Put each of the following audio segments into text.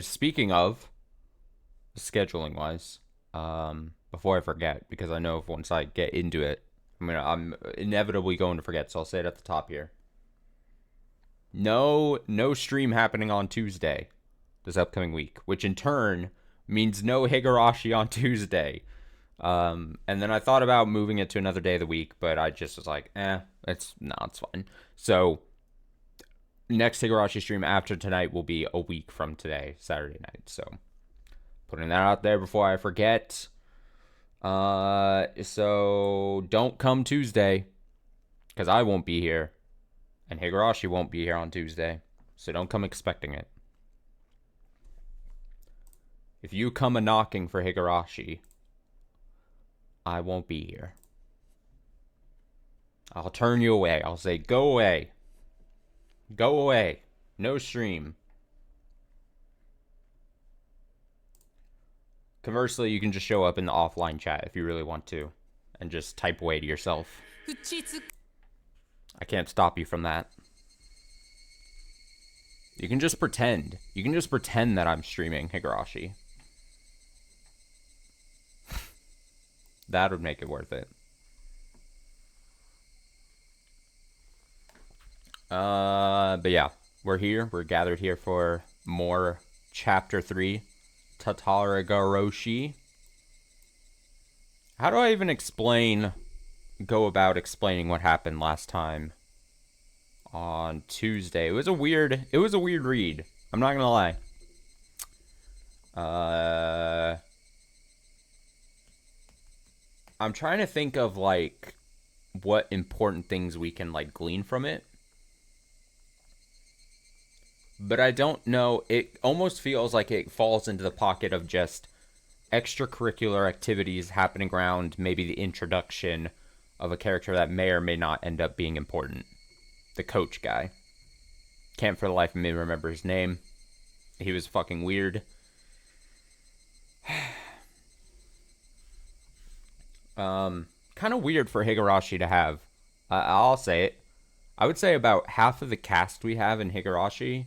Speaking of scheduling wise, before I forget, because I know if once I get into it, I'm inevitably going to forget. So I'll say it at the top here. No stream happening on Tuesday this upcoming week, which in turn means no Higurashi on Tuesday. And then I thought about moving it to another day of the week, but I just was like, it's fine. So next Higurashi stream after tonight will be a week from today, Saturday night. So putting that out there before I forget. So don't come Tuesday, because I won't be here, and Higurashi won't be here on Tuesday. So don't come expecting it. If you come a knocking for Higurashi, I won't be here. I'll turn you away. I'll say, go away. Go away. No stream. Conversely, you can just show up in the offline chat if you really want to, and just type away to yourself. I can't stop you from that. You can just pretend. You can just pretend that I'm streaming Higurashi. That would make it worth it. But yeah, we're here. We're gathered here for more Chapter 3, Tataragaroshi. How do I even go about explaining what happened last time on Tuesday? It was a weird read. I'm not gonna lie. I'm trying to think of like what important things we can like glean from it. But I don't know. It almost feels like it falls into the pocket of just extracurricular activities happening around maybe the introduction of a character that may or may not end up being important. The coach guy. Can't for the life of me remember his name. He was fucking weird. Kind of weird for Higurashi to have. I'll say it. I would say about half of the cast we have in Higurashi,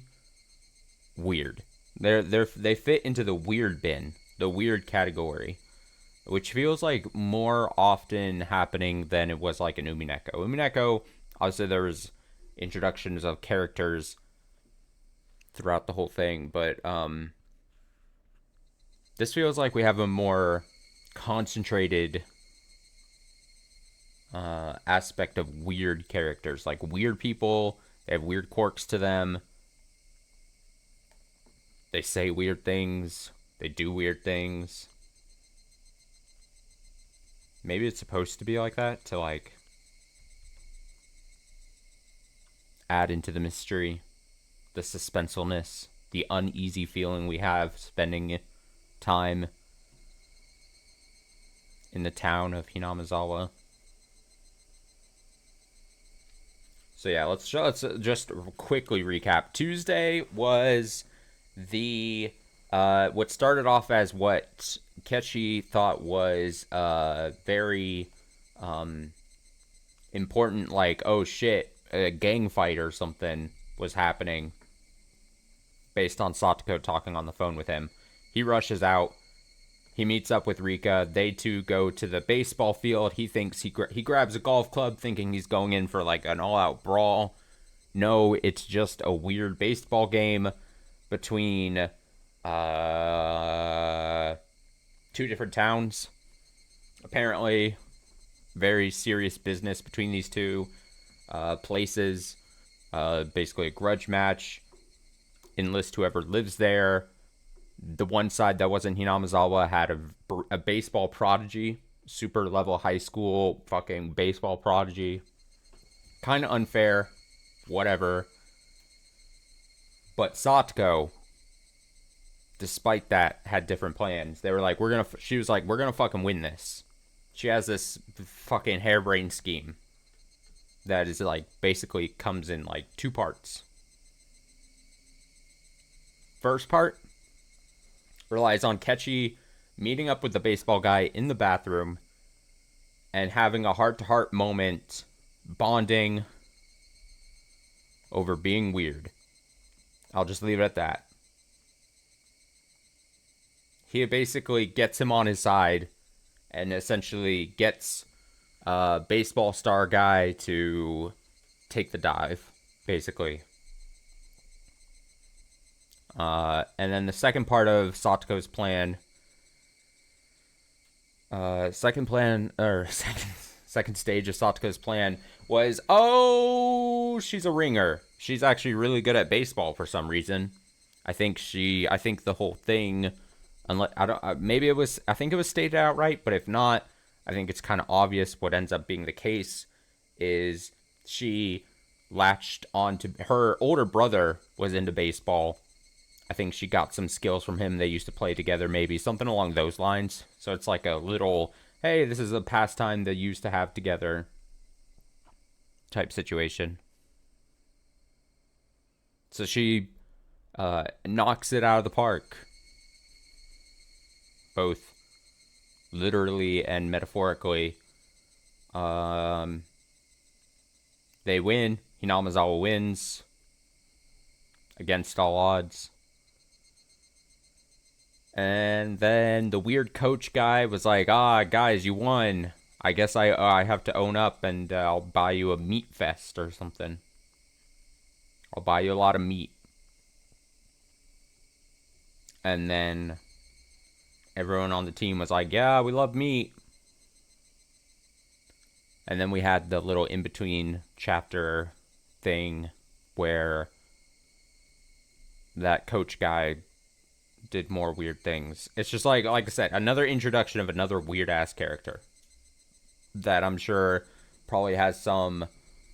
weird. They fit into the weird bin, the weird category, which feels like more often happening than it was like in Umineko. Umineko, obviously there was introductions of characters throughout the whole thing, but this feels like we have a more concentrated aspect of weird characters, like weird people. They have weird quirks to them. They say weird things. They do weird things. Maybe it's supposed to be like that to like add into the mystery, the suspensefulness, the uneasy feeling we have spending time in the town of Hinamizawa. So yeah, let's just quickly recap. Tuesday was the what started off as what Kechi thought was very important, like, oh shit, a gang fight or something was happening, based on Satoko talking on the phone with him. He rushes out. He meets up with Rika. They two go to the baseball field. He thinks he grabs a golf club thinking he's going in for like an all-out brawl. No, it's just a weird baseball game between two different towns. Apparently, very serious business between these two places. Basically a grudge match. Enlist whoever lives there. The one side that wasn't Hinamizawa had a baseball prodigy, super level high school fucking baseball prodigy. Kind of unfair, whatever. But Satoko, despite that, had different plans. They were like, she was like, we're gonna fucking win this. She has this fucking harebrained scheme that is like, basically comes in like two parts. First part relies on Kechi meeting up with the baseball guy in the bathroom and having a heart-to-heart moment, bonding over being weird. I'll just leave it at that. he basically gets him on his side and essentially gets baseball star guy to take the dive, basically. And then the second part of Satoko's plan, second stage of Satoko's plan was, oh, she's a ringer. She's actually really good at baseball for some reason. I think the whole thing, unless I think it was stated outright, but if not, I think it's kind of obvious what ends up being the case is she latched onto her older brother was into baseball. I think she got some skills from him. They used to play together, maybe something along those lines. So it's like a little, hey, this is a pastime they used to have together type situation. So she knocks it out of the park, both literally and metaphorically. They win. Hinamizawa wins against all odds. And then the weird coach guy was like, guys, you won. I guess I have to own up and I'll buy you a meat fest or something. I'll buy you a lot of meat. And then everyone on the team was like, yeah, we love meat. And then we had the little in-between chapter thing where that coach guy did more weird things. It's just like I said, another introduction of another weird-ass character that I'm sure probably has some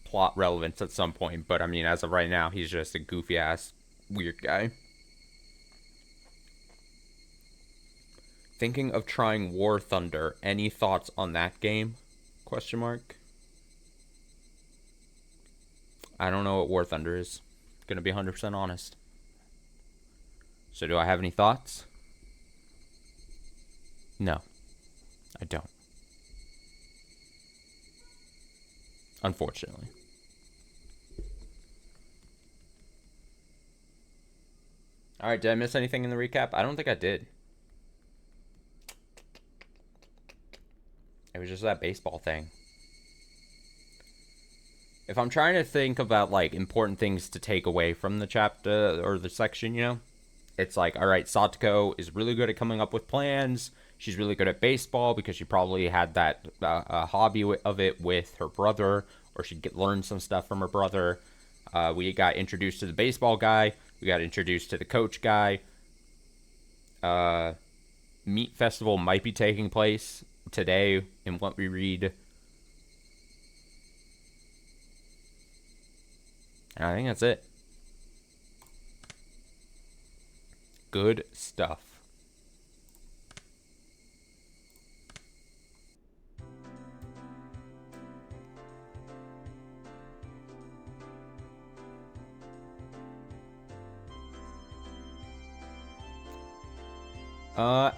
plot relevance at some point. But, I mean, as of right now, he's just a goofy-ass weird guy. Thinking of trying War Thunder. Any thoughts on that game? Question mark. I don't know what War Thunder is. Gonna be 100% honest. So do I have any thoughts? No. I don't. Unfortunately. Alright, did I miss anything in the recap? I don't think I did. It was just that baseball thing. If I'm trying to think about, like, important things to take away from the chapter or the section, you know, it's like, all right, Satoko is really good at coming up with plans. She's really good at baseball because she probably had that hobby of it with her brother, or she learned some stuff from her brother. We got introduced to the baseball guy. We got introduced to the coach guy. Meat Festival might be taking place today in what we read. And I think that's it. Good stuff.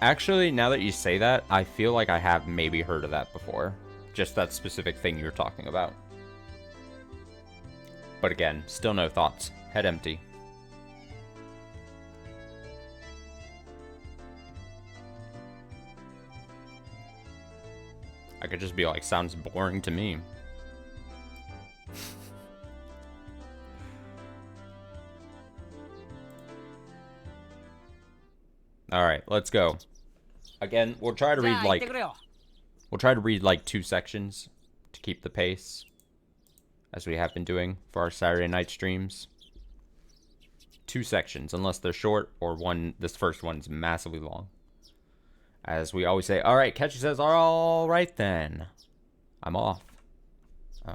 Actually, now that you say that, I feel like I have maybe heard of that before. Just that specific thing you're talking about. But again, still no thoughts. Head empty. I could just be like, sounds boring to me. Alright, let's go. Again, we'll try to read like 2 sections to keep the pace, as we have been doing for our Saturday night streams. 2 sections, unless they're short or this first one's massively long. As we always say, alright, Ketchy says, alright then. I'm off. Oh.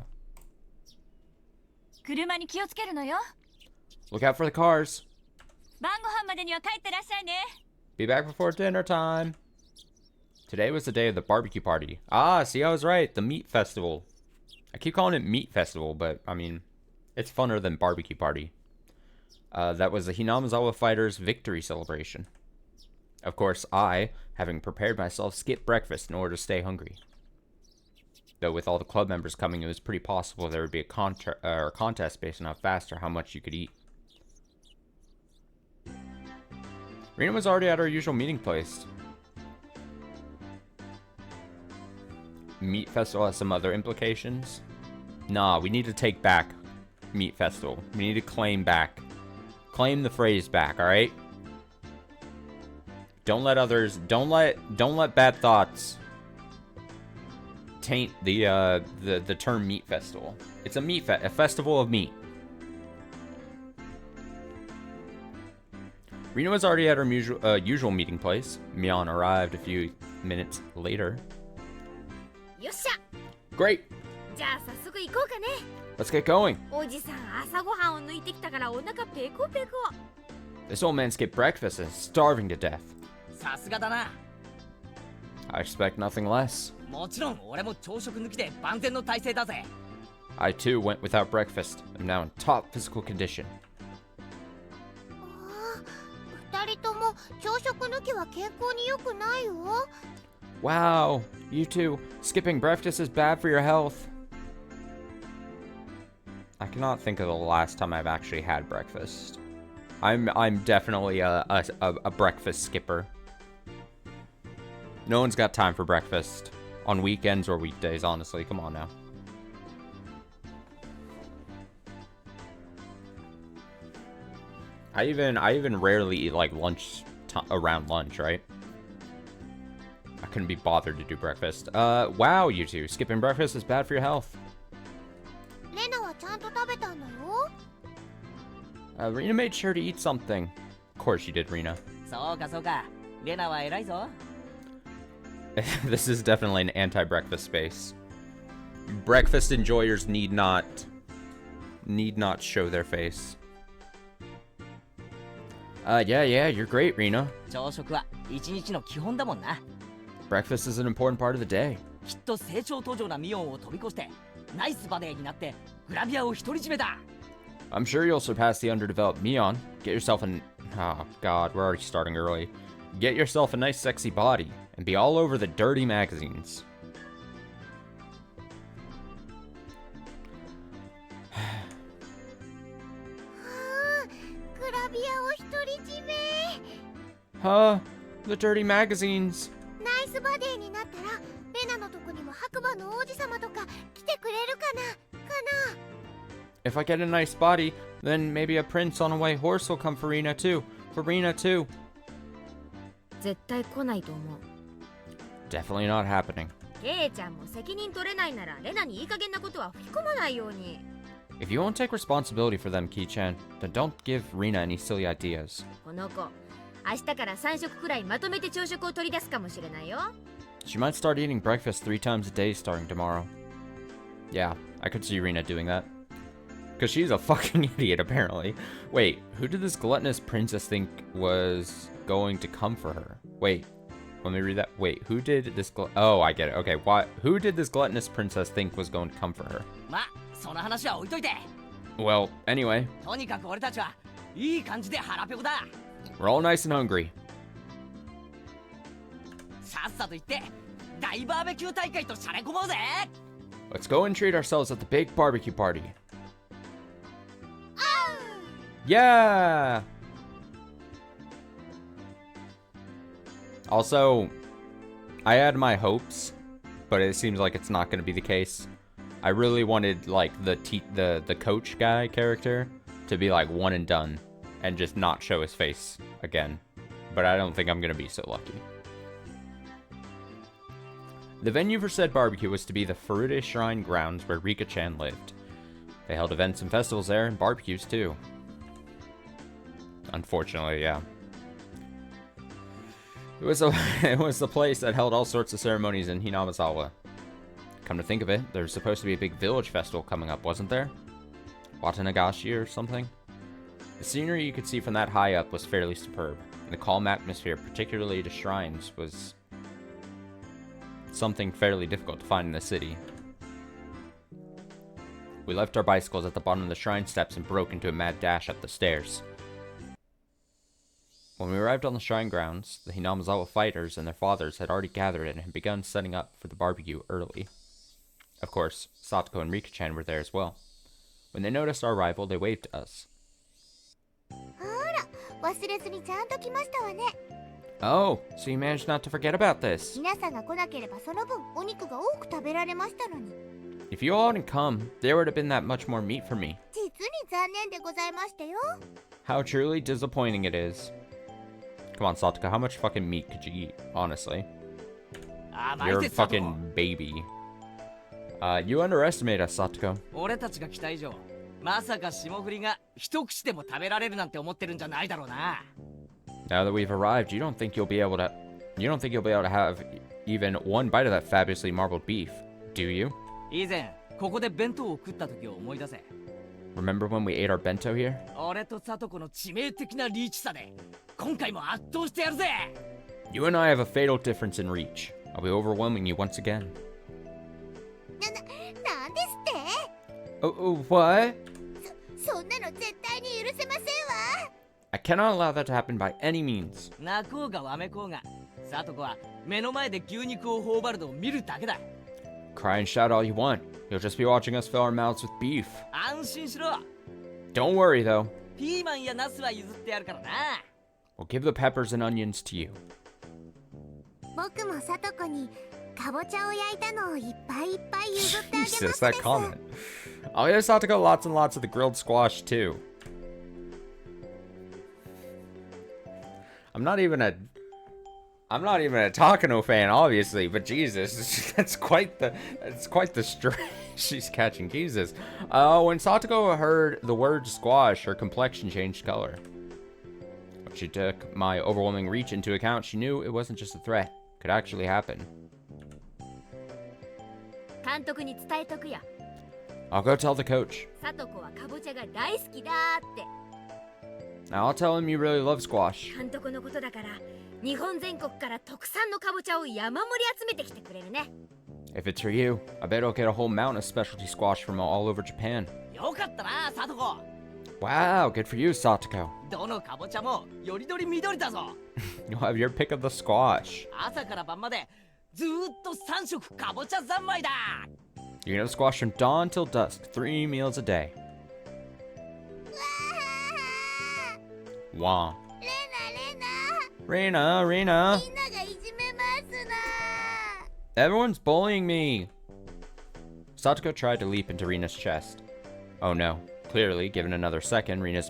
Look out for the cars. Be back before dinner time. Today was the day of the barbecue party. Ah, see, I was right. The meat festival. I keep calling it meat festival, but, I mean, it's funner than barbecue party. That was the Hinamizawa fighters' victory celebration. Of course, I, having prepared myself, skipped breakfast in order to stay hungry. Though with all the club members coming, it was pretty possible there would be a contest based on how fast or how much you could eat. Rina was already at our usual meeting place. Meat Festival has some other implications. Nah, we need to take back Meat Festival. We need to claim back. Claim the phrase back, alright? Don't let others... Don't let bad thoughts taint the term Meat Festival. It's a festival of meat. Rina was already at her usual meeting place. Mion arrived a few minutes later. Yosha! Great! じゃあ早速行こうかね。 Let's get going. おじさん朝ごはんを抜いてきたからお腹ペコペコ。 This old man skipped breakfast and is starving to death. さすがだな。 I expect nothing less. もちろん俺も朝食抜きで万全の体制だぜ。 I too went without breakfast. I'm now in top physical condition. 二人とも朝食抜きは健康に良くないよ。 Wow, you two. Skipping breakfast is bad for your health. I cannot think of the last time I've actually had breakfast. I'm definitely a breakfast skipper. No one's got time for breakfast on weekends or weekdays, honestly. Come on now. I even rarely eat like lunch around lunch, right? I couldn't be bothered to do breakfast. Wow, you two. Skipping breakfast is bad for your health. レナはちゃんと食べたんだよ。 Rina made sure to eat something. Of course you did, Rina. そうかそうか。レナは偉いぞ。 This is definitely an anti-breakfast space. Breakfast enjoyers need not show their face. Yeah, you're great, Rina. 朝食は一日の基本だもんな。 Breakfast is an important part of the day. きっと成長途上なミオンを飛び越してナイスバデーになってグラビアを独り占めだ。 I'm sure you'll surpass the underdeveloped Mion. Get yourself an... Oh, God, we're already starting early. Get yourself a nice sexy body and be all over the dirty magazines. グラビアを独り占め。 Huh? The dirty magazines. ナイスバデーになったらレナのとこにも白馬の王子様とか来てくれるかな。 If I get a nice body, then maybe a prince on a white horse will come for Rina too. For Rina too. 絶対来ないと思う。 Definitely not happening. ケイちゃんも責任取れないならレナにいい加減なことは吹き込まないように。 If you won't take responsibility for them, Ki-chan, then don't give Rina any silly ideas. この子、明日から3食くらいまとめて朝食を取り出すかもしれないよ。 She might start eating breakfast 3 times a day starting tomorrow. Yeah, I could see Rina doing that. Because she's a fucking idiot, apparently. Wait, who did this gluttonous princess think was going to come for her? Wait, let me read that. Wait, who did this Oh, I get it. Okay, who did this gluttonous princess think was going to come for her? まあその話は置いといて。 Well, anyway, とにかく俺たちはいい感じで腹ペコだ。 we're all nice and hungry. さっさと行って大バーベキュー大会としゃれ込もうぜ。 Let's go and treat ourselves at the big barbecue party. Yeah! Also, I had my hopes, but it seems like it's not going to be the case. I really wanted, like, the coach guy character to be, like, one and done and just not show his face again. But I don't think I'm going to be so lucky. The venue for said barbecue was to be the Furude Shrine grounds where Rika-chan lived. They held events and festivals there, and barbecues too. Unfortunately, yeah. It was the place that held all sorts of ceremonies in Hinamazawa. Come to think of it, there was supposed to be a big village festival coming up, wasn't there? Watanagashi or something? The scenery you could see from that high up was fairly superb, and the calm atmosphere, particularly to shrines, was something fairly difficult to find in the city. We left our bicycles at the bottom of the shrine steps and broke into a mad dash up the stairs. When we arrived on the shrine grounds, the Hinamazawa fighters and their fathers had already gathered and had begun setting up for the barbecue early. Of course, Satoko and Rika-chan were there as well. When they noticed our arrival, they waved to us. ほら、忘れずにちゃんと来ましたわね。 Oh, so you managed not to forget about this. 皆さんが来なければその分お肉が多く食べられましたのに。 If you all hadn't come, there would have been that much more meat for me. 実に残念でございましたよ。 How truly disappointing it is. Come on, Satoko, how much fucking meat could you eat, honestly? あ、 You're 毎 a 節佐藤 fucking baby. You underestimate us, Satoko. 俺たちが来た以上まさか霜降りが一口でも食べられるなんて思ってるんじゃないだろうな。 Now that we've arrived, you don't think you'll be able to have even one bite of that fabulously marbled beef, do you? 以前ここで弁当を食った時を思い出せ。 Remember when we ate our bento here? 俺と佐藤子の致命的なリーチさで今回も圧倒してやるぜ。 You and I have a fatal difference in reach. I'll be overwhelming you once again. なんですって？ What? そんなの絶対に許せませんわ。 I cannot allow that to happen by any means. 泣こうがわめこうが佐藤子は目の前で牛肉を頬張るのを見るだけだ。 Cry and shout all you want. You'll just be watching us fill our mouths with beef. 安心しろ。 Don't worry, though. ピーマンやナスは譲ってやるからな。 We'll give the peppers and onions to you. 僕もさとこにかぼちゃを焼いたのをいっぱいいっぱい譲ってあげます Jesus, です。 that comment. I'll give Satoko lots and lots of the grilled squash, too. I'm not even a Takano fan, obviously, but Jesus, that's quite the stretch she's catching. Jesus. When Satoko heard the word squash, her complexion changed color. When she took my overwhelming reach into account, she knew it wasn't just a threat. It could actually happen. 監督に伝えとくよ。 I'll go tell the coach. さとこはかぼちゃが大好きだって。 Now I'll tell him you really love squash. 監督のことだから日本全国から特産のかぼちゃを山盛り集めてきてくれるね。 If it's for you, I bet I'll get a whole mountain of specialty squash from all over Japan. よかったな佐藤子。 Wow, good for you, Satoko. どのかぼちゃもよりどり緑だぞ。 You'll have your pick of the squash. 朝から晩までずーっと3食かぼちゃ三昧だ。 You can have squash from dawn till dusk, 3 meals a day. わ Wow. ーレナ Rena, み Rena. んながいじめますな。 Everyone's bullying me. Satoko tried to leap into Rena's chest. Oh no. Clearly, given another second, Rena's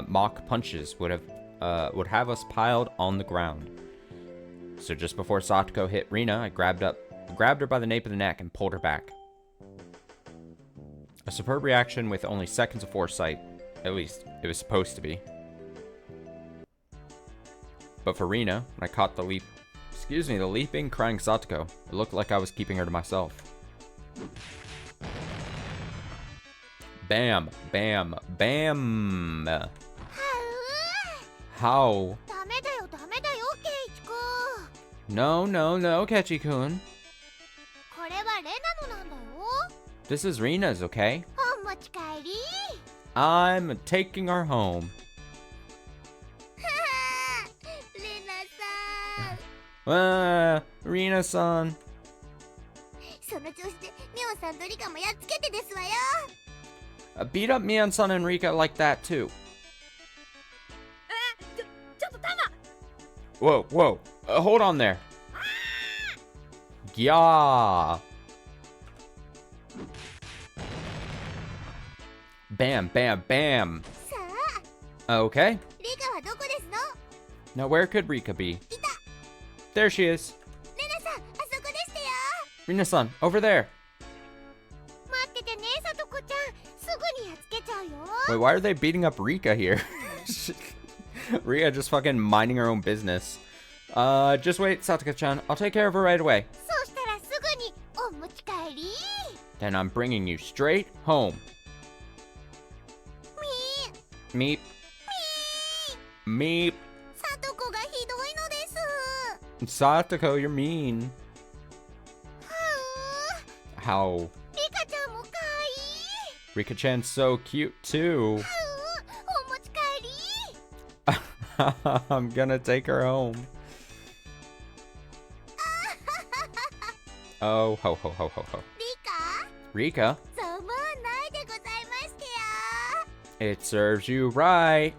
mock punches would have us piled on the ground. So just before Satoko hit Rena, I grabbed her by the nape of the neck and pulled her back. A superb reaction with only seconds of foresight. At least, it was supposed to be. But for Rena, when I caught the leaping, crying Satoko, it looked like I was keeping her to myself. Bam, bam, bam. How? ダメだよケイチ君。 No, no, no, Kechi-kun. これはレナのなんだよ。 This is Rena's, okay? お持ち帰り。 I'm taking her home. レナさん。Rena-san. その調子でミオンさんとリカもやっつけてですわよ。 Beat up Mian-san and Rika like that, too. ちょっとタマ。 Whoa, whoa. Hold on there. Yeah. Bam, bam, bam. さ Okay. あ、リカはどこですの？ Now, where could Rika be? いた。 There she is. レナさん、あそこでしたよ。 Rena-san, over there. 待っててね、さとこちゃん。すぐにやっつけちゃうよ。 Wait, why are they beating up Rika here? Rika just fucking minding her own business. Just wait, Satoko-chan. I'll take care of her right away. そうしたらすぐにお持ち帰り。 Then I'm bringing you straight home. み Meep. Meep. さとこがひどいのです。 Satoko, you're mean. はう。 How? リカちゃんもかわいい。 Rika-chan's so cute, too. はう。お持ち帰り。 I'm gonna take her home. Oh, ho, ho, ho, ho, ho. リカ Rika, そう思わないでございましてよ。 it serves you right.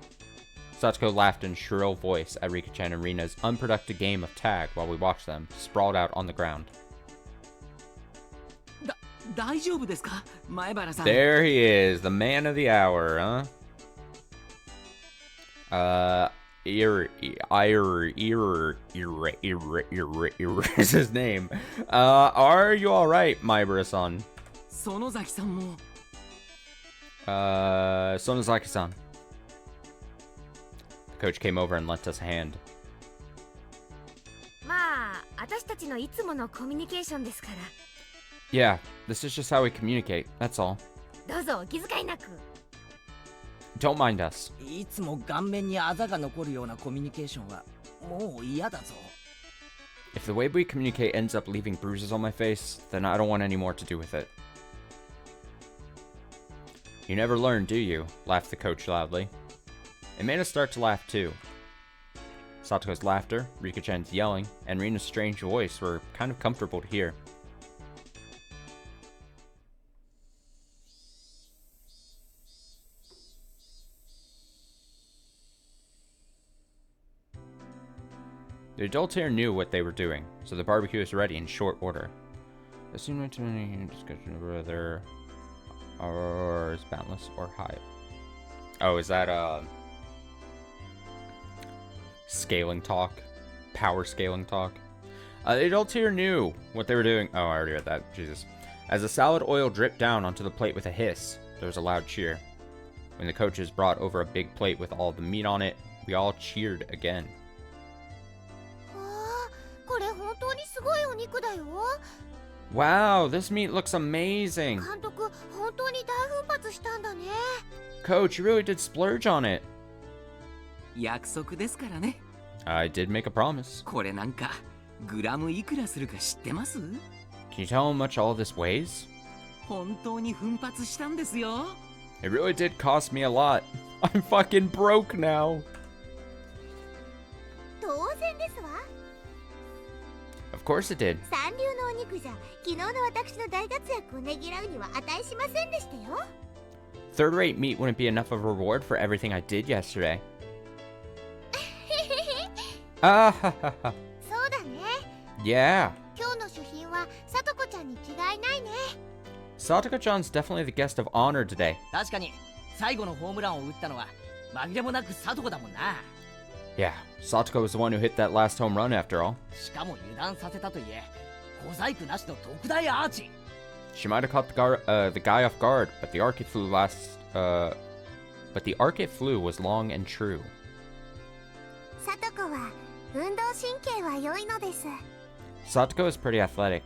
Satoko laughed in a shrill voice at Rika-chan and Rina's unproductive game of tag while we watched them, sprawled out on the ground. 大丈夫ですか、前原さん。 There he is, the man of the hour, huh? Is his name. Are you alright, Maibara-san? 園崎さんも。 Sonozaki-san. The coach came over and lent us a hand. まあ私たちのいつものコミュニケーションですから。 Yeah, this is just how we communicate, that's all. どうぞお気遣いなく。 Don't mind us. いつも顔面にあざが残るようなコミュニケーションはもう嫌だぞ。 If the way we communicate ends up leaving bruises on my face, then I don't want any more to do with it. You never learn, do you? Laughed the coach loudly. It made us start to laugh too. Satoko's laughter, Rika-chan's yelling, and Rina's strange voice were kind of comfortable to hear. The adults here knew what they were doing, so the barbecue was ready in short order. There seemed not too many discussion of whether ours boundless or high. Oh, is that scaling talk? Power scaling talk? The adults here knew what they were doing. Oh, I already read that. Jesus. As the salad oil dripped down onto the plate with a hiss, there was a loud cheer. When the coaches brought over a big plate with all the meat on it, we all cheered again. これ本当にすごいお肉だよ。 Wow, this meat looks amazing. 監督、本当に大奮発したんだね。 Coach, you really did splurge on it. 約束ですからね。 I did make a promise. これなんかグラムいくらするか知ってます？ Can you tell how much all this weighs? 本当に奮発したんですよ。 It really did cost me a lot. I'm fucking broke now. 当然ですわ。 Of course it did. 三流のお肉じゃ昨日の私の大活躍をねぎらうには値しませんでしたよ。 Third-rate meat wouldn't be enough of a reward for everything I did yesterday. Ah ha ha ha. そうだね。 Yeah. 今日の主賓はさとこちゃんに違いないね。 Satoko-chan's definitely the guest of honor today. 確かに最後のホームランを打ったのは紛れもなく里子だもんな。 Yeah, Satoko was the one who hit that last home run after all. しかも油断させたといえ小細工なしの特大アーチ。 She might have caught the guy off guard, but the arc it flew was long and true. さとこは運動神経は良いのです。 Satoko is pretty athletic.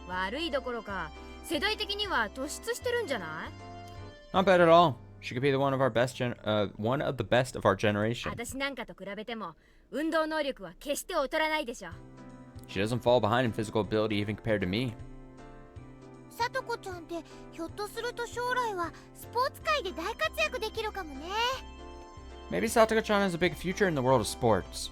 悪いどころか世代的には突出してるんじゃない？ Not bad at all. She could be one of the best of our generation. 私なんかと比べても運動能力は決して劣らないでしょ。 She doesn't fall behind in physical ability even compared to me. さとこちゃんってひょっとすると将来はスポーツ界で大活躍できるかもね。 Maybe Satoko-chan has a big future in the world of sports.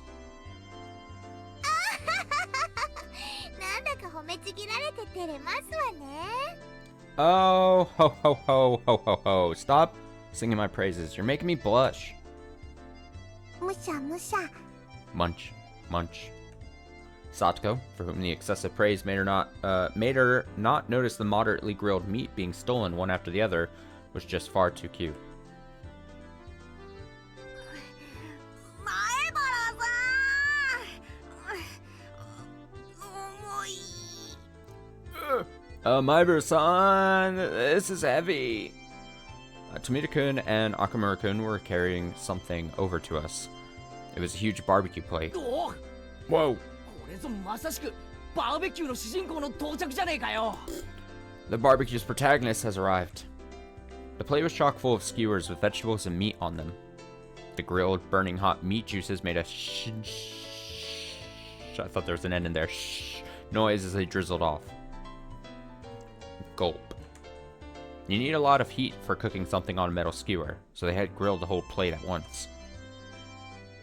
なんだか褒めちぎられて照れますわね。 Oh, ho ho ho ho ho ho. Stop singing my praises. You're making me blush. むしゃむしゃ。 Munch, munch. Satoko, for whom the excessive praise made her not notice the moderately grilled meat being stolen one after the other, was just far too cute. 前原さん。重い。 Maibara-san, this is heavy. Tomita-kun and Akamura-kun were carrying something over to us. It was a huge barbecue plate. おお、 Whoa! これぞまさしくバーベキューの主人公の到着じゃねえかよ。 The barbecue's protagonist has arrived. The plate was chock full of skewers with vegetables and meat on them. The grilled, burning hot meat juices made a I thought there was an N in there. Noise as they drizzled off. Gulp. You need a lot of heat for cooking something on a metal skewer, so they had grilled the whole plate at once.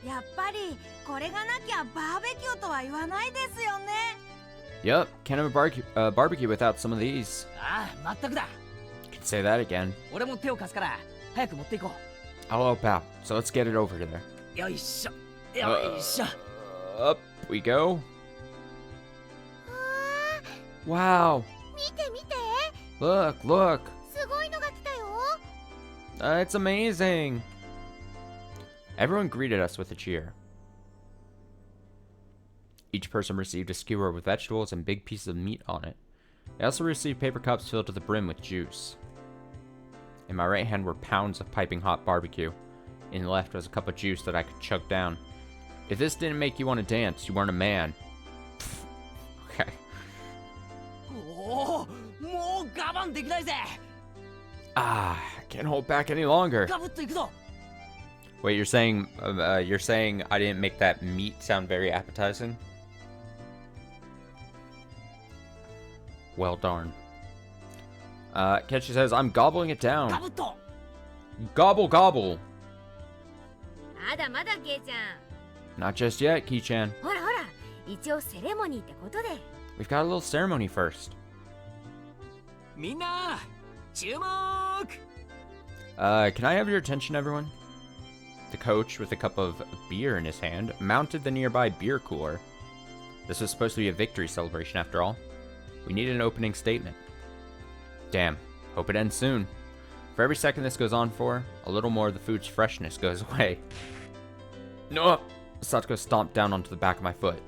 やっぱりこれがなきゃバーベキューとは言わないですよね。 Yup, can't have a barbecue without some of these. ああ、まったくだ。 Can say that again. 俺も手を貸すから早く持っていこ I'll help out, so let's get it over to there. よいしょよいしょ Up we go. わ Wow. ー見て見て Look, look. すごいのが来たよ It's amazing. Everyone greeted us with a cheer. Each person received a skewer with vegetables and big pieces of meat on it. They also received paper cups filled to the brim with juice. In my right hand were pounds of piping hot barbecue. In the left was a cup of juice that I could chug down. If this didn't make you want to dance, you weren't a man. Okay. おおもう我慢できないぜ Ah, I can't hold back any longer. ガブッといくぞ Wait, you're saying I didn't make that meat sound very appetizing? Well darn. Ketchy says, I'm gobbling it ガ down. ブッと Gobble gobble. まだまだケイちゃ Not just yet, Key-chan. んほらほら一応セレモニーってことで We've got a little ceremony first. みんな注目 Can I have your attention, everyone? The coach, with a cup of beer in his hand, mounted the nearby beer cooler. This was supposed to be a victory celebration, after all. We needed an opening statement. Damn, hope it ends soon. For every second this goes on for, a little more of the food's freshness goes away. No! Satoko stomped down onto the back of my foot.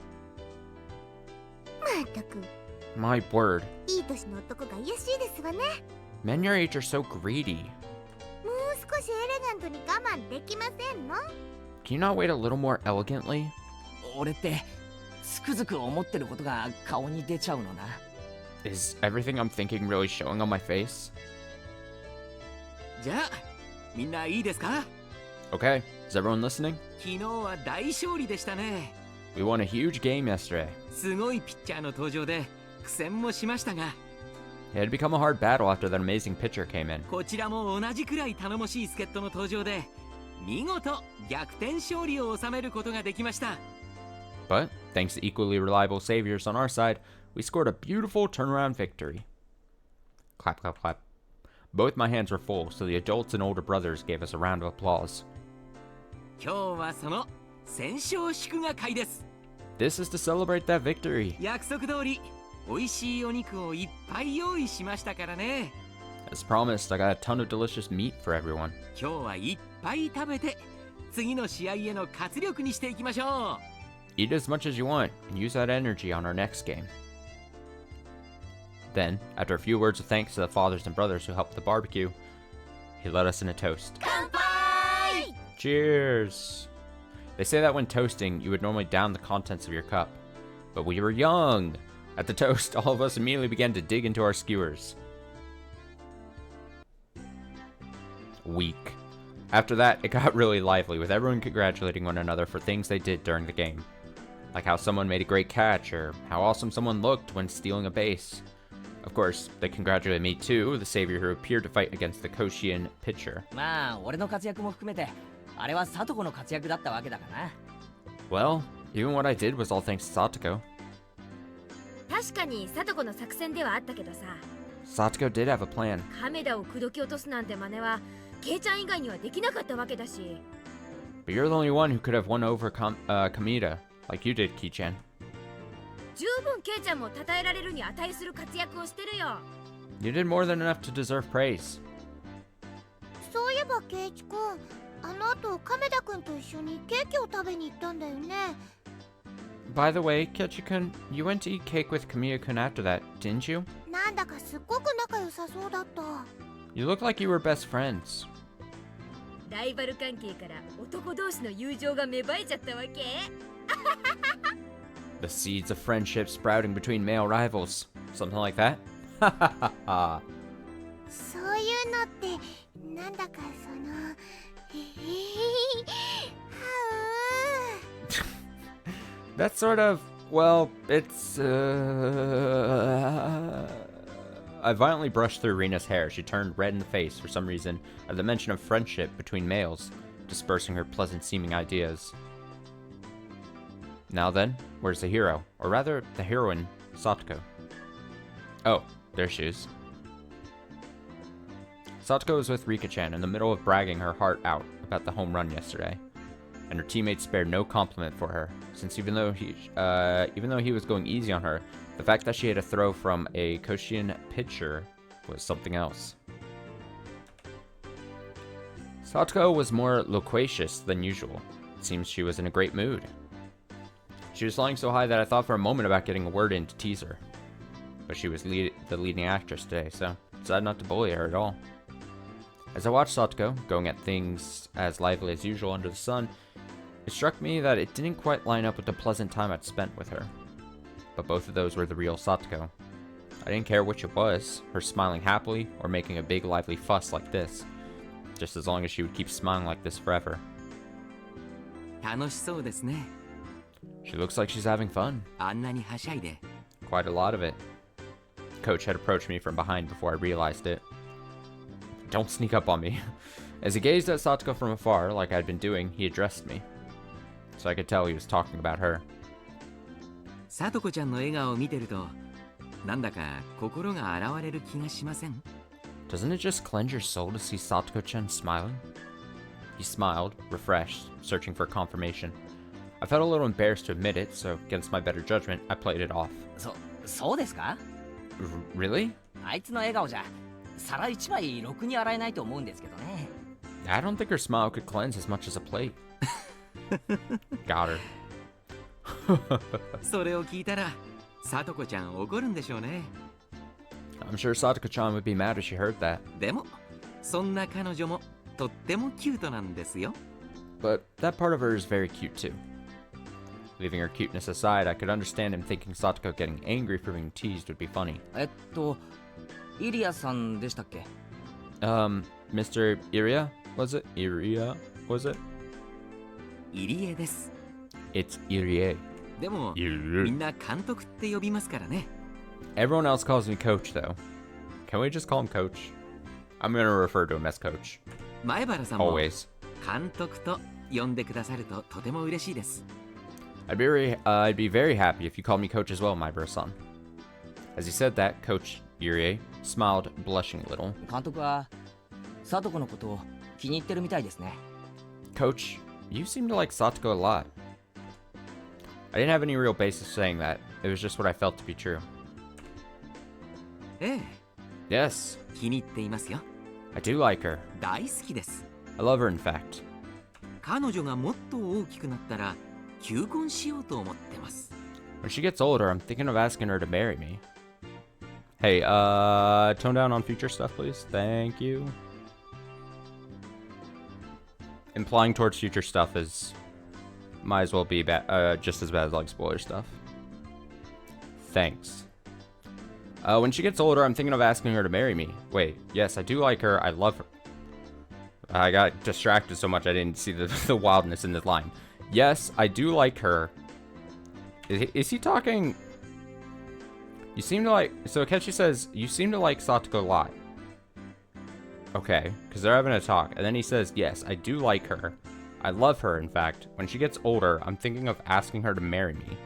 まったく My word. いい年の男が癒やしいですわね Men your age are so greedy. もう少しエレガントに我慢できませんの Can you not wait a little more elegantly? 俺ってつくづく思ってることが顔に出ちゃうのな Is everything I'm thinking really showing on my face? じゃあみんないいですか Okay, is everyone listening? 昨日は大勝利でしたね We won a huge game yesterday. すごいピッチャーの登場で苦戦もしましたが It had become a hard battle after that amazing pitcher came in. こちらも同じくらい頼もしい助っ人の登場で見事逆転勝利を収めることができました But, thanks to equally reliable saviors on our side, we scored a beautiful turnaround victory. Clap, clap, clap. Both my hands were full, so the adults and older brothers gave us a round of applause. 今日はその戦勝祝賀会です This is to celebrate that victory. 約束通り美味しいお肉をいっぱい用意しましたからね As promised, I got a ton of delicious meat for everyone. 今日はいっぱい食べて次の試合への活力にしていきましょ Eat as much as you want, and use that energy on our next game. Then, after a few words of thanks to the fathers and brothers who helped the barbecue, he led us in a toast. 乾杯 Cheers! They say that when toasting, you would normally down the contents of your cup. But we were young! At the toast, all of us immediately began to dig into our skewers. Weak. After that, it got really lively, with everyone congratulating one another for things they did during the game. Like how someone made a great catch, or how awesome someone looked when stealing a base. Of course, they congratulated me too, the savior who appeared to fight against the Koshian pitcher. うまあ俺の活躍も含めてあれはサトコの活躍だったわけだからな Well, even what I did was all thanks to Satoko. 確かにサトコの作戦ではあったけどさ Satoko did have a plan. 亀田を口説き落とすなんて真似はケイちゃん以外にはできなかったわけだし But you're the only one who could have won over Kamita, like you did, Ki-chan. 十分ケイちゃんも称えられるに値する活躍をしてるよ You did more than enough to deserve praise. そういえばケイチ君あの後亀田君と一緒にケーキを食べに行ったんだよね By the way, Ketchi-kun, you went to eat cake with Kamiya-kun after that, didn't you? なんだかすっごく仲良さそうだった You look like you were best friends. ライバル関係から男同士の友情が芽生えちゃったわけ The seeds of friendship sprouting between male rivals. Something like that? Ha ha ha ha. そういうのってなんだかそのはう That's sort of, well, it's, I violently brushed through Rina's hair. She turned red in the face for some reason at the mention of friendship between males, dispersing her pleasant-seeming ideas. Now then, where's the hero? Or rather, the heroine, Satoko. Oh, there she is. Satoko is with Rika-chan in the middle of bragging her heart out about the home run yesterday, and her teammates spared no compliment for her, since even though he was going easy on her, the fact that she had a throw from a Koshin pitcher was something else. Satoko was more loquacious than usual. It seems she was in a great mood. She was flying so high that I thought for a moment about getting a word in to tease her. But she was the leading actress today, so I decided not to bully her at all. As I watched Satoko, going at things as lively as usual under the sun, it struck me that it didn't quite line up with the pleasant time I'd spent with her. But both of those were the real Satoko. I didn't care which it was, her smiling happily or making a big lively fuss like this, just as long as she would keep smiling like this forever. 楽しそうですね。 She looks like she's having fun. あんなにはしゃいで。 Quite a lot of it. Coach had approached me from behind before I realized it. Don't sneak up on me. As he gazed at Satoko from afar, like I'd been doing, he addressed me. So I could tell he was talking about her. さとこちゃんの笑顔を見てると、なんだか心が洗われる気がしません？ Doesn't it just cleanse your soul to see Satoko-chan smiling? He smiled, refreshed, searching for confirmation. I felt a little embarrassed to admit it, so against my better judgment, I played it off. そうですか？ Really? あいつの笑顔じゃ皿一枚ろくに洗えないと思うんですけどね。 I don't think her smile could cleanse as much as a plate. Got her. それを聞いたら、さとこちゃん怒るんでしょうね。 I'm sure Satoko-chan would be mad if she heard that. でも、そんな彼女もとってもキュートなんですよ。 But that part of her is very cute too. Leaving her cuteness aside, I could understand him thinking Satoko getting angry for being teased would be funny. イリアさんでしたっけ？ Mr. Iria? Was it? Iria? Was it? 入江です。 It's Irie. でも、みんな監督って呼びますからね。 Everyone else calls me Coach, though. Can we just call him Coach? I'm gonna refer to him as Coach. 前原さんも Always. 監督と呼んでくださるととても嬉しいです。 I'd be very happy if you called me Coach as well, my bro-san. As he said that, Coach Irie smiled, blushing a little. 監督はサトコのことを気に入ってるみたいですね。 Coach, you seem to like Satoko a lot. I didn't have any real basis saying that. It was just what I felt to be true. ええ、 Yes, 気に入っていますよ。 I do like her. 大好きです。 I love her, in fact. 彼女がもっと大きくなったら求婚しようと思ってます。 When she gets older, I'm thinking of asking her to marry me. Hey, tone down on future stuff, please. Thank you. Implying towards future stuff is might as well be just as bad as like spoiler stuff. Thanks. When she gets older, I'm thinking of asking her to marry me. Wait, yes, I do like her. I love her. I got distracted so much I didn't see the wildness in this line. Yes, I do like her. Is he talking? You seem to like... So Akechi says, you seem to like Satoko a lot. Okay, because they're having a talk. And then he says, yes, I do like her. I love her, in fact. When she gets older, I'm thinking of asking her to marry me.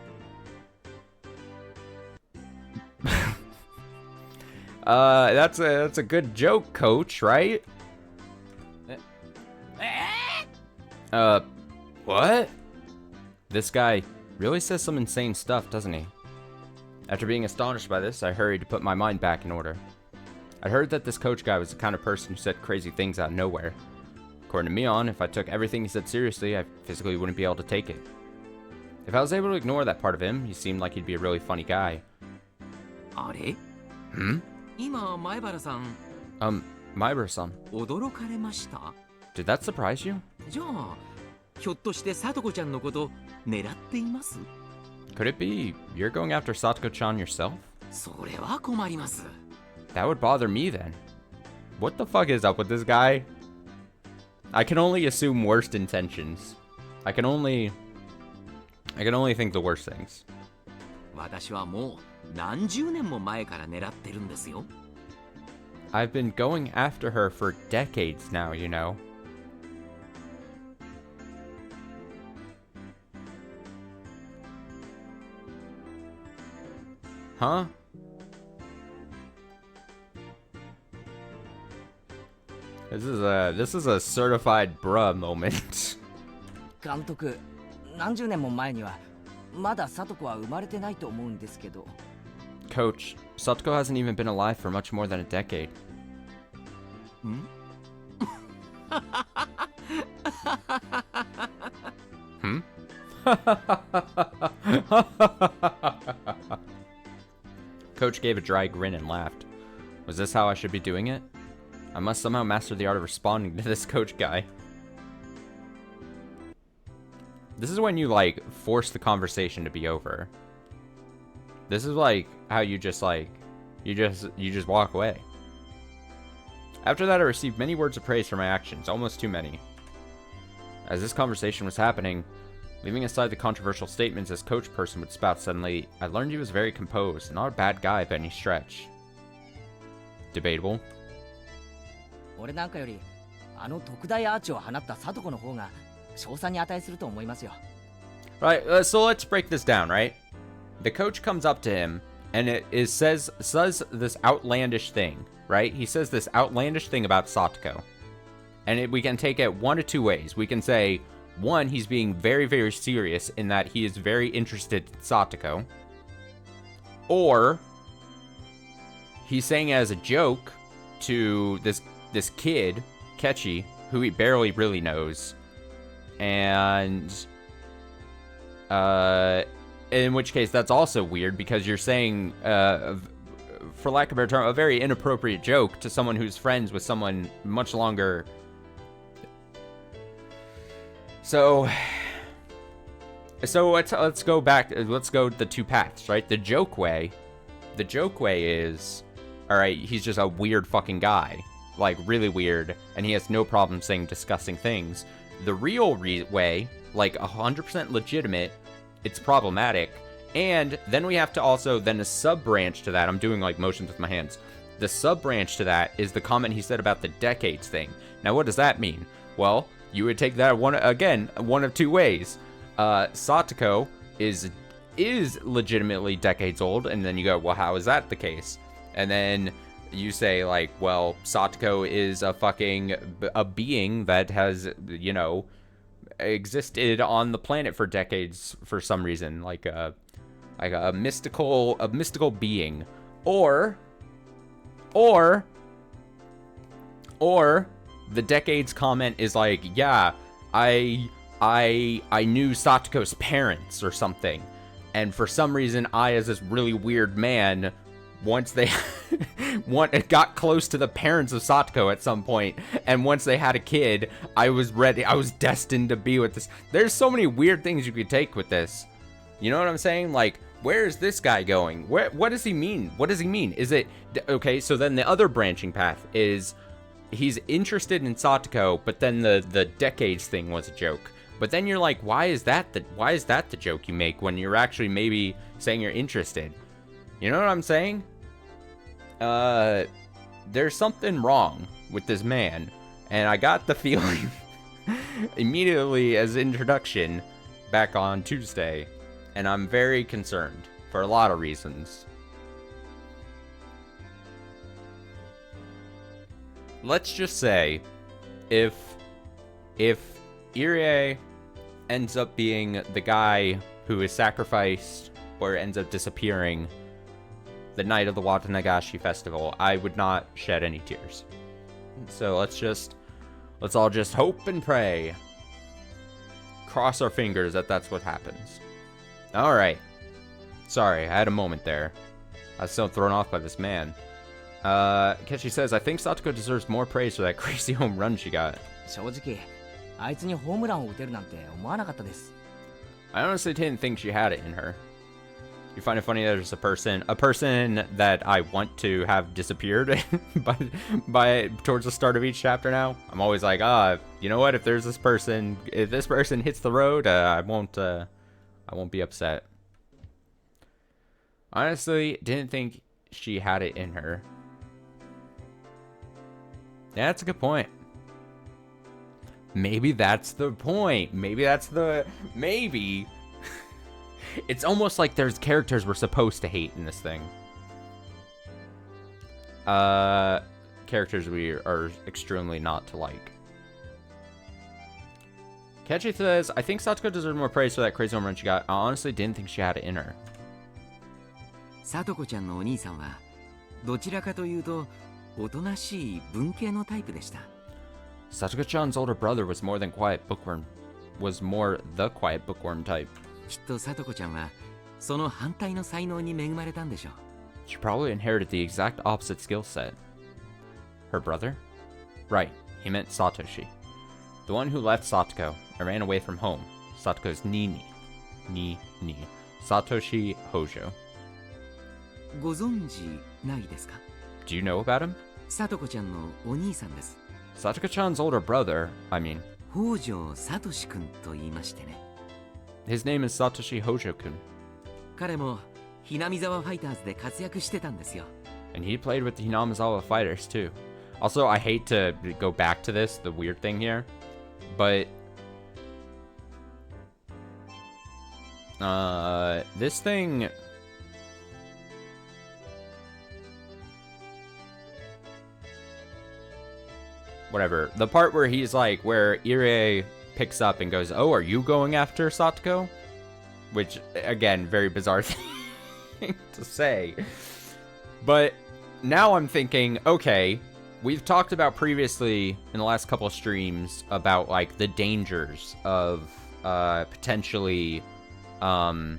That's a good joke, Coach, right? What? This guy really says some insane stuff, doesn't he? After being astonished by this, I hurried to put my mind back in order. I'd heard that this coach guy was the kind of person who said crazy things out of nowhere. According to Mion, if I took everything he said seriously, I physically wouldn't be able to take it. If I was able to ignore that part of him, he seemed like he'd be a really funny guy. あれ？ Hmm? 今前原さん Maibara-san, 驚かれました？ did that surprise you? じゃあひょっとしてさとこちゃんのこと狙っています？ Could it be you're going after Satoko-chan yourself? それは困ります。 That would bother me then. What the fuck is up with this guy? I can only assume worst intentions. I can only think the worst things. 私はもう何十年も前から狙ってるんですよ。 I've been going after her for decades now, you know. Huh? This is a certified bruh moment. 監督、何十年も前にはまだ聡子は生まれてないと思うんですけど。Coach, Satoko hasn't even been alive for much more than a decade. Hmm? Coach gave a dry grin and laughed. Was this how I should be doing it? I must somehow master the art of responding to this coach guy. This is when you, like, force the conversation to be over. This is, like, how you just, like, you just walk away. After that, I received many words of praise for my actions, almost too many. As this conversation was happening, leaving aside the controversial statements as coach person would spout suddenly, I learned he was very composed, not a bad guy by any stretch. Debatable. 俺なんかよりあの特大アーチを放った聡子の方が賞賛に値すると思いますよ。Right, so let's break this down, right? The coach comes up to him and says this outlandish thing, right? He says this outlandish thing about Satoko. And we can take it one of two ways. We can say, one, he's being very, very serious in that he is very interested in Satoko. Or he's saying it as a joke to this kid, Kechi, who he barely really knows. And in which case that's also weird because you're saying, for lack of a better term, a very inappropriate joke to someone who's friends with someone much longer. So let's go back. Let's go the two paths, right? The joke way is, all right, he's just a weird fucking guy, like really weird, and he has no problem saying disgusting things. The real way, like 100% legitimate, it's problematic. And then we have to also, then a sub-branch to that, I'm doing like motions with my hands. The sub-branch to that is the comment he said about the decades thing. Now, what does that mean? Well, you would take that one of two ways. Satoko is legitimately decades old, and then you go, well, how is that the case? And then you say, like, well, Satoko is a being that has, you know, existed on the planet for decades for some reason, like a mystical being, or the decades comment is like, yeah, I knew Satoko's parents or something, and for some reason I, as this really weird man, once they got close to the parents of Satoko at some point, and once they had a kid, I was destined to be with this. There's so many weird things you could take with this. You know what I'm saying? Like, where is this guy going? What does he mean? What does he mean? Is it okay? So then the other branching path is he's interested in Satoko, but then the decades thing was a joke. But then you're like, why is that the joke you make when you're actually maybe saying you're interested? You know what I'm saying? There's something wrong with this man, and I got the feeling immediately as introduction back on Tuesday, and I'm very concerned for a lot of reasons. Let's just say, if Irie ends up being the guy who is sacrificed or ends up disappearing the night of the Watanagashi festival, I would not shed any tears. So let's all just hope and pray. Cross our fingers that that's what happens. Alright. Sorry, I had a moment there. I was so thrown off by this man. Kechi says, I think Satoko deserves more praise for that crazy home run she got. 正直、あいつにホームランを打てるなんて思わなかったです。I honestly didn't think she had it in her. You find it funny that there's a person that I want to have disappeared by towards the start of each chapter now. I'm always like, you know what? If this person hits the road, I won't be upset. Honestly, didn't think she had it in her. Yeah, that's a good point. Maybe that's the point. Maybe. It's almost like there's characters we're supposed to hate in this thing. characters we are extremely not to like. Kechi says, I think Satoko deserves more praise for that crazy home run she got. I honestly didn't think she had it in her. さとこちゃんのお兄さんはどちらかというとおとなしい文系のタイプでした。 Satoko-chan's older brother was more the quiet bookworm type. きっとさとこちゃんはその反対の才能に恵まれたんでしょう。 She probably inherited the exact opposite skill set. Her brother? Right, he meant Satoshi. The one who left Satoko and ran away from home. Satoko's Nini. Satoshi Hojo. ご存知ないですか？ Do you know about him? さとこちゃんのお兄さんです。 Satoko-chan's older brother, 北条さとしくんと言いましてね。 his name is Satoshi Hojo-kun. 彼もひなみざわファイターズで活躍してたんですよ。 And he played with the Hinamizawa fighters too. Also, I hate to go back to this, the weird thing here, but this thing, whatever. The part where he's like, where Irie picks up and goes, "Oh, are you going after Satoko?" Which, again, very bizarre thing to say. But now I'm thinking, okay, we've talked about previously in the last couple of streams about like the dangers of potentially Satoko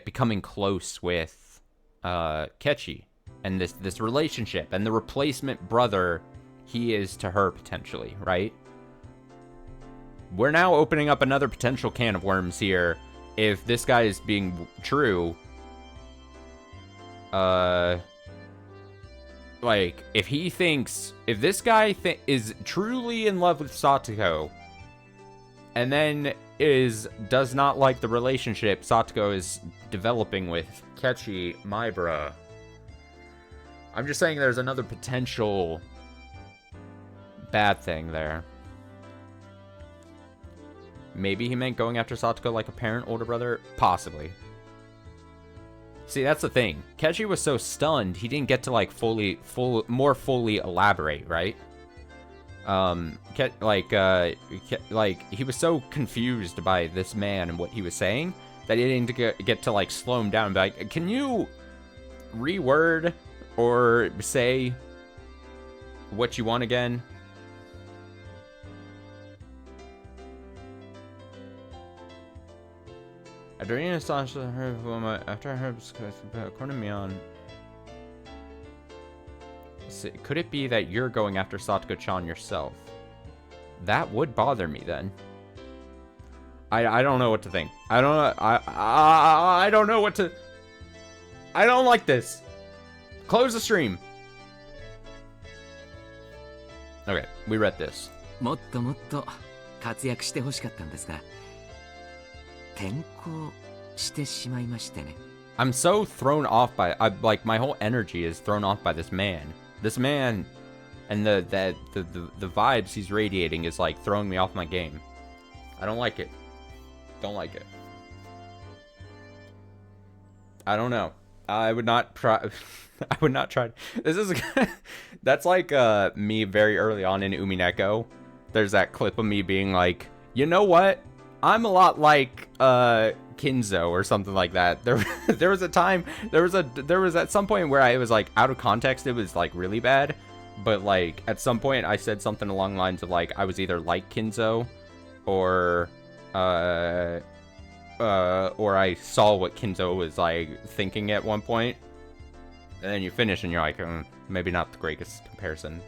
becoming close with Kechi and this relationship and the replacement brother he is to her potentially, right? We're now opening up another potential can of worms here. If this guy is being true, like, if this guy is truly in love with Satoko, and then does not like the relationship Satoko is developing with Kechi Maibara, I'm just saying there's another potential bad thing there. Maybe he meant going after Satoko like a parent, older brother? Possibly. See, that's the thing. Kechi was so stunned, he didn't get to, like, more fully elaborate, right? He was so confused by this man and what he was saying that he didn't get to, like, slow him down and be like, can you reword or say what you want again? After I heard Kornemion, could it be that you're going after Satoko-chan yourself? That would bother me then. I don't know what to think. I don't know. I don't know what to. I don't like this. Close the stream. Okay, we read this. もっともっと活躍してほしかったんですが。転校してしまいましてね。 I'm so thrown off by like my whole energy is thrown off by this man. This man and the vibes he's radiating is like throwing me off my game. I don't like it. Don't like it. I don't know. I would not try. I would not try. This is that's like me very early on in Umineko. There's that clip of me being like, you know what? I'm a lot like Kinzo or something like that. There was a time, there was at some point where I was like out of context, it was like really bad, but like at some point I said something along the lines of like I was either like Kinzo or I saw what Kinzo was like thinking at one point, and then you finish and you're like, maybe not the greatest comparison.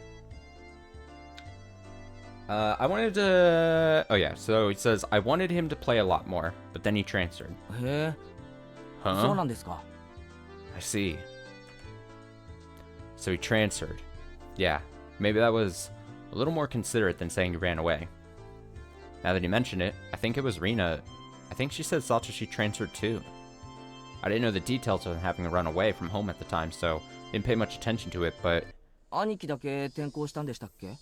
I wanted to... Oh, yeah. So it says, I wanted him to play a lot more, but then he transferred. Huh? I see. So he transferred. Yeah. Maybe that was a little more considerate than saying he ran away. Now that you mention it, I think it was Rina. I think she said Satoshi transferred too. I didn't know the details of him having run away from home at the time, so didn't pay much attention to it, but... 兄貴だけ転校したんでしたっけ?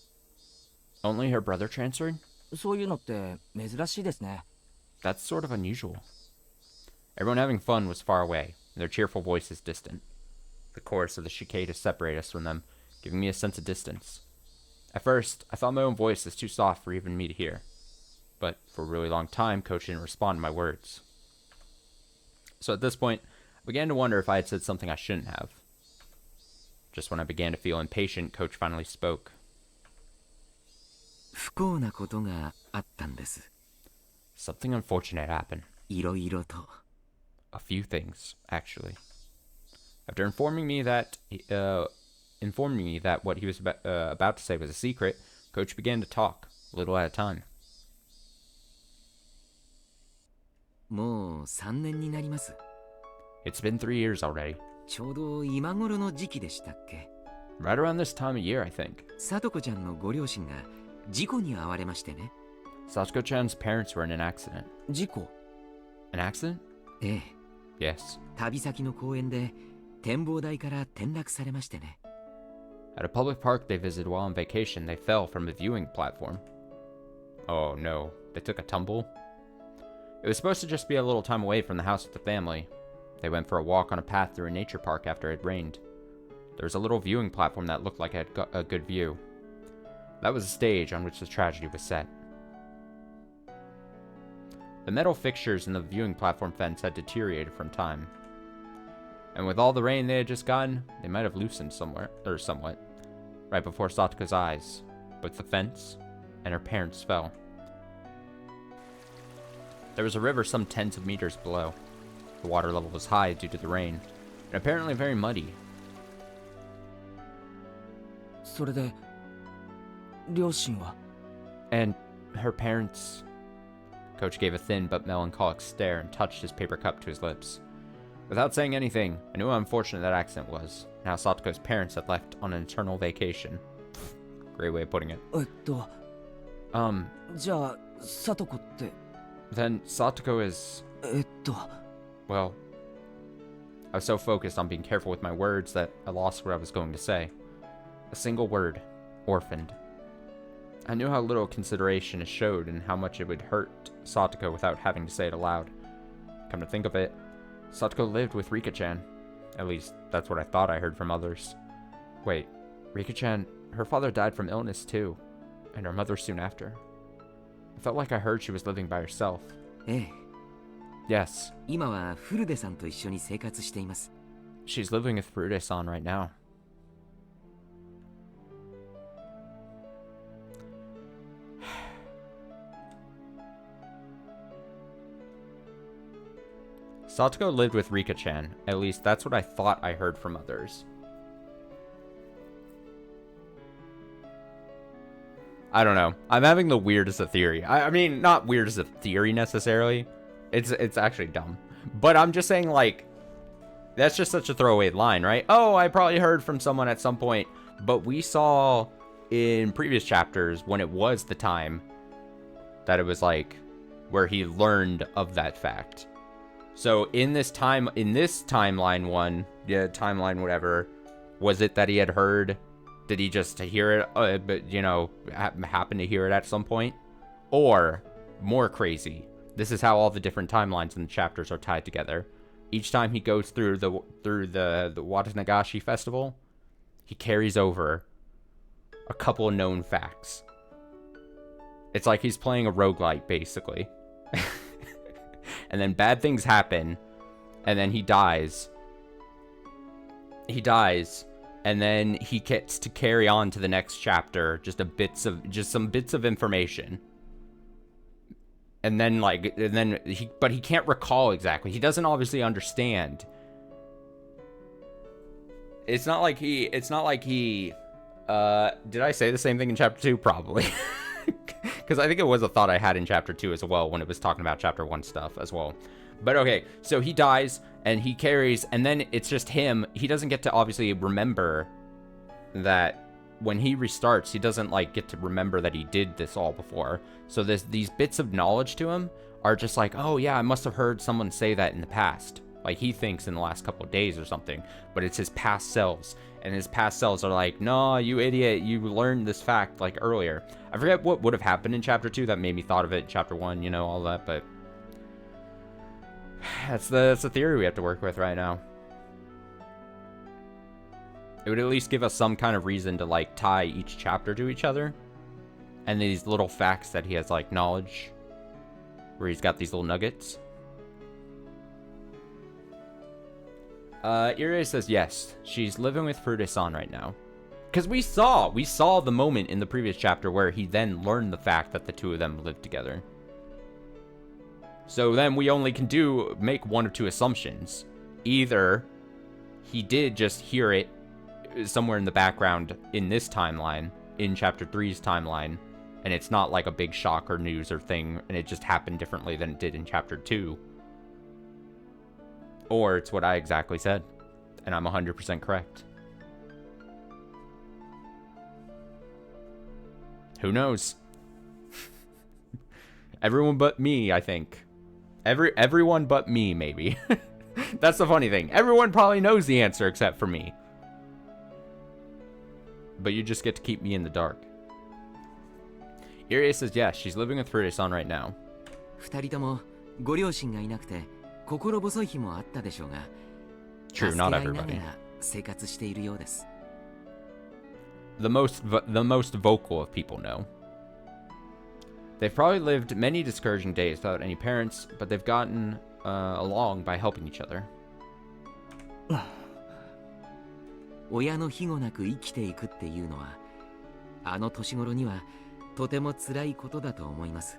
Only her brother transferred? そういうのって珍しいですね。 That's sort of unusual. Everyone having fun was far away, and their cheerful voices distant. the chorus of the cicada separate us from them, giving me a sense of distance. At first, I thought my own voice was too soft for even me to hear. But for a really long time, Coach didn't respond to my words. So at this point, I began to wonder if I had said something I shouldn't have. Just when I began to feel impatient, Coach finally spoke. 不幸なことがあったんです。 Something unfortunate happened. いろいろと。 A few things, actually. After informing me that what he was about to say was a secret, Coach began to talk, a little at a time. もう3年になります。 It's been 3 years already. ちょうど今頃の時期でしたっけ。 Right around this time of year, I think. さとこちゃんのご両親が事故に遭われましてね。 Satoko-chan's parents were in an accident. 事故？ An accident? ええ。 Yes. 旅先の公園で展望台から転落されましてね。 At a public park they visited while on vacation, they fell from a viewing platform. Oh no, they took a tumble? It was supposed to just be a little time away from the house with the family. They went for a walk on a path through a nature park after it rained. There was a little viewing platform that looked like it had got a good view. That was the stage on which the tragedy was set. The metal fixtures in the viewing platform fence had deteriorated from time. And with all the rain they had just gotten, they might have loosened somewhat, right before Satoko's eyes. Both the fence and her parents fell. There was a river some tens of meters below. The water level was high due to the rain, and apparently very muddy. それで両親は？ And her parents... Coach gave a thin but melancholic stare and touched his paper cup to his lips. Without saying anything, I knew how unfortunate that accident was, and how Satoko's parents had left on an eternal vacation. Great way of putting it. じゃあサトコって？ Then Satoko is... Well, I was so focused on being careful with my words that I lost what I was going to say. A single word. Orphaned. I knew how little consideration it showed and how much it would hurt Satoko without having to say it aloud. Come to think of it, Satoko lived with Rika-chan. At least, that's what I thought I heard from others. Wait, Rika-chan, her father died from illness too, and her mother soon after. I felt like I heard she was living by herself. ええ。 Yes, 今はフルデさんと一緒に生活しています。 she's living with Furude-san right now. Satoko lived with Rika-chan. At least that's what I thought I heard from others. I don't know. I'm having the weirdest of theory. I mean, not weird as a theory necessarily. It's actually dumb. But I'm just saying, like, that's just such a throwaway line, right? Oh, I probably heard from someone at some point. But we saw in previous chapters when it was the time that it was like where he learned of that fact. So in this timeline one, timeline whatever, was it that he had heard? Did he just hear it, but you know, happen to hear it at some point? Or, more crazy, this is how all the different timelines in the chapters are tied together. Each time he goes through the Watanagashi festival, he carries over a couple of known facts. It's like he's playing a roguelite, basically. And then bad things happen, and then he dies. And then he gets to carry on to the next chapter, just some bits of information. And then but he can't recall exactly. He doesn't obviously understand. It's not like he did I say the same thing in chapter 2? Probably. Because I think it was a thought I had in chapter 2 as well, when it was talking about chapter 1 stuff as well. But okay, so he dies, and he carries, and then it's just him. He doesn't get to obviously remember that when he restarts, he doesn't like get to remember that he did this all before. So these bits of knowledge to him are just like, oh yeah, I must have heard someone say that in the past. Like he thinks in the last couple of days or something, but it's his past selves. And his past selves are like, no, you idiot, you learned this fact like earlier. I forget what would have happened in chapter 2 that made me thought of it in chapter 1, you know, all that, but that's the theory we have to work with right now. It would at least give us some kind of reason to, like, tie each chapter to each other. And these little facts that he has, like, knowledge. Where he's got these little nuggets. Irie says yes. She's living with Furude-san right now. Because we saw the moment in the previous chapter where he then learned the fact that the two of them lived together. So then we only can make one of two assumptions. Either he did just hear it somewhere in the background in this timeline, in chapter 3's timeline, and it's not like a big shock or news or thing, and it just happened differently than it did in chapter 2. Or it's what I exactly said, and I'm 100% correct. Who knows? Everyone but me, I think. Everyone but me, maybe. That's the funny thing. Everyone probably knows the answer except for me. But you just get to keep me in the dark. Irie says yes, she's living with Furude-san right now. 二人ともご両親がいなくて心細い日もあったでしょうが、 True, 助け not 合いなが everybody. ら生活しているようです。The most vocal of people know. They've probably lived many discouraging days without any parents, but they've gotten along by helping each other. 親の庇護なく生きていくっていうのは、あの年頃にはとても辛いことだと思います。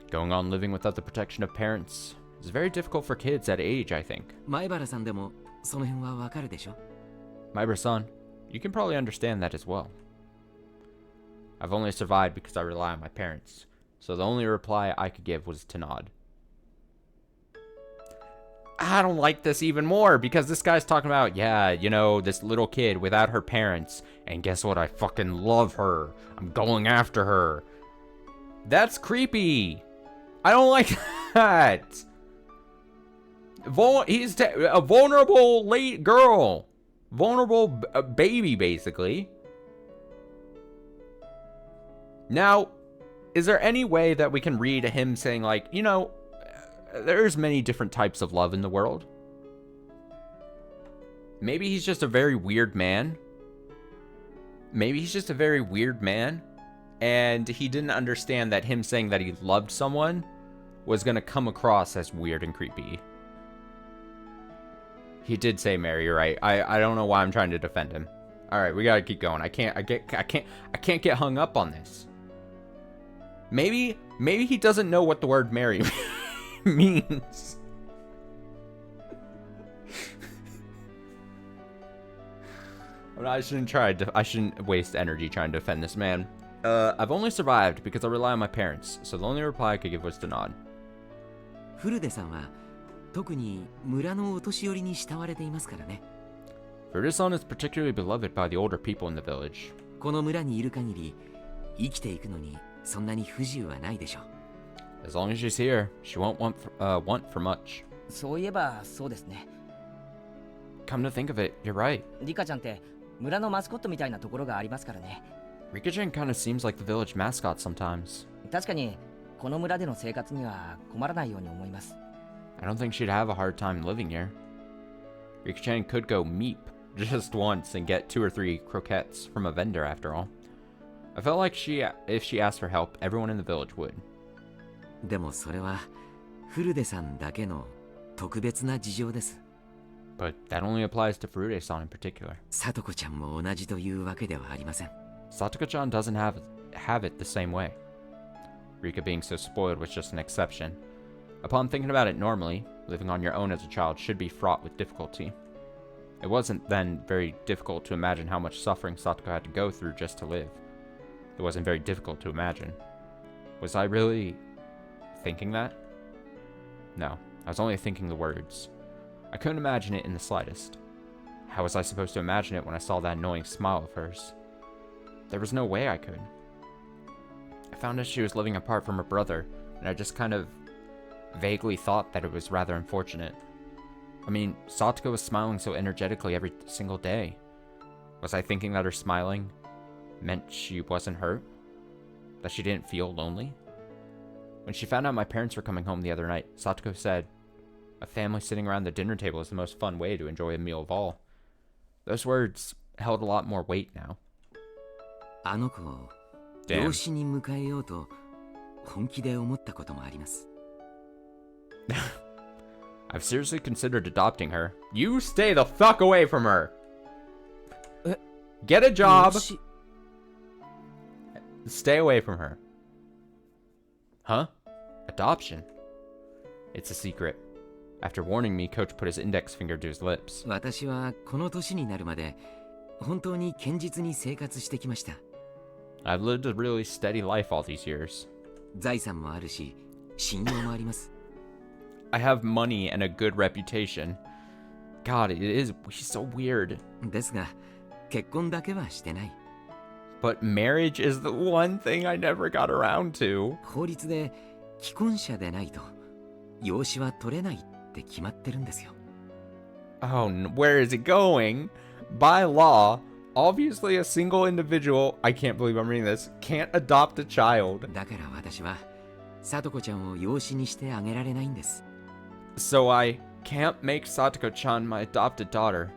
Going on living without the protection of parents is very difficult for kids that age, I think. 前原さんでもその辺はわかるでしょ？ Maibara-san, you can probably understand that as well. I've only survived because I rely on my parents, so the only reply I could give was to nod. I don't like this even more because this guy's talking about, yeah, you know, this little kid without her parents, and guess what? I fucking love her. I'm going after her. That's creepy. I don't like that. He's a vulnerable late girl. Vulnerable baby, basically. Now, is there any way that we can read him saying, like, you know, there's many different types of love in the world. Maybe he's just a very weird man. Maybe he's just a very weird man. And he didn't understand that him saying that he loved someone was going to come across as weird and creepy. He did say Mary, you're right. I don't know why I'm trying to defend him. All right, we got to keep going. I can't get hung up on this. Maybe he doesn't know what the word Mary means. I shouldn't waste energy trying to defend this man. I've only survived because I rely on my parents, so the only reply I could give was to nod. フルデさんは特に村のお年寄りに慕われていますからね。Furude-san is particularly beloved by the older people in the village. この村にいる限り生きていくのにそんなに不自由はないでしょう。As long as she's here, she won't want for much. そういえばそうですね。 Come to think of it, you're right. リカちゃんって村のマスコットみたいなところがありますからね。 Rika-chan kind of seems like the village mascot sometimes. 確かにこの村での生活には困らないように思います。 I don't think she'd have a hard time living here. Rika-chan could go meep just once and get 2 or 3 croquettes from a vendor after all. I felt like if she asked for help, everyone in the village would. でもそれはフルデさんだけの特別な事情です。 But that only applies to Furude-san in particular. さとこちゃんも同じというわけではありません。 Satoko-chan doesn't have it the same way. Rika being so spoiled was just an exception. Upon thinking about it normally, living on your own as a child should be fraught with difficulty. It wasn't then very difficult to imagine how much suffering Satoko had to go through just to live. It wasn't very difficult to imagine. Was I really thinking that? No, I was only thinking the words. I couldn't imagine it in the slightest. How was I supposed to imagine it when I saw that annoying smile of hers? There was no way I could. I found out she was living apart from her brother, and I just kind of vaguely thought that it was rather unfortunate. I mean, Satoko was smiling so energetically every single day. Was I thinking that her smiling meant she wasn't hurt? That she didn't feel lonely? When she found out my parents were coming home the other night, Satoko said, "A family sitting around the dinner table is the most fun way to enjoy a meal of all." Those words held a lot more weight now. あの子を Damn. 養子に迎えようと本気で思ったこともあります。 I've seriously considered adopting her. You stay the fuck away from her. Get a job. 養子 Stay away from her. Huh? Adoption? It's a secret. After warning me, Coach put his index finger to his lips. 私はこの年になるまで本当に堅実に生活してきました。 I've lived a really steady life all these years. 財産もあるし信用もあります。 I have money and a good reputation. God, he's so weird. ですが結婚だけはしてない。 But marriage is the one thing I never got around to. 法律で既婚者でないと養子は取れないって決まってるんですよ。 Oh, where is it going? By law, obviously a single individual, I can't believe I'm reading this, can't adopt a child. だから私は聡子ちゃんを養子にしてあげられないんです。 So I can't make Satoko-chan my adopted daughter.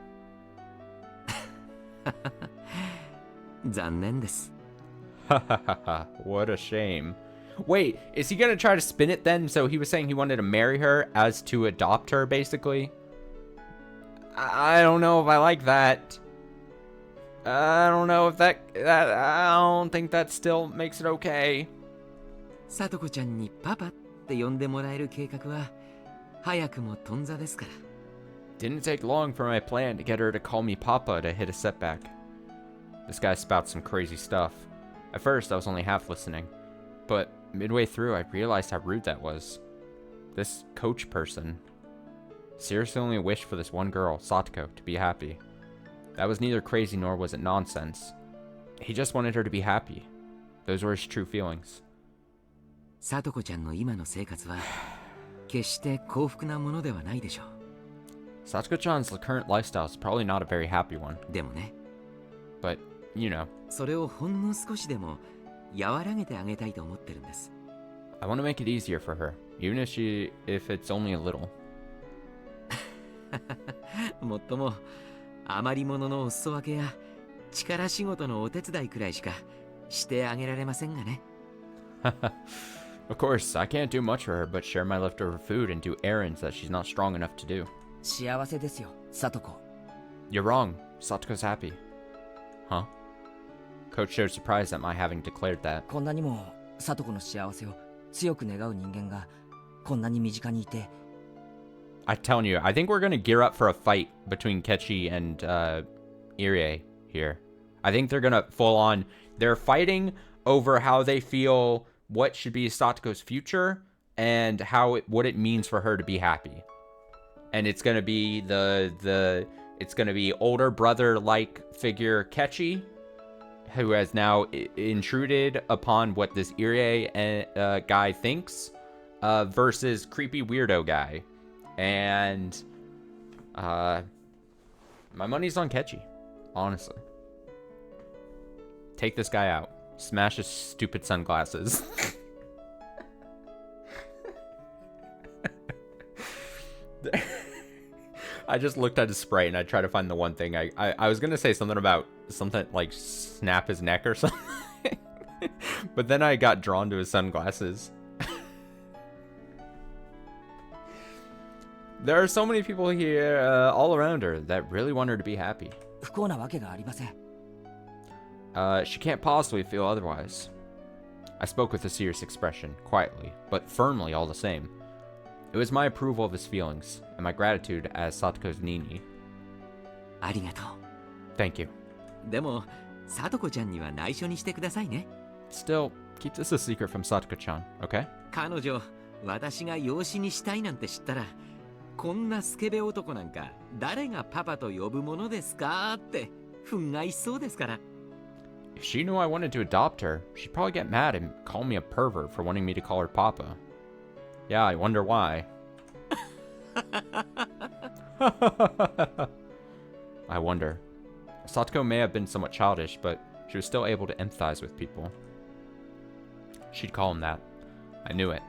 残念です。 What a shame. Wait, is he gonna try to spin it then? So he was saying he wanted to marry her as to adopt her, basically? I don't know if I like that. I don't know if that I don't think that still makes it okay. 聡子ちゃんにパパって呼んでもらえる計画は早くも頓挫ですから。 Didn't take long for my plan to get her to call me Papa to hit a setback. This guy spouts some crazy stuff. At first, I was only half listening, but midway through, I realized how rude that was. This coach person seriously only wished for this one girl, Satoko, to be happy. That was neither crazy nor was it nonsense. He just wanted her to be happy. Those were his true feelings. 聡子ちゃんの今の生活は決して幸福なものではないでしょう。 Satoko-chan's current lifestyle is probably not a very happy one, でもね、 but, you know, それをほんの少しでも和らげてあげたいと思ってるんです。 I want to make it easier for her, even if it's only a little. もっとも余り物のお裾分けや力仕事のお手伝いくらいしかしてあげられませんがね。 Of course, I can't do much for her but share my leftover food and do errands that she's not strong enough to do. 幸せですよ聡子。 You're wrong. Satoko's happy. Huh? Coach showed surprise at my having declared that. こんなにも聡子の幸せを強く願う人間がこんなに身近にいて。 I'm telling you, I think we're gonna gear up for a fight between Kechi and Irie here. I think they're gonna full on. They're fighting over how they feel what should be Satoko's future and what it means for her to be happy. And it's gonna be it's gonna be older brother like figure Kechi, who has now intruded upon what this Irie guy thinks, versus creepy weirdo guy. And my money's on Kechi, honestly. Take this guy out. Smash his stupid sunglasses. I just looked at his sprite and I tried to find the one thing. I was gonna say something about something like snap his neck or something. But then I got drawn to his sunglasses. There are so many people here all around her that really want her to be happy. 不幸なわけがありません。 She can't possibly feel otherwise. I spoke with a serious expression, quietly, but firmly all the same. It was my approval of his feelings, and my gratitude as Satoko's Nini. ありがとう。 Thank you. でも聡子ちゃんには内緒にしてくださいね。 Still, keep this a secret from Satoko-chan, okay? 彼女、私が養子にしたいなんて知ったら、こんなスケベ男なんか誰がパパと呼ぶものですかって憤慨しそうですから。 If she knew I wanted to adopt her, she'd probably get mad and call me a pervert for wanting me to call her Papa. Yeah, I wonder why. I wonder. Satoko may have been somewhat childish, but she was still able to empathize with people. She'd call him that. I knew it.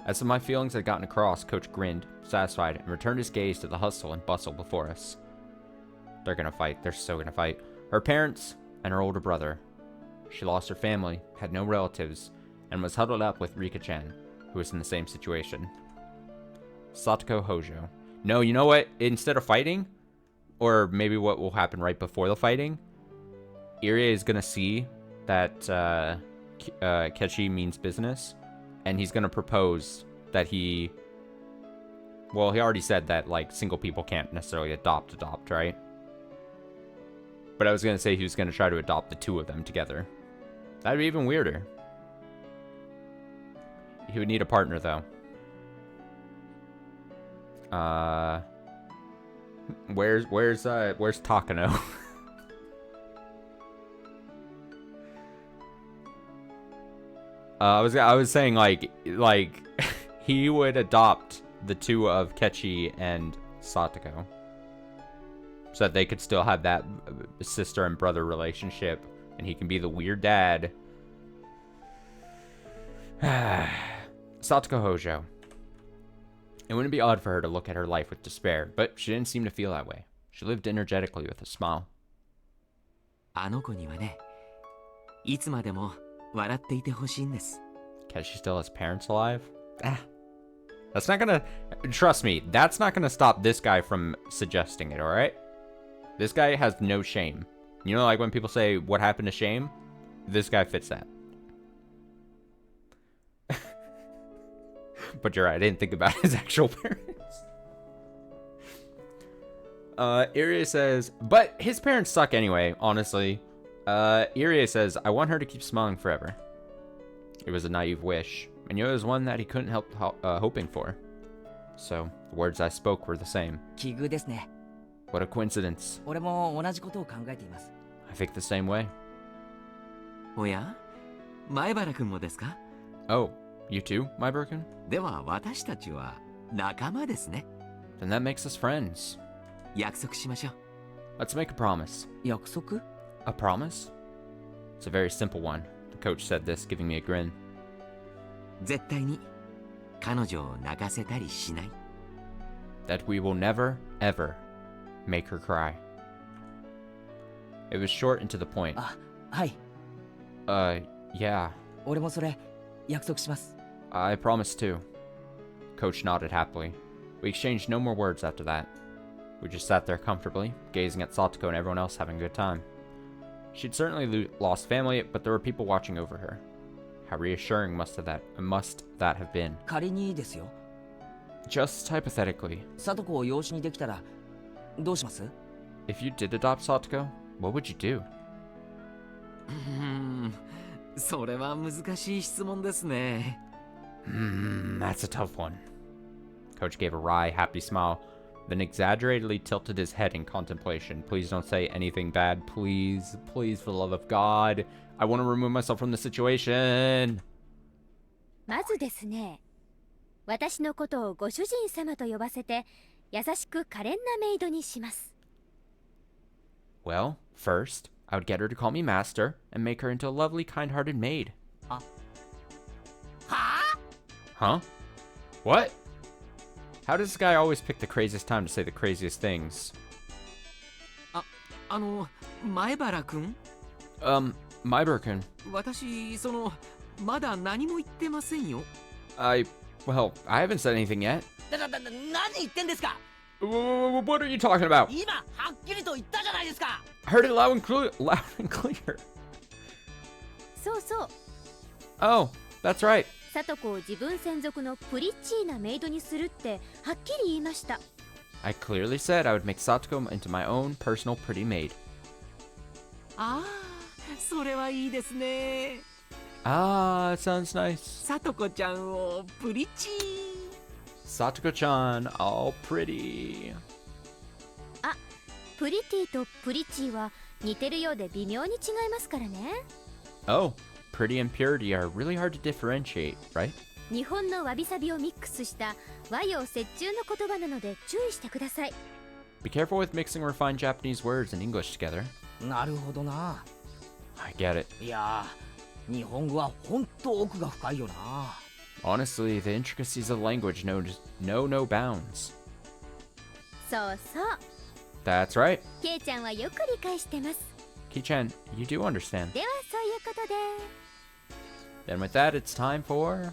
As if my feelings had gotten across, Coach grinned, satisfied, and returned his gaze to the hustle and bustle before us. They're gonna fight. They're so gonna fight. Her parents and her older brother. She lost her family, had no relatives, and was huddled up with Rika-chan, who was in the same situation. Satoko Hojo. No, you know what? Instead of fighting, or maybe what will happen right before the fighting, Irie is going to see that Kechi means business, and he's going to propose that he... Well, he already said that, like, single people can't necessarily adopt, right? But I was going to say he was going to try to adopt the two of them together. That'd be even weirder. He would need a partner, though. Where's Takano? I was saying like he would adopt the two of Kechi and Satoko, so that they could still have that sister and brother relationship, and he can be the weird dad. Satoko Hojo. It wouldn't be odd for her to look at her life with despair, but she didn't seem to feel that way. She lived energetically with a smile. あの子にはね、いつまでも笑っていてほしいんです。Because she still has parents alive? That's not gonna... Trust me, that's not gonna stop this guy from suggesting it, alright? This guy has no shame. You know, like when people say, what happened to shame? This guy fits that. But you're right, I didn't think about his actual parents. Irie says, but his parents suck anyway, honestly. Irie says, I want her to keep smiling forever. It was a naive wish, and it was one that he couldn't help hoping for. So, the words I spoke were the same. 奇遇ですね。 What a coincidence. 俺も同じことを考えています。 I think the same way. おや、前原くんもですか？ Oh, you too, my Birkin? では私たちは仲間ですね。 Then that makes us friends. 約束しましょう。 Let's make a promise. 約束？ A promise? It's a very simple one. The coach said this, giving me a grin. 絶対に彼女を泣かせたりしない。 That we will never, ever make her cry. It was short and to the point. あ、はい。 Yeah. 俺もそれ約束します。 I promise too. Coach nodded happily. We exchanged no more words after that. We just sat there comfortably, gazing at Satoko and everyone else having a good time. She'd certainly lost family, but there were people watching over her. How reassuring must that have been. 仮にですよ。 Just hypothetically, サトコを養子にできたらどうします？ if you did adopt Satoko, what would you do? それは難しい質問ですね。That's a tough one. Coach gave a wry, happy smile, then exaggeratedly tilted his head in contemplation. Please don't say anything bad. Please, please, for the love of God. I want to remove myself from the situation. まずですね、私のことをご主人様と呼ばせて優しく可憐なメイドにします。 Well, first, I would get her to call me master and make her into a lovely, kind-hearted maid. Huh? What? How does this guy always pick the craziest time to say the craziest things? 前原くん？ My Birkin. 私まだ何も言ってませんよ。Well, I haven't said anything yet. 何言ってんですか？ What are you talking about? 今はっきりと言ったじゃないですか。 I heard it loud and clear. そうそう、 Oh, that's right. サトコを自分専属のプリッチーなメイドにするってはっきり言いました。 I clearly said I would make Satoko into my own personal pretty maid. ああ、それはいいですね。Ah, it sounds nice. さとこちゃんをプリチー。 Satoko-chan, all pretty. あ、プリティとプリチーは似てるようで微妙に違いますからね。 Oh, pretty and purity are really hard to differentiate, right? 日本のわびさびをミックスした和洋折衷の言葉なので注意してください。 Be careful with mixing refined Japanese words and English together. なるほどな。 I get it. いやー、日本語は本当奥が深いよな。 Honestly, the intricacies of language know no bounds. そうそう、 That's right. ケイちゃんはよく理解してます。Ki-chan, you do understand. ではそういうことで Then with that, it's time for...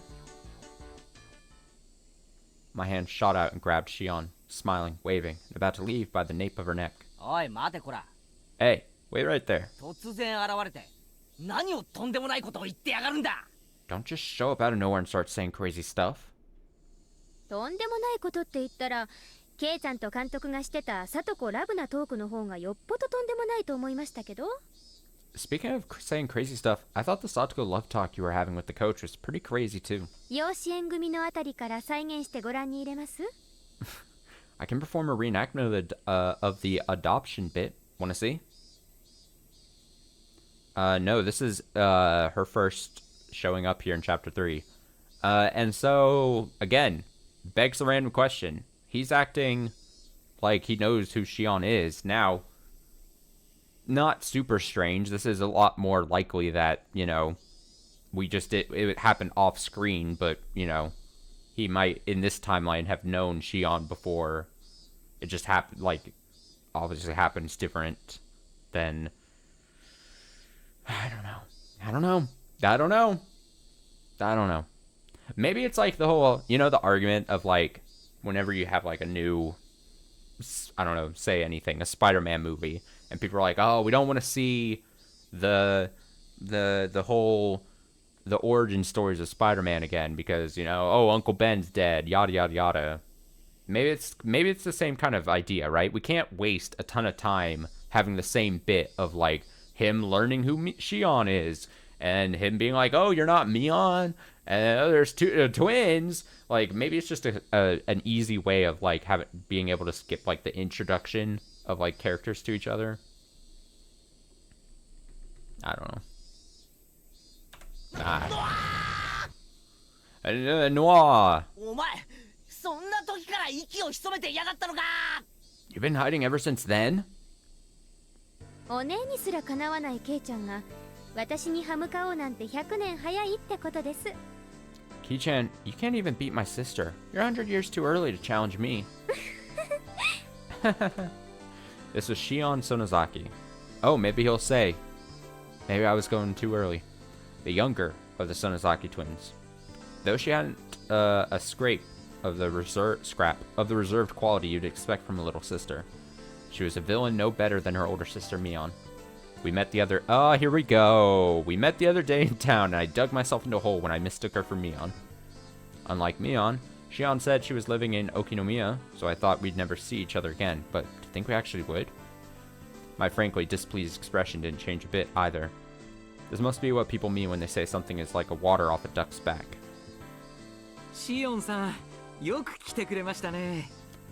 My hand shot out and grabbed Shion, smiling, waving, and about to leave by the nape of her neck. おい待てこら Hey, wait right there. 突然現れて何をとんでもないことを言ってやがるんだ Don't just show up out of nowhere and start saying crazy stuff. とんでもないことって言ったらケイちゃんと監督がしてたサトコラブなトークの方がよっぽどとんでもないと思いましたけど Speaking of saying crazy stuff, I thought the Satoko love talk you were having with the coach was pretty crazy too. 養子縁組のあたりから再現してご覧に入れます I can perform a reenactment of the adoption bit. Wanna see? No, this is her first showing up here in chapter 3. And so, again, begs the random question. He's acting like he knows who Shion is. Now, not super strange. This is a lot more likely that, you know, it happened off screen, but, you know, he might, in this timeline, have known Shion before. It just happened, like, obviously happens different than... I don't know. Maybe it's like the whole, you know, the argument of, like, whenever you have, like, a new, I don't know, say anything, a Spider-Man movie, and people are like, oh, we don't want to see the whole, the origin stories of Spider-Man again, because, you know, oh, Uncle Ben's dead, yada, yada, yada. Maybe it's the same kind of idea, right? We can't waste a ton of time having the same bit of, like, him learning who Shion is, and him being like, oh, you're not Mion, and there's two twins. Like, maybe it's just an easy way of, like, being able to skip, like, the introduction of, like, characters to each other. I don't know. Noir! お前そんな時から息を潜めてやがったのか You've been hiding ever since then? お姉にすらかなわないケイちゃんが私に歯向かおうなんて100年早いってことです Ki-chan, you can't even beat my sister. You're 100 years too early to challenge me. This was Shion Sonozaki. Oh, maybe he'll say, maybe I was going too early. The younger of the Sonozaki twins. Though she hadn't a scrap of the reserved quality you'd expect from a little sister, she was a villain no better than her older sister Mion. We met the other... Oh, here we go. We met the other day in town, and I dug myself into a hole when I mistook her for Mion. Unlike Mion, Shion said she was living in Okinomiya, so I thought we'd never see each other again, but do you think we actually would? My frankly displeased expression didn't change a bit either. This must be what people mean when they say something is like a water off a duck's back. シオンさんよく来てくれましたね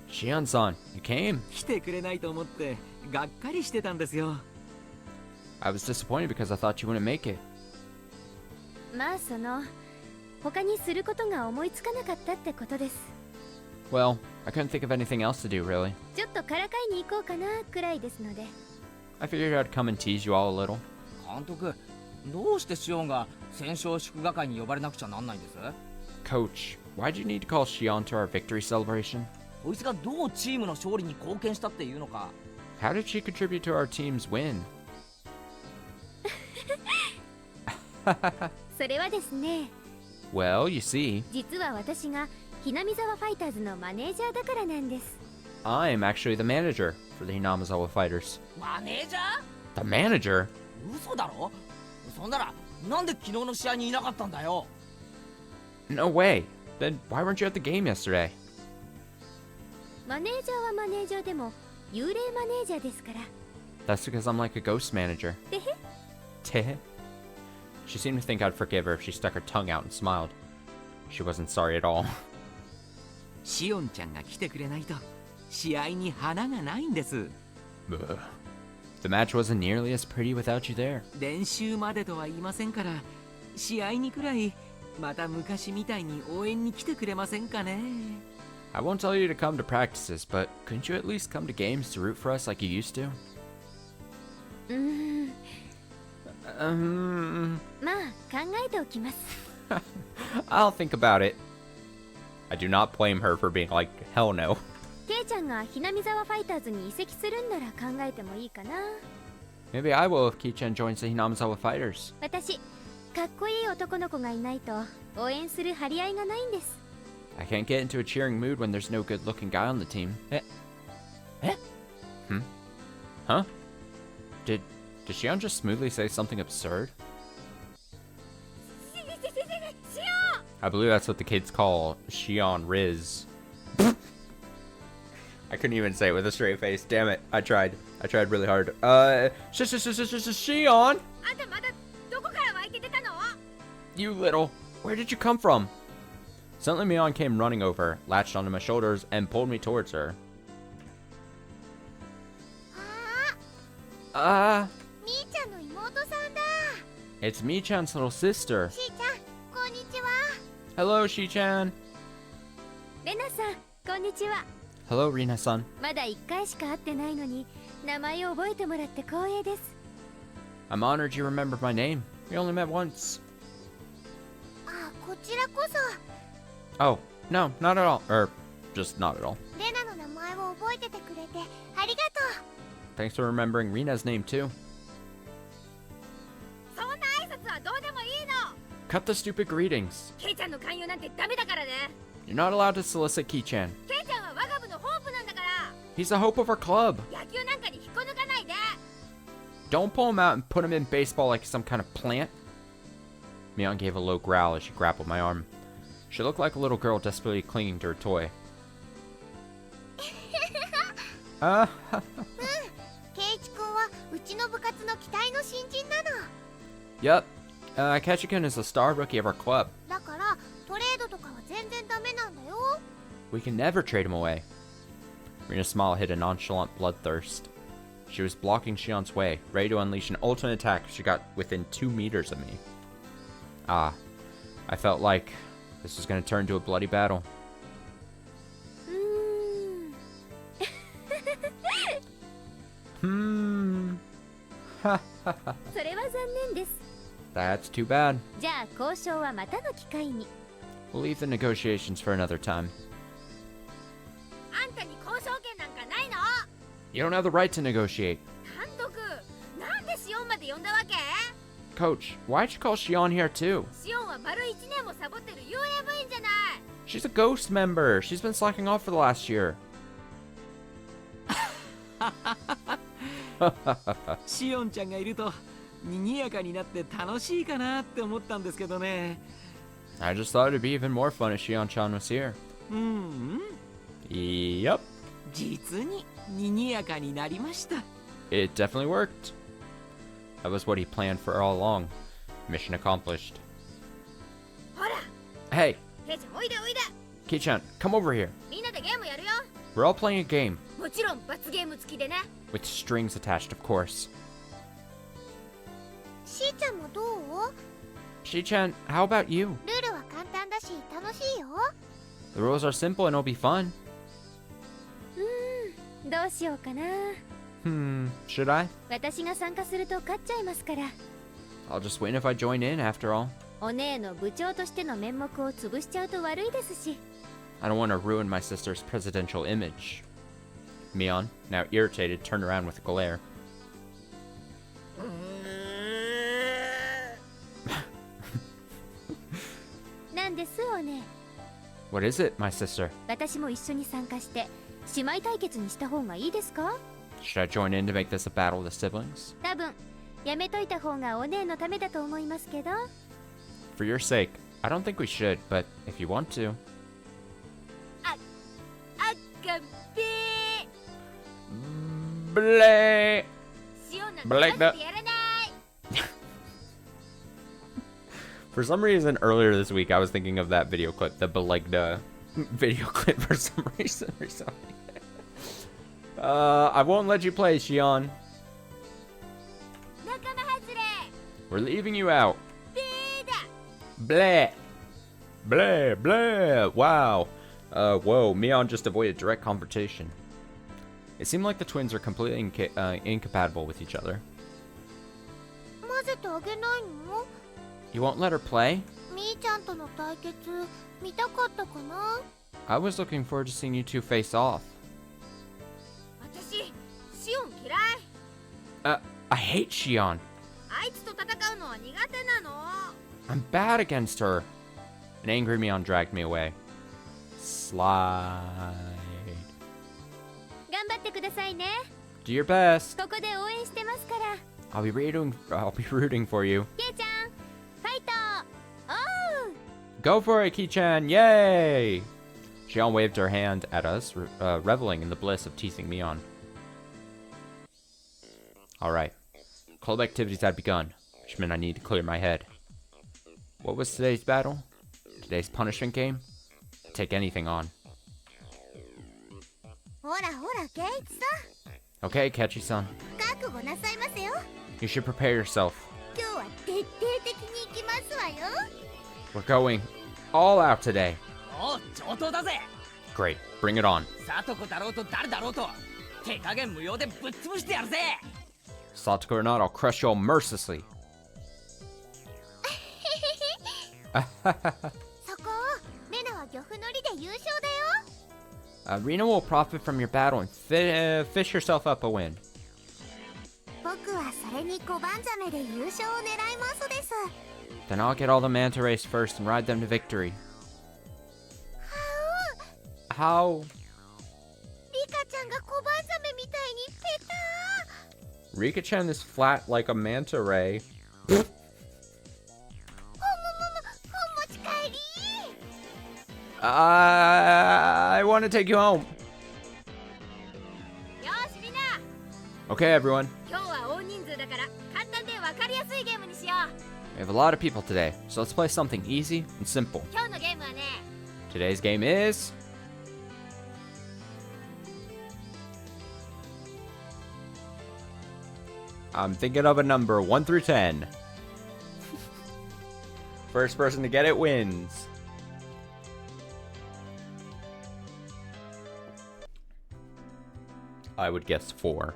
Shion-san, you came. 来てくれないと思ってがっかりしてたんですよ I was disappointed because I thought you wouldn't make it. まあその他にすることが思いつかなかったってことです Well, I couldn't think of anything else to do, really. ちょっとからかいに行こうかなくらいですので I figured I'd come and tease you all a little. 監督どうしてシオンが戦勝祝賀会に呼ばれなくちゃなんないんです Coach, why'd you need to call Shion to our victory celebration? こいつがどうチームの勝利に貢献したっていうのか How did she contribute to our team's win? それはですね Well, you see, 実は私がひなみざわファイターズのマネージャーだからなんです I'm actually the manager for the Hinamizawa Fighters. マネージャ The manager? ー嘘だろそんならなんで昨日の試合にいなかったんだよ No way. Then why weren't you at the game yesterday? マネージャーはマネージャーでも幽霊マネージャーですから That's because I'm like a ghost manager. てへ Teh. She seemed to think I'd forgive her if she stuck her tongue out and smiled. She wasn't sorry at all. シオンちゃんが来てくれないと試合に花がないんです Ugh. The match wasn't nearly as pretty without you there. 練習までとは言いませんから試合にくらいまた昔みたいに応援に来てくれませんかね I won't tell you to come to practices, but couldn't you at least come to games to root for us like you used to? うーん まあ考えておきます I'll think about it. I do not blame her for being like, hell no. ケイちゃんがひなみざわファイターズに移籍するんなら考えてもいいかな Maybe I will if Ki-chan joins the Hinamizawa Fighters. 私かっこいい男の子がいないと応援する張り合いがないんです。 I can't get into a cheering mood when there's no good-looking guy on the team. Hmm? Huh? Did Shion just smoothly say something absurd? I believe that's what the kids call Shion Riz. I couldn't even say it with a straight face. Damn it. I tried really hard. Shion! You little. Where did you come from? Suddenly Mion came running over, latched onto my shoulders, and pulled me towards her. みーちゃんの妹さんだ。 It's Mi-chan's little sister. しーちゃん、こんにちは。 Hello, Shi-chan. レナさん、こんにちは。 Hello, Rina-san. まだ1回しか会ってないのに名前を覚えてもらって光栄です。 I'm honored you remembered my name. We only met once. あ、こちらこそ。 Oh, no, not at all. Just not at all. レナの名前を覚えててくれてありがとう。 Thanks for remembering Rina's name, too. そんな挨拶はどうでもいいの。 Cut the stupid greetings. ケイちゃんの勧誘なんてダメだからね。 You're not allowed to solicit Ki-chan. ケイちゃんは我が部のホープなんだから。 He's the hope of our club. 野球なんかに引っこ抜かないで。 Don't pull him out and put him in baseball like some kind of plant. Mion gave a low growl as she grappled my arm. She looked like a little girl desperately clinging to her toy. ケイチ君はうちの部活の期待の新人なの。 Yup. Ketchikun is the star rookie of our club. だからトレードとかは全然ダメなんだよ。 We can never trade him away. Rina's smile hid a nonchalant bloodthirst. She was blocking Shion's way, ready to unleash an ultimate attack if she got within 2 meters of me. I felt like this was going to turn into a bloody battle. それは残念です。 That's too bad. じゃあ交渉はまたの機会に。 We'll leave the negotiations for another time. あんたに交渉権なんかないの。 You don't have the right to negotiate. 単独。なんでシオンまで呼んだわけ？ Coach, why'd you call Shion here too? シオンは丸1年もサボってる幽霊部員じゃない。 She's a ghost member. She's been slacking off for the last year. シオンちゃんがいると賑やかになって楽しいかなって思ったんですけどね。 I just thought it'd be even more fun if Shion-chan was here. うん、 Yep. 実に賑やかになりました。 It definitely worked. That was what he planned for all along. Mission accomplished. ほら、 Hey, ケイちゃんおいでおいで。 Ki-chan, come over here. みんなでゲームやるよ。 We're all playing a game. もちろん罰ゲーム付きでね。 With strings attached, of course. しーちゃんもどう？ Shi-chan, how about you? ルールは簡単だし楽しいよ。 The rules are simple and it'll be fun. どうしようかな。 Should I? 私が参加すると勝っちゃいますから。 I'll just win if I join in, after all. お姉の部長としての面目を潰しちゃうと悪いですし。 I don't want to ruin my sister's presidential image. Mion, now irritated, turned around with a glare. なんですお姉。 What is it, my sister? 私も一緒に参加して姉妹対決にした方がいいですか？ Should I join in to make this a battle of the siblings? 多分やめといた方がお姉のためだと思いますけど。 For your sake, I don't think we should, but if you want to. あかべー。 Bleh! 塩なんて Blake 出してやらない。 For some reason, earlier this week, I was thinking of that video clip, the Belegda video clip for some reason recently. I won't let you play, Shion. 仲間外れ。 We're leaving you out. べーだ。 Bleh! Bleh, bleh! Wow. Whoa, Mion just avoided direct confrontation. It seemed like the twins are completely incompatible with each other. 混ぜてあげないの？ You won't let her play? みーちゃんとの対決見たかったかな？ I was looking forward to seeing you two face off. 私シオン嫌い。I hate Shion. あいつと戦うのは苦手なの。 I'm bad against her. An angry Mion dragged me away. Slide. 頑張ってくださいね。 Do your best. ここで応援してますから。 I'll be rooting for you. ケイちゃん、ファイト。おう。 Go for it, Ki-chan! Yay! Shion waved her hand at us, reveling in the bliss of teasing Mion. Alright. Club activities had begun, which meant I need to clear my head. What was today's battle? Today's punishment game? Take anything on. ほらほら、ケイチさん。 Okay, Kechi-san. 覚悟なさいますよ。 You should prepare yourself. 今日は徹底的に行きますわよ。 We're going all out today. おう上等だぜ。 Great. Bring it on. サトコだろうと誰だろうと手加減無用でぶっ潰してやるぜ。 Satoko or not, I'll crush you all mercilessly. そこをレナは漁夫乗りで優勝だよ。 Rena will profit from your battle and fish yourself up a win. 僕はそれに小判ザメで優勝を狙いますです。 Then I'll get all the manta rays first and ride them to victory. How? リカちゃんが小判ザメみたいにペタ Rika-chan is flat like a manta ray. ー。本持ち帰り。 I want to take you home. よしみんな。 Okay, everyone. 今日は大人数だから簡単で分かりやすいゲームにしよう。 We have a lot of people today, so let's play something easy and simple. 今日のゲームはね。 Today's game is... I'm thinking of a number 1 through 10. First person to get it wins. I would guess 4.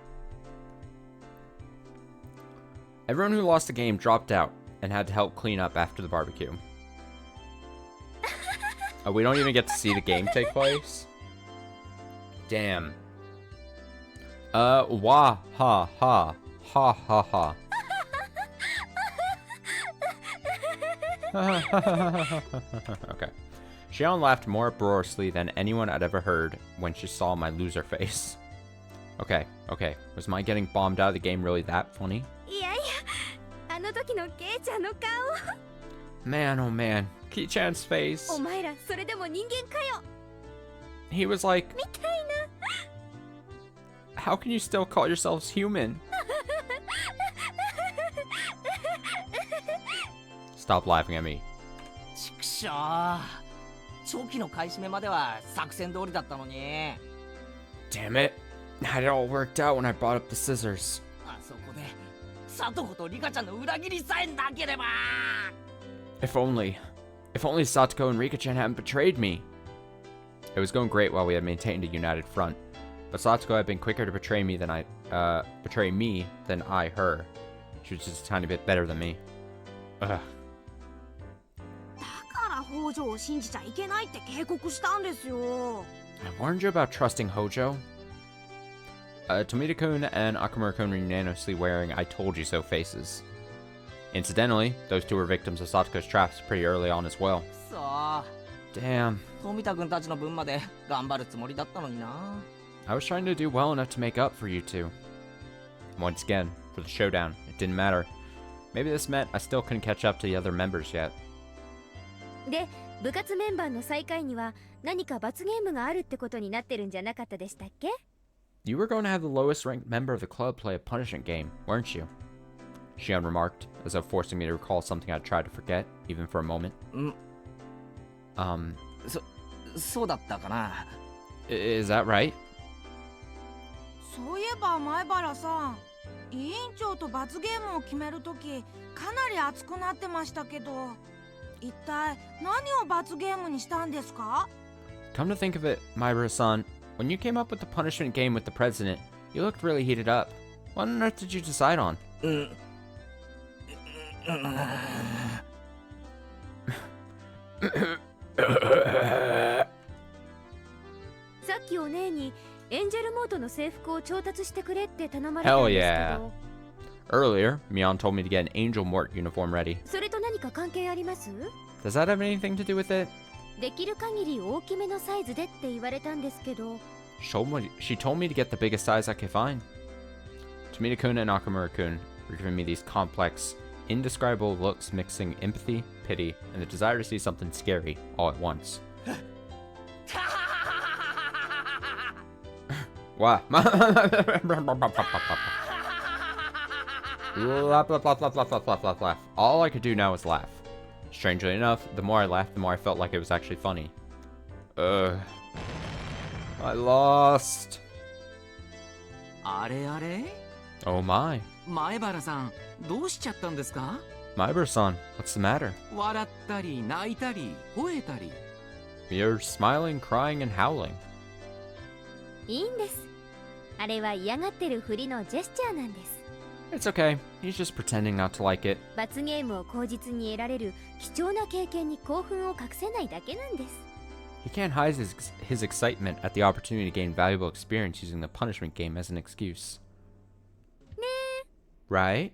Everyone who lost the game dropped out and had to help clean up after the barbecue. We don't even get to see the game take place. Damn. Wah ha ha. Ha ha ha. Okay. Shion laughed more uproariously than anyone I'd ever heard when she saw my loser face. Okay. Was my getting bombed out of the game really that funny? いやいや、あの時のケイちゃんの顔。 Man, oh man. Ki-chan's face. お前らそれでも人間かよ。 He was like, みたいな。 how can you still call yourselves human? Stop laughing at me. ちくしょう。長期の買い占めまでは作戦通りだったのに。 Damn it. Had it all worked out when I brought up the scissors. あそこでサトコとリカちゃんの裏切りさえなければ。 If only Satoko and Rika-chan hadn't betrayed me. It was going great while we had maintained a united front, but Satoko had been quicker to betray me than I her. She was just a tiny bit better than me. Ugh. だから北条を信じちゃいけないって警告したんですよ。 I warned you about trusting Hojo. Tomita-kun and Akamura-kun were unanimously wearing I told you so faces. Incidentally, those two were victims of Satoko's traps pretty early on as well. さあ、 Damn. 富田君たちの分まで頑張るつもりだったのにな。 I was trying to do well enough to make up for you two. Once again, for the showdown, it didn't matter. Maybe this meant I still couldn't catch up to the other members yet. で、部活メンバーの最下位には何か罰ゲームがあるってことになってるんじゃなかったでしたっけ？ You were going to have the lowest ranked member of the club play a punishment game, weren't you? Shion remarked, as though forcing me to recall something I'd tried to forget, even for a moment. そうだったかな。 Is that right? そういえば前原さん、委員長と罰ゲームを決めるときかなり熱くなってましたけど、一体何を罰ゲームにしたんですか？ Come to think of it, Maibara-san, when you came up with the punishment game with the president, you looked really heated up. What on earth did you decide on? さっきお姉にエンジェルモートの制服を調達してくれって頼まれたんですけど。Earlier, Mion told me to get an Angel Mort uniform ready. それと何か関係あります？ Does that have anything to do with it? できる限り大きめのサイズでって言われたんですけど。She told me to get the biggest size I could find. Tomita-kun and Nakamura-kun were giving me these complex, indescribable looks mixing empathy, pity, and the desire to see something scary all at once. What? Laugh, laugh, laugh, laugh, laugh, laugh, laugh, laugh, laugh. All I could do now was laugh. Strangely enough, the more I laughed, the more I felt like it was actually funny. I lost. あれあれ Oh my. 前原さんどうしちゃったんですか？ Maiber-san, what's the matter? 笑ったり泣いたり吠えたり。 You're smiling, crying, and howling. いいんです。あれは嫌がってるふりのジェスチャーなんです。 It's okay. He's just pretending not to like it. 罰ゲームを口実に得られる貴重な経験に興奮を隠せないだけなんです。 He can't hide his excitement at the opportunity to gain valuable experience using the punishment game as an excuse. Right?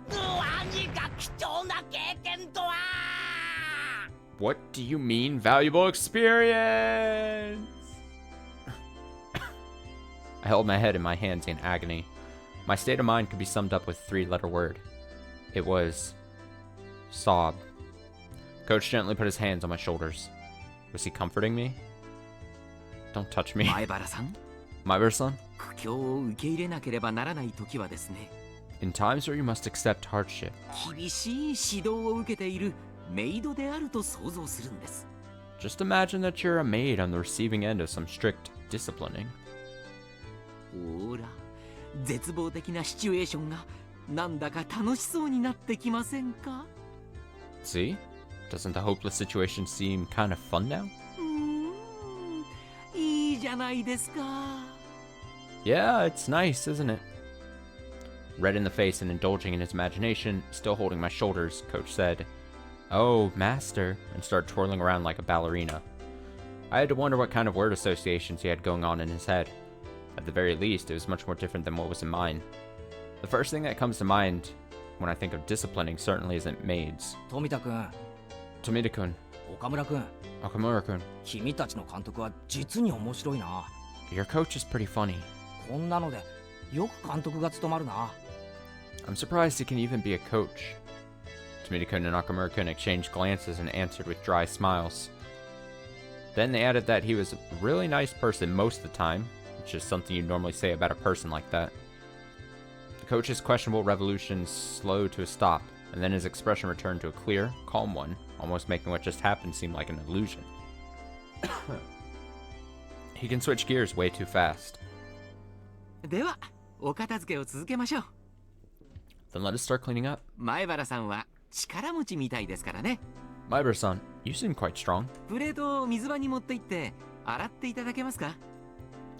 何が貴重な経験とは。 What do you mean, valuable experience? I held my head in my hands in agony. My state of mind could be summed up with a three-letter word. It was... sob. Coach gently put his hands on my shoulders. Was he comforting me? Don't touch me. 前原さん Maiber-san? 苦境を受け入れなければならない時はですね、 In times where you must accept hardship, 厳しい指導を受けているメイドであると想像するんです。 just imagine that you're a maid on the receiving end of some strict disciplining. ほら、絶望的なシチュエーションがなんだか楽しそうになってきませんか？ See? Doesn't the hopeless situation seem kind of fun now? いいじゃないですか。 Yeah, it's nice, isn't it? Red in the face and indulging in his imagination, still holding my shoulders, Coach said, "Oh, master," and started twirling around like a ballerina. I had to wonder what kind of word associations he had going on in his head. At the very least, it was much more different than what was in mine. The first thing that comes to mind when I think of disciplining certainly isn't maids. 富田君、 Tomita-kun, 岡村君、 Nakamura-kun, 君たちの監督は実に面白いな。 your coach is pretty funny. こんなのでよく監督が務まるな。 I'm surprised he can even be a coach. Tomita-kun and Nakamura-kun exchanged glances and answered with dry smiles. Then they added that he was a really nice person most of the time, which is something you'd normally say about a person like that. The coach's questionable revolutions slowed to a stop, and then his expression returned to a clear, calm one, almost making what just happened seem like an illusion. He can switch gears way too fast. では、お片付けを続けましょう。 Then let us start cleaning up. 前原さんは力持ちみたいですからね。 Maiber-san, you seem quite strong. プレートを水場に持って行って洗っていただけますか？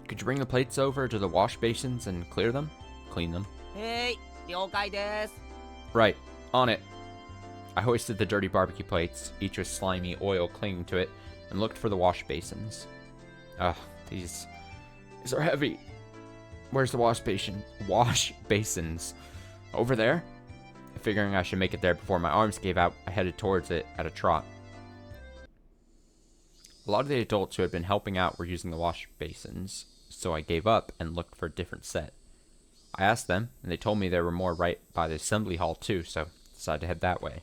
Could you bring the plates over to the wash basins and clear them? Clean them. 了解です。 Right, on it. I hoisted the dirty barbecue plates, each with slimy oil clinging to it, and looked for the wash basins. Ugh, these are heavy. Where's the wash basin? Wash basins. Over there? Figuring I should make it there before my arms gave out, I headed towards it at a trot. A lot of the adults who had been helping out were using the wash basins, so I gave up and looked for a different set. I asked them, and they told me there were more right by the assembly hall too, so decided to head that way.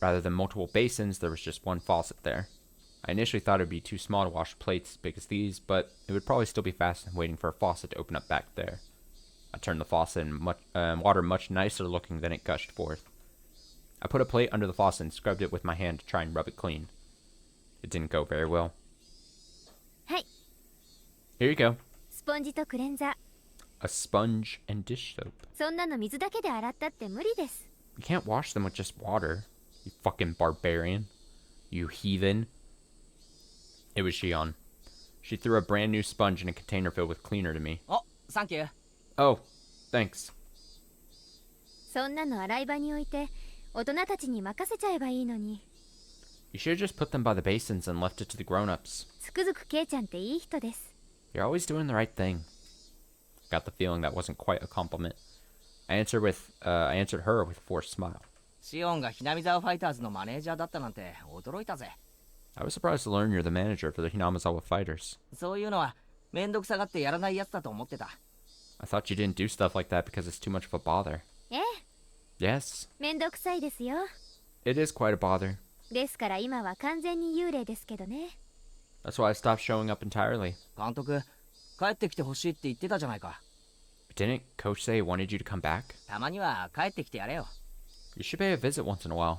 Rather than multiple basins, there was just one faucet there. I initially thought it would be too small to wash plates as big as these, but it would probably still be fast and waiting for a faucet to open up back there. I turned the faucet and water much nicer looking than it gushed forth. I put a plate under the faucet and scrubbed it with my hand to try and rub it clean. It didn't go very well. はい。 Here you go. スポンジとクレンザー。 A sponge and dish soap. そんなの水だけで洗ったって無理です。 You can't wash them with just water. You fucking barbarian. You heathen. It was Shion. She threw a brand new sponge in a container filled with cleaner to me. お、サンキュー。 Oh, thanks. そんなの洗い場に置いて大人たちに任せちゃえばいいのに。 You should have just put them by the basins and left it to the grown-ups. つくづくケイちゃんっていい人です。 You're always doing the right thing. Got the feeling that wasn't quite a compliment. I answered her with a forced smile. シオンがひなみ沢ファイターズのマネージャーだったなんて驚いたぜ。 I was surprised to learn you're the manager for the Hinamizawa Fighters. そういうのはめんどくさがってやらないやつだと思ってた。 I thought you didn't do stuff like that because it's too much of a bother. ええ、 Yes, めんどくさいですよ。 it is quite a bother. ですから今は完全に幽霊ですけどね。 That's why I stopped showing up entirely. 監督、帰ってきてほしいって言ってたじゃないか。 Didn't Coach say he wanted you to come back? たまには帰ってきてやれよ。 You should pay a visit once in a while.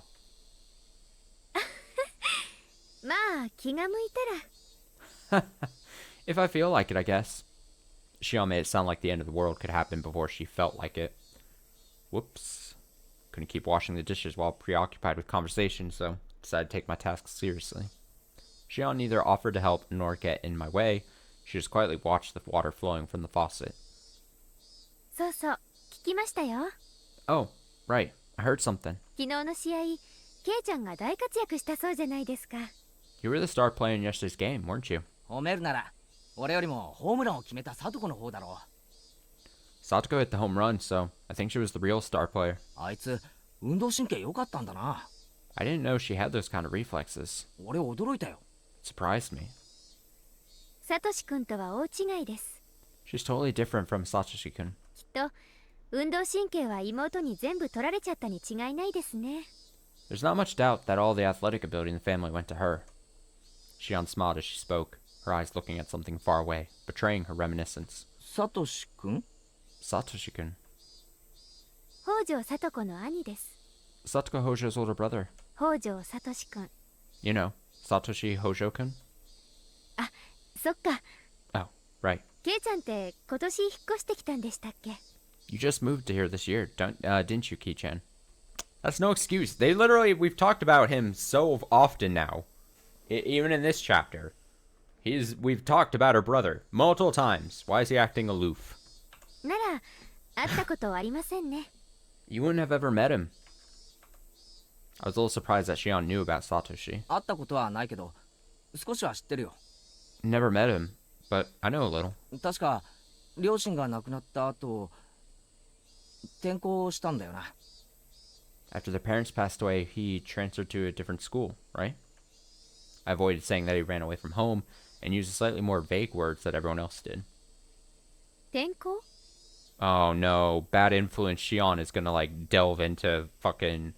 まあ気が向いたら。 If I feel like it, I guess. Shion made it sound like the end of the world could happen before she felt like it. Whoops. Couldn't keep washing the dishes while preoccupied with conversation, so decided to take my tasks seriously. Shion neither offered to help nor get in my way. She just quietly watched the water flowing from the faucet. そうそう、聞きましたよ。 Oh, right. I heard something. 昨日の試合、ケイちゃんが大活躍したそうじゃないですか。 You were the star player in yesterday's game, weren't you? 褒めるなら俺よりもホームランを決めたサトコの方だろ Satoko hit the home run, so I think she was the real star player. う。あいつ運動神経良かったんだな。 I didn't know she had those kind of reflexes. 俺驚いたよ。 It surprised me. サトシ君とは大違いです。 She's totally different from Satoshi-kun. きっと運動神経は妹に全部取られちゃったに違いないですね。 There's not much doubt that all the athletic ability in the family went to her. Shion smiled as she spoke, her eyes looking at something far away, betraying her reminiscence. サトシ君 Satoshi-kun. 北条サト子の兄です。 Satoko Hojo's older brother. 北条サトシ君。 You know, Satoshi Hojo-kun? そっか、 Oh, right. ケイちゃんって今年引っ越してきたんでしたっけ？ You just moved to here this year, didn't you, Ki-chan? That's no excuse. We've talked about him so often now. Even in this chapter. We've talked about her brother multiple times. Why is he acting aloof? なら会ったことありませんね。 You wouldn't have ever met him. I was a little surprised that Shion knew about Satoshi. 会ったことはないけど少しは知ってるよ。 Never met him, but I know a little. 確か両親が亡くなった後転校したんだよな。 After their parents passed away, he transferred to a different school, right? I avoided saying that he ran away from home and used slightly more vague words that everyone else did. 転校？ Oh no, bad influence Shion is gonna like delve into fucking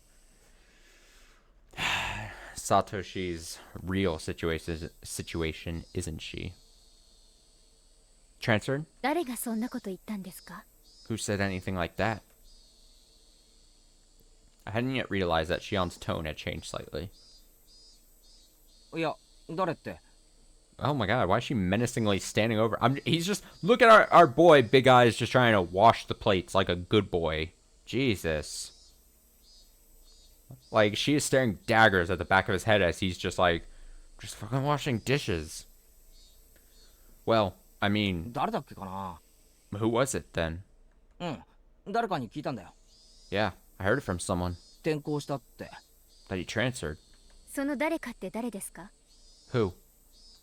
Satoshi's real situation, isn't she? Transferred? 誰がそんなこと言ったんですか？ Who said anything like that? I hadn't yet realized that Shion's tone had changed slightly. いや誰って。 Oh my god, why is she menacingly standing over? He's just, look at our boy, Big Eyes, just trying to wash the plates like a good boy. Jesus. Like, she is staring daggers at the back of his head as he's just like, just fucking washing dishes. Well, I mean, 誰だっけかな。 who was it then? 誰かに聞いたんだよ。 Yeah, I heard it from someone. 転校したって。 That he transferred. その誰かって誰ですか？ Who?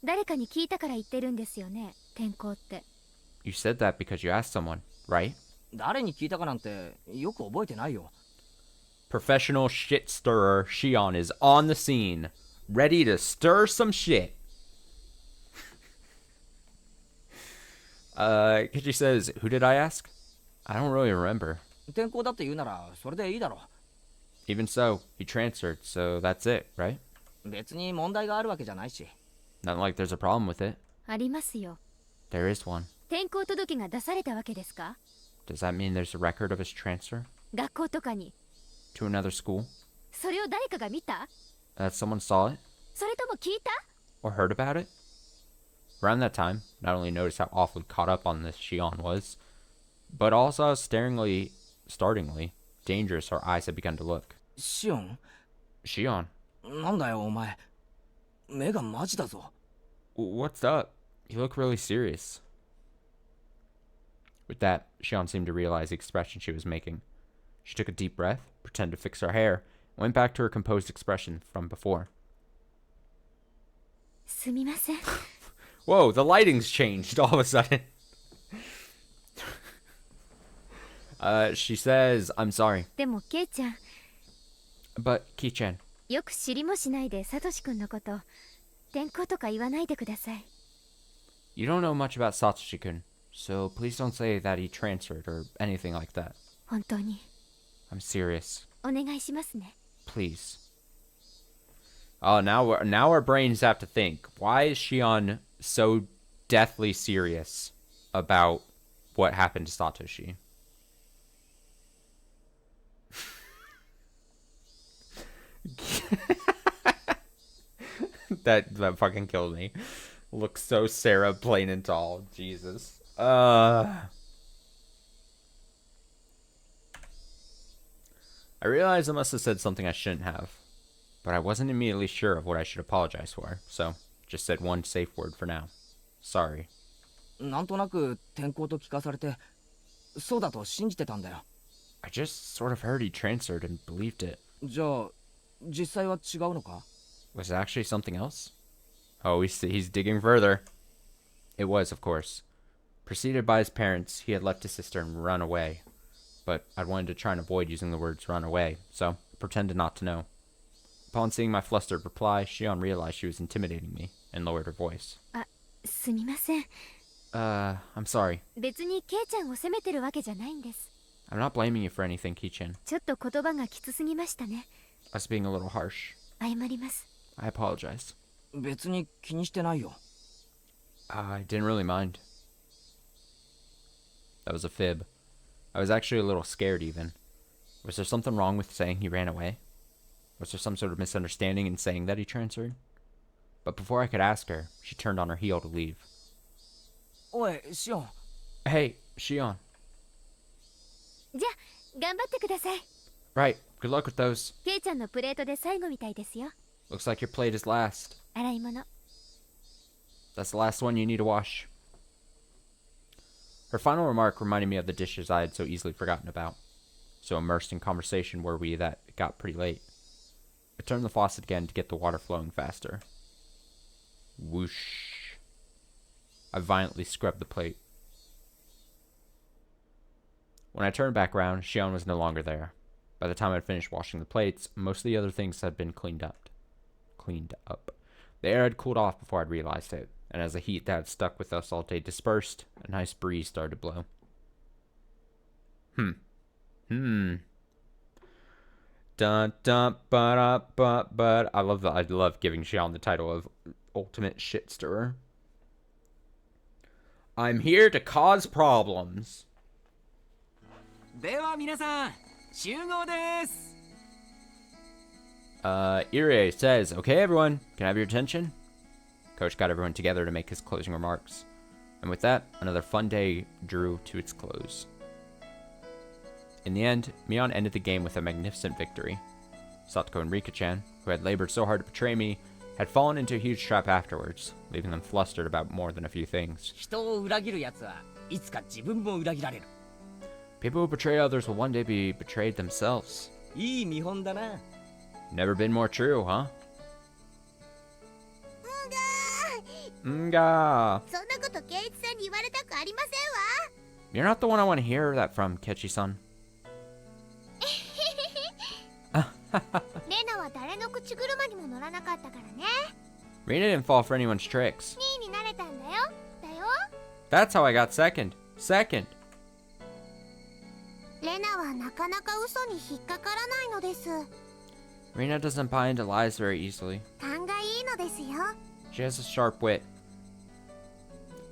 誰かに聞いたから言ってるんですよね、転校って。 You said that because you asked someone, right? 誰に聞いたかなんてよく覚えてないよ。 Professional shit stirrer Shion is on the scene, ready to stir some shit. Kichi says, who did I ask? I don't really remember. 転校だって言うならそれでいいだろ。 Even so, he transferred, so that's it, right? 別に問題があるわけじゃないし。 Not like there's a problem with it. ありますよ。 There is one. 転校届が出されたわけですか？ Does that mean there's a record of his transfer? 学校とかに。 To another school? それを誰かが見た？ That someone saw it? それとも聞いた？ Or heard about it? Around that time, not only noticed how awfully caught up on this Shion was, but also how startlingly dangerous her eyes had begun to look. シオン Shion, なんだよお前。目がマジだぞ。 what's up? You look really serious. With that, Shion seemed to realize the expression she was making. She took a deep breath, pretended to fix her hair, and went back to her composed expression from before. すみません。 Whoa, the lighting's changed all of a sudden. She says, I'm sorry. でもケイちゃん But, Ki-chan, よく知りもしないでサトシ君のこと転校とか言わないでください。 you don't know much about Satoshi-kun, so please don't say that he transferred or anything like that. 本当に I'm serious. お願いしますね。 Please. Oh, now our brains have to think. Why is Shion so deathly serious about what happened to Satoshi? that fucking killed me. Looks so Sarah plain and tall. Jesus. I realized I must have said something I shouldn't have, but I wasn't immediately sure of what I should apologize for, so just said one safe word for now. Sorry. なんとなく転校と聞かされてそうだと信じてたんだよ。 I just sort of heard he transferred and believed it. じゃあ実際は違うのか？ Was it actually something else? Oh, he's digging further. It was, of course. Preceded by his parents, he had left his sister and run away. But I'd wanted to try and avoid using the words run away, so I pretended not to know. Upon seeing my flustered reply, Shion realized she was intimidating me and lowered her voice. すみません。 I'm sorry. 別にケイちゃんを責めてるわけじゃないんです。 I'm not blaming you for anything, Ki-chan. ちょっと言葉がきつすぎましたね。 I was being a little harsh. 謝ります。 I apologize. 別に気にしてないよ。 I didn't really mind. That was a fib. I was actually a little scared even. Was there something wrong with saying he ran away? Was there some sort of misunderstanding in saying that he transferred? But before I could ask her, she turned on her heel to leave. おいシオン。 Hey, Shion. じゃあ頑張ってください。 Right, good luck with those. ケイちゃんのプレートで最後みたいですよ。 Looks like your plate is last. 洗い物。 That's the last one you need to wash. Her final remark reminded me of the dishes I had so easily forgotten about. So immersed in conversation were we that it got pretty late. I turned the faucet again to get the water flowing faster. Whoosh. I violently scrubbed the plate. When I turned back around, Shion was no longer there. By the time I'd finished washing the plates, most of the other things had been cleaned up. The air had cooled off before I'd realized it, and as the heat that had stuck with us all day dispersed, a nice breeze started to blow. Dun dun but I love giving Xion the title of ultimate shit stirrer. I'm here to cause problems. では皆さん集合です。 Irie says, okay everyone, can I have your attention? Coach got everyone together to make his closing remarks. And with that, another fun day drew to its close. In the end, Mion ended the game with a magnificent victory. Satoko and Rika-chan, who had labored so hard to betray me, had fallen into a huge trap afterwards, leaving them flustered about more than a few things. 人を裏切る奴はいつか自分も裏切られる。 People who betray others will one day be betrayed themselves. いい見本だな。 Never been more true, huh? Nga! そんなことケイイチさんに言われたくありません You're not the one I want to hear that from, Kechi-san. わ。レナは誰の口車にも乗らなかったからね。 Rina didn't fall for anyone's tricks. 2位になれたんだよ。だよ。 That's how I got second. Second. レナはなかなか嘘に引っかからないのです。 Rina doesn't buy into lies very easily. 勘がいいのですよ。 She has a sharp wit.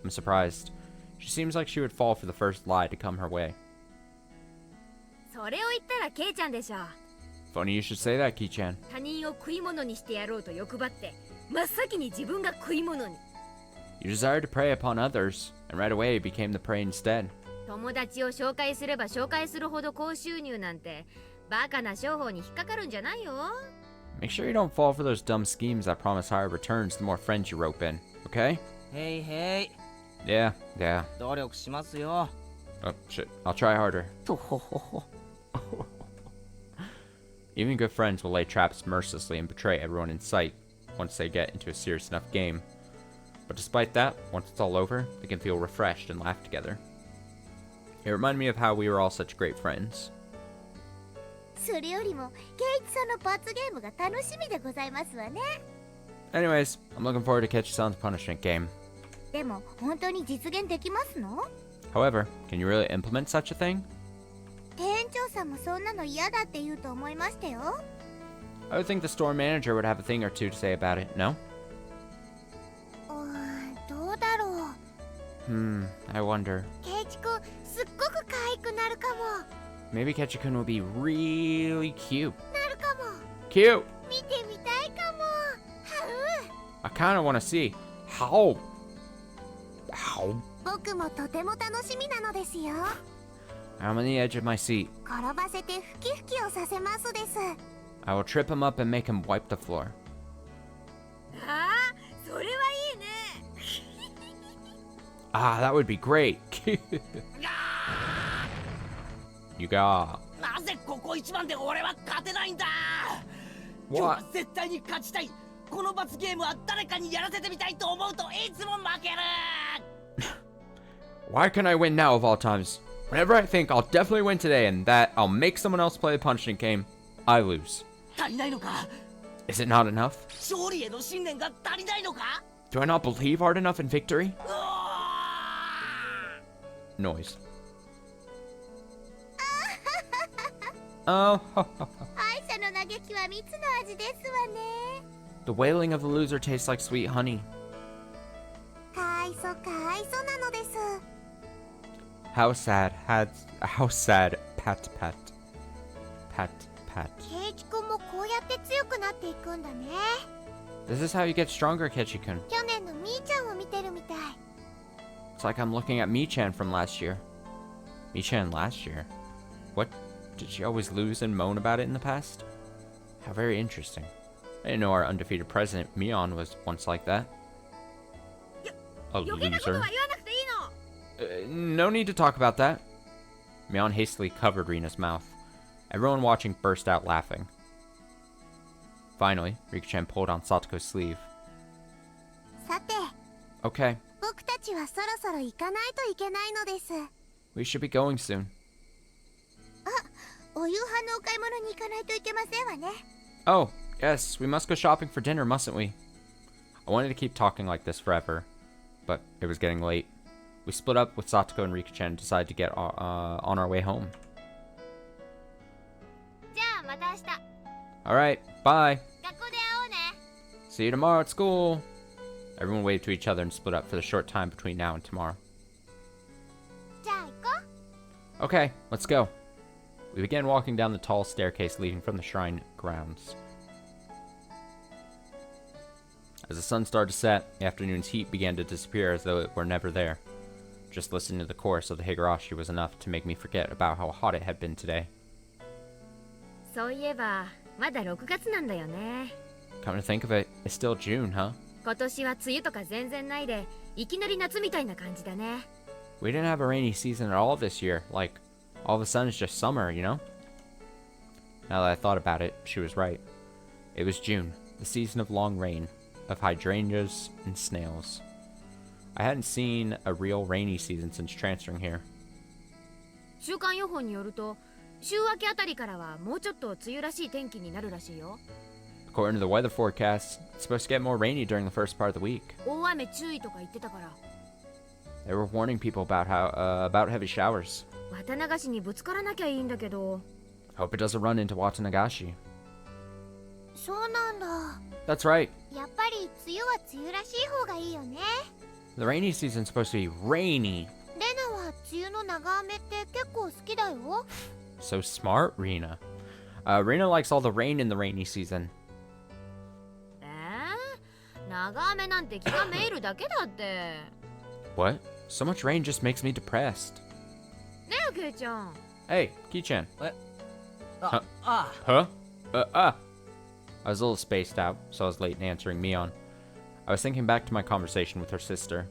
I'm surprised. She seems like she would fall for the first lie to come her way. それを言ったらケイちゃんでしょ。 Funny you should say that, Ki-chan. 他人を食い物にしてやろうと欲張って、真っ先に自分が食い物に。 You desired to prey upon others, and right away became the prey instead. 友達を紹介すれば紹介するほど高収入なんてバカな商法に引っかかるんじゃないよ。 Make sure you don't fall for those dumb schemes that promise higher returns the more friends you rope in, okay? へいへい。 Yeah. 努力しますよ。 Oh, shit. I'll try harder. Even good friends will lay traps mercilessly and betray everyone in sight once they get into a serious enough game. But despite that, once it's all over, they can feel refreshed and laugh together. It reminded me of how we were all such great friends. それよりもケイチさんの罰ゲームが楽しみでございますわね。 Anyways, I'm looking forward to Kechi-san's punishment game. でも本当に実現できますの？ However, can you really implement such a thing? 店長さんもそんなの嫌だって言うと思いましたよ。 I would think the store manager would have a thing or two to say about it, no? どうだろう。I wonder. ケイチくんすっごく可愛くなるかも。 Maybe Kechi-kun will be really cute. なるかも。 Cute! 見てみたいかも。I kinda wanna see. How? How? 僕もとても楽しみなのですよ。 I'm on the edge of my seat. 転ばせてふきふきをさせますです。 I will trip him up and make him wipe the floor. ああ、それはいいね。 Ah, that would be great. You got. なぜここ一番で俺は勝てないんだ。今日 What? は絶対に勝ちたい。この罰ゲームは誰かにやらせてみたいと思うといつも負ける。 Why can I win now of all times? Whenever I think I'll definitely win today and that I'll make someone else play the punishing game, I lose. 足りないのか。 Is it not enough? 勝利への信念が足りないのか。 Do I not believe hard enough in victory? うわー Noise. Oh, 敗者の嘆きは蜜の味ですわね。 the wailing of the loser tastes like sweet honey. かわいそうかわいそうなのです。 How sad, how sad, pat pat. Pat pat. ケイチくんもこうやって強くなっていくんだね。 This is how you get stronger, Kechi-kun. 去年のみーちゃんを見てるみたい。 It's like I'm looking at Mi-chan from last year. Mi-chan last year? What? Did she always lose and moan about it in the past? How very interesting. I didn't know our undefeated president, Mion, was once like that. A 余計なことは loser. 言わなくていいの。 No need to talk about that. Mion hastily covered Rina's mouth. Everyone watching burst out laughing. Finally, Rika-chan pulled on Satoko's sleeve. さて、 Okay, 僕たちはそろそろ行かないといけないのです。 we should be going soon. お夕飯のお買い物に行かないといけませんわね。 Oh, yes, we must go shopping for dinner, mustn't we? I wanted to keep talking like this forever, but it was getting late. We split up with Satoko and Rika-chan and decided to get on our way home. じゃあまた明日。 Alright, bye. 学校で会おうね。 See you tomorrow at school. Everyone waved to each other and split up for the short time between now and tomorrow. じゃあ行こう。 Okay, let's go. We began walking down the tall staircase leading from the shrine grounds. As the sun started to set, the afternoon's heat began to disappear as though it were never there. Just listening to the chorus of the Higurashi was enough to make me forget about how hot it had been today. そういえばまだ6月なんだよね。 Come to think of it, it's still June, huh? 今年は梅雨とか全然ないで、いきなり夏みたいな感じだね。 We didn't have a rainy season at all this year. Like, all of a sudden it's just summer, you know? Now that I thought about it, she was right. It was June, the season of long rain, of hydrangeas and snails. I hadn't seen a real rainy season since transferring here. 週間予報によると、週明けあたりからはもうちょっと梅雨らしい天気になるらしいよ。 According to the weather forecast, it's supposed to get more rainy during the first part of the week. 大雨注意とか言ってたから。 They were warning people about heavy showers. 綿流しにぶつからなきゃいいんだけど。 Hope it doesn't run into Watanagashi. そうなんだ。 That's right. やっぱり梅雨は梅雨らしい方がいいよね。 The rainy season's supposed to be rainy. レナは梅雨の長雨って結構好きだよ。 So smart, Rina. Rina likes all the rain in the rainy season. 長雨なんて気がめいるだけだって。 What? So much rain just makes me depressed. ねえ、ケイちゃん。 Hey, Ki-chan. ああ Huh? I was a little spaced out, so I was late in answering Mion. I was thinking back to my conversation with her sister.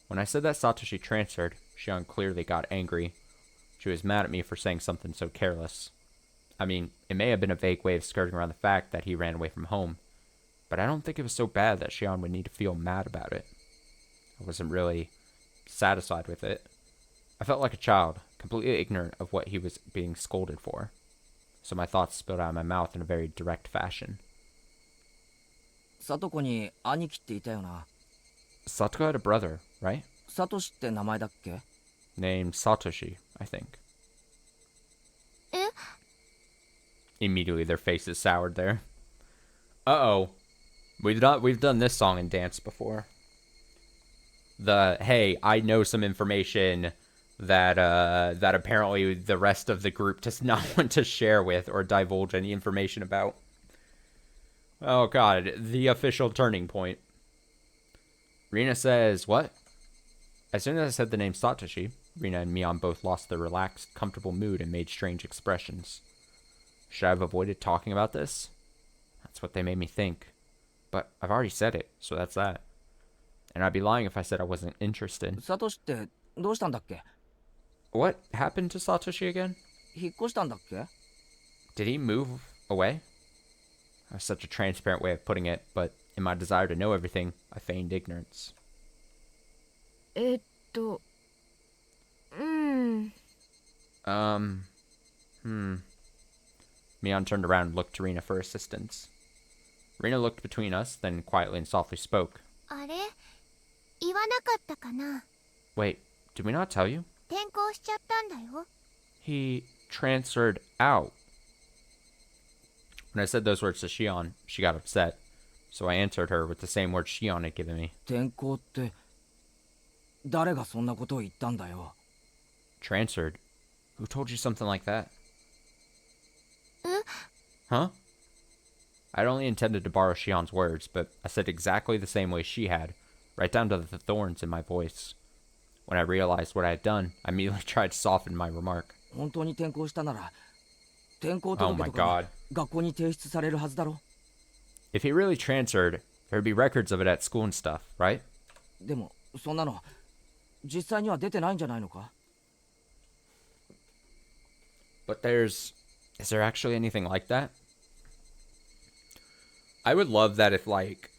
When I said that Satoshi transferred, Shion clearly got angry. She was mad at me for saying something so careless. I mean, it may have been a vague way of skirting around the fact that he ran away from home, but I don't think it was so bad that Shion would need to feel mad about it. I wasn't really satisfied with it. I felt like a child, completely ignorant of what he was being scolded for. So my thoughts spilled out of my mouth in a very direct fashion. サトコに兄貴っていたよな。 Satoko had a brother, right? サトシって名前だっけ？ Named Satoshi, I think. え？ Immediately their faces soured there. Uh-oh. We've done this song and dance before. The, hey, I know some information that that apparently the rest of the group does not want to share with or divulge any information about. Oh god, the official turning point. Rina says, what? As soon as I said the name Satoshi, Rina and Mion both lost their relaxed, comfortable mood and made strange expressions. Should I have avoided talking about this? That's what they made me think. But I've already said it, so that's that. And I'd be lying if I said I wasn't interested. サトシってどうしたんだっけ？ What happened to Satoshi again? 引っ越したんだっけ？ Did he move away? That's such a transparent way of putting it, but in my desire to know everything, I feigned ignorance. うん。Mion turned around and looked to Rina for assistance. Rina looked between us, then quietly and softly spoke. あれ？言わなかったかな？ Wait, did we not tell you? 転校しちゃったんだよ。 He transferred out. When I said those words to Shion, she got upset. So I answered her with the same words Shion had given me. 転校って誰がそんなことを言ったんだよ。 Transferred? Who told you something like that? え？ Huh? I'd only intended to borrow Shion's words, but I said exactly the same way she had, right down to the thorns in my voice. When I realized what I had done, I immediately tried to soften my remark. 本当に転校したなら転校 Oh 届 my とかが god. 学校に提出されるはずだろ。 If he really transferred, there'd be records of it at school and stuff, right? でもそんなの実際には出てないんじゃないのか？ But is there actually anything like that? I would love that if, like,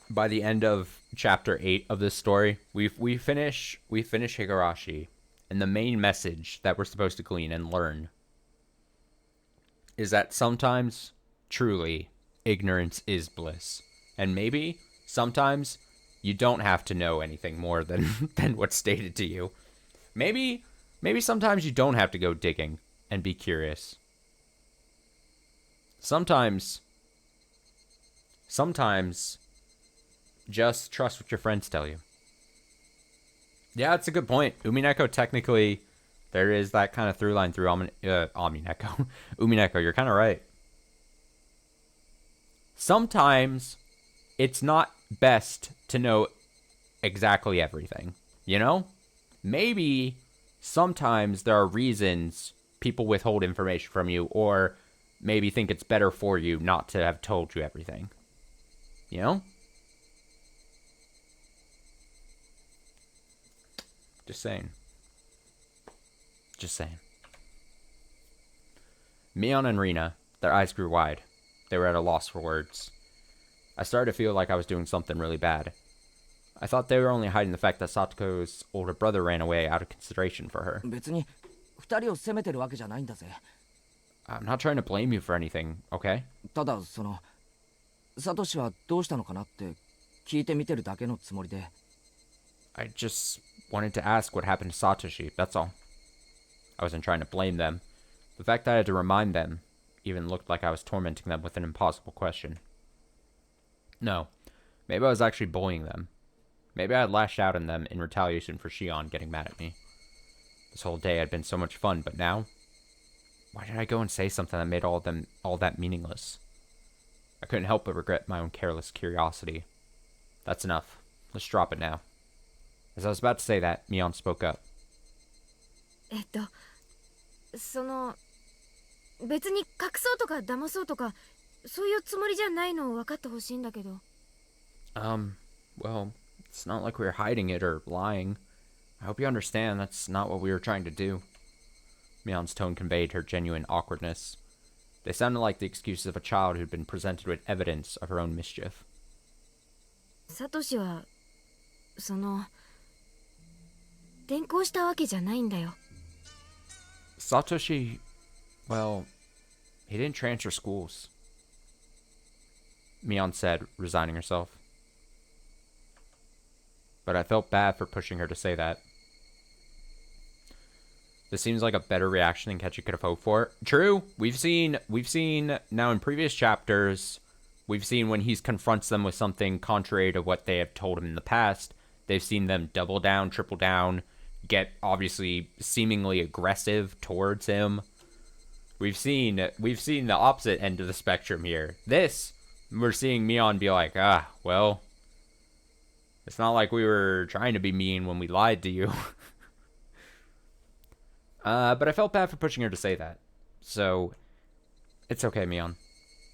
by the end of chapter 8 of this story, we finish Higurashi, and the main message that we're supposed to glean and learn is that sometimes, truly, ignorance is bliss. And maybe, sometimes, you don't have to know anything more than what's stated to you. Maybe sometimes you don't have to go digging and be curious. Sometimes, just trust what your friends tell you. Yeah, that's a good point. Umineko, technically, there is that kind of through line through Umineko. Umineko, you're kind of right. Sometimes, it's not best to know exactly everything, you know? Maybe, sometimes there are reasons people withhold information from you, or maybe think it's better for you not to have told you everything. You know? Just saying. Mion and Rina, their eyes grew wide. They were at a loss for words. I started to feel like I was doing something really bad. I thought they were only hiding the fact that Satoko's older brother ran away out of consideration for her. 別に二人を責めてるわけじゃないんだぜ。 I'm not trying to blame you for anything, okay? ただサトシはどうしたのかなって聞いてみてるだけのつもりで。 I just wanted to ask what happened to Satoshi, that's all. I wasn't trying to blame them. The fact that I had to remind them even looked like I was tormenting them with an impossible question. No, maybe I was actually bullying them. Maybe I had lashed out on them in retaliation for Shion getting mad at me. This whole day had been so much fun, but now? Why did I go and say something that made all that meaningless? I couldn't help but regret my own careless curiosity. That's enough. Let's drop it now. As I was about to say that, Mion spoke up. 別に隠そうとか騙そうとかそういうつもりじゃないのを分かってほしいんだけど。Well, it's not like we were hiding it or lying. I hope you understand that's not what we were trying to do. Mion's tone conveyed her genuine awkwardness. They sounded like the excuses of a child who'd been presented with evidence of her own mischief. サトシは転校したわけじゃないんだよ。 Satoshi, well, he didn't transfer schools, Mion said, resigning herself. But I felt bad for pushing her to say that. This seems like a better reaction than Ketchy could have hoped for. True, we've seen now in previous chapters, we've seen when he confronts them with something contrary to what they have told him in the past, they've seen them double down, triple down, get obviously seemingly aggressive towards him. We've seen the opposite end of the spectrum here. This, we're seeing Mion be like, well, it's not like we were trying to be mean when we lied to you. But I felt bad for pushing her to say that. So, it's okay, Mion.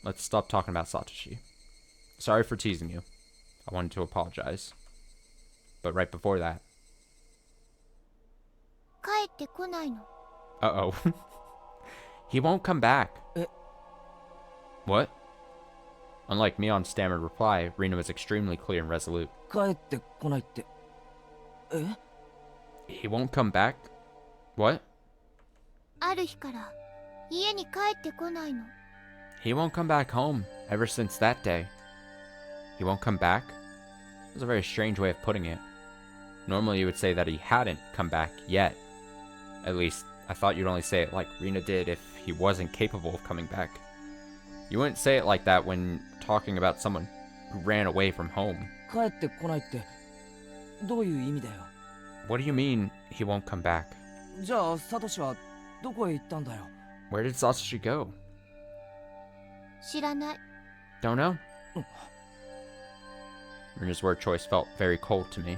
Let's stop talking about Satoshi. Sorry for teasing you. I wanted to apologize. But right before that... 帰ってこないの。 Uh-oh. He won't come back. What? Unlike Mion's stammered reply, Rina was extremely clear and resolute. 帰ってこないって。え？ He won't come back? What? ある日から家に帰ってこないの。 He won't come back home ever since that day. He won't come back? That's a very strange way of putting it. Normally you would say that he hadn't come back yet. At least, I thought you'd only say it like Rina did if he wasn't capable of coming back. You wouldn't say it like that when talking about someone who ran away from home. 帰ってこないってどういう意味だよ。 What do you mean, he won't come back? じゃあサトシはどこへ行ったんだよ。 Where did Satoshi go? 知らない。 Don't know. Rina's word choice felt very cold to me.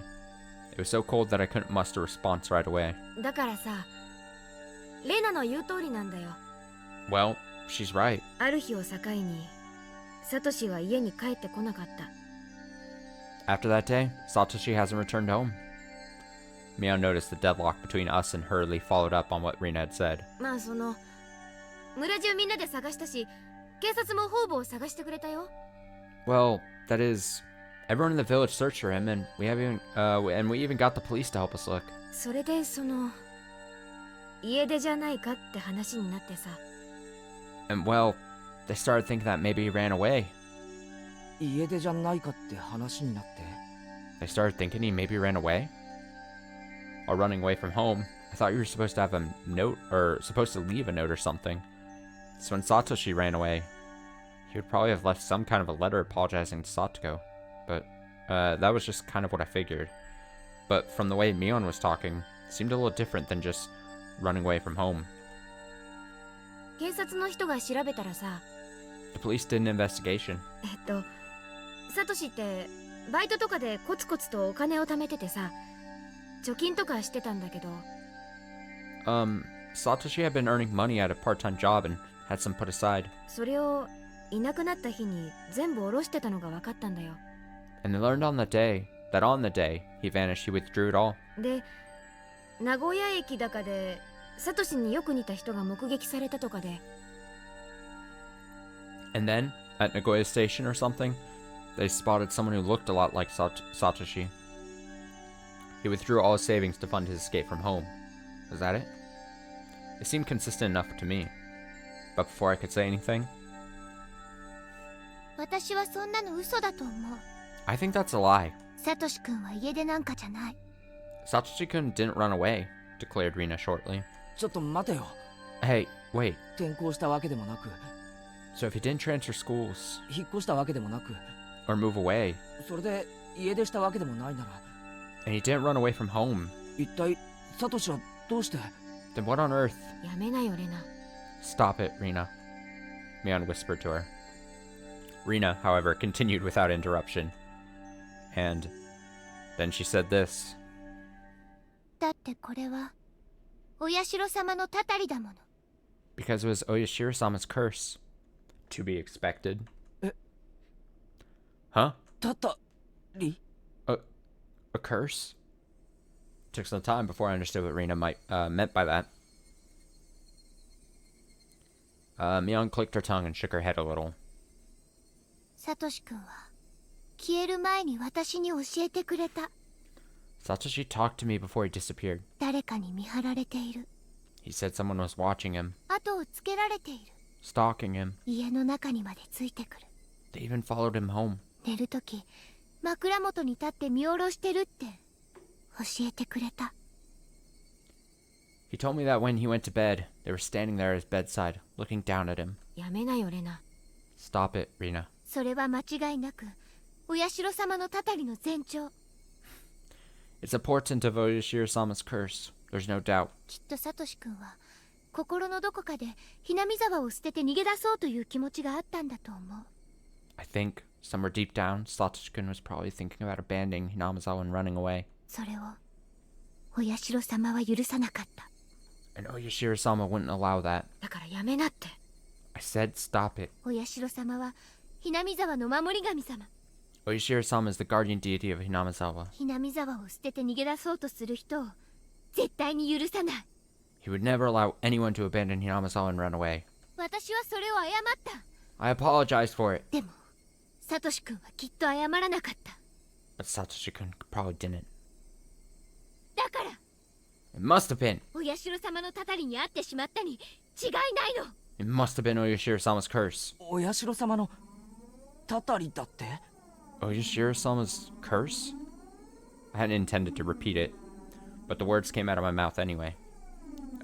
It was so cold that I couldn't muster a response right away. だからさ、レナの言う通りなんだよ。 Well, she's right. ある日を境に、サトシは家に帰ってこなかった。 After that day, Satoshi hasn't returned home. Mion noticed the deadlock between us and hurriedly followed up on what Rina had said. まあその、村中みんなで探したし、警察も方々を探してくれたよ。 Well, that is, everyone in the village searched for him, and we even got the police to help us look. それでその、家出じゃないかって話になってさ。 And well, they started thinking that maybe he ran away. 家出じゃないかって話になって。 They started thinking he maybe ran away? While running away from home, I thought you were supposed to have a note, or supposed to leave a note or something. So when Satoshi ran away, he would probably have left some kind of a letter apologizing to Satoko. But, that was just kind of what I figured. But from the way Mion was talking, it seemed a little different than just running away from home. 警察の人が調べたらさ、 The police did an investigation. サトシってバイトとかでコツコツとお金を貯めててさ、貯金とかしてたんだけど。Satoshi had been earning money at a part-time job and had some put aside. それをいなくなった日に全部下ろしてたのが分かったんだよ。 And they learned on the day he vanished, he withdrew it all. で、名古屋駅だかでサトシによく似た人が目撃されたとかで。 And then, at Nagoya Station or something, they spotted someone who looked a lot like Satoshi. He withdrew all his savings to fund his escape from home. Was that it? It seemed consistent enough to me. But before I could say anything, 私はそんなの嘘だと思う。 I think that's a lie. サトシ君は家出なんかじゃない。 Satoshi-kun didn't run away, declared Rina shortly. ちょっと待てよ。 Hey, wait. 転校したわけでもなく、 So if he didn't transfer schools, 引っ越したわけでもなく、 or move away, それで家出したわけでもないなら、 and he didn't run away from home, 一体サトシはどうして？ then what on earth? やめなよレナ。 Stop it, Rina. Mion whispered to her. Rina, however, continued without interruption. And then she said this. だってこれはお社様のたたりだもの。 Because it was Oyashiro-sama's curse. To be expected. Huh? たたり？ A curse? Took some time before I understood what Rina meant by that. Mion clicked her tongue and shook her head a little. サトシ君は消える前に私に教えてくれた。Satoshi talked to me before he disappeared. 誰かに見張られている。 He said someone was watching him, 後をつけられている。 stalking him. 家の中にまでついてくる。 They even followed him home. 寝るとき枕元に立って見下ろしてるって教えてくれた。 He told me that when he went to bed, they were standing there at his bedside, looking down at him. やめなよレナ。 Stop it, Rina. それは間違いなくお社様のたたりの前兆。 It's a portent of Oyashiro-sama's curse. There's no doubt. きっとサトシ君は心のどこかでひなみ沢を捨てて逃げ出そうという気持ちがあったんだと思う。 I think, somewhere deep down, Satoshi-kun was probably thinking about abandoning Hinamizawa and running away. それをお社様は許さなかった。 And Oyashiro-sama wouldn't allow that. だからやめなって。 I said stop it. お社様はひなみ沢の守り神様。 Oyashiro-sama is the guardian deity of Hinamizawa. ひなみ沢を捨てて逃げ出そうとする人を絶対に許さない。 He would never allow anyone to abandon Hinamizawa and run away. 私はそれを謝った。 I apologized for it. でもサトシ君はきっと謝らなかった。 But Satoshi-kun probably didn't. だから It must have been. お社様のたたりに遭ってしまったに違いないの。 It must have been Oyashiro-sama's curse. お社様のたたりだって？ Oyashiro-sama's curse? I hadn't intended to repeat it, but the words came out of my mouth anyway.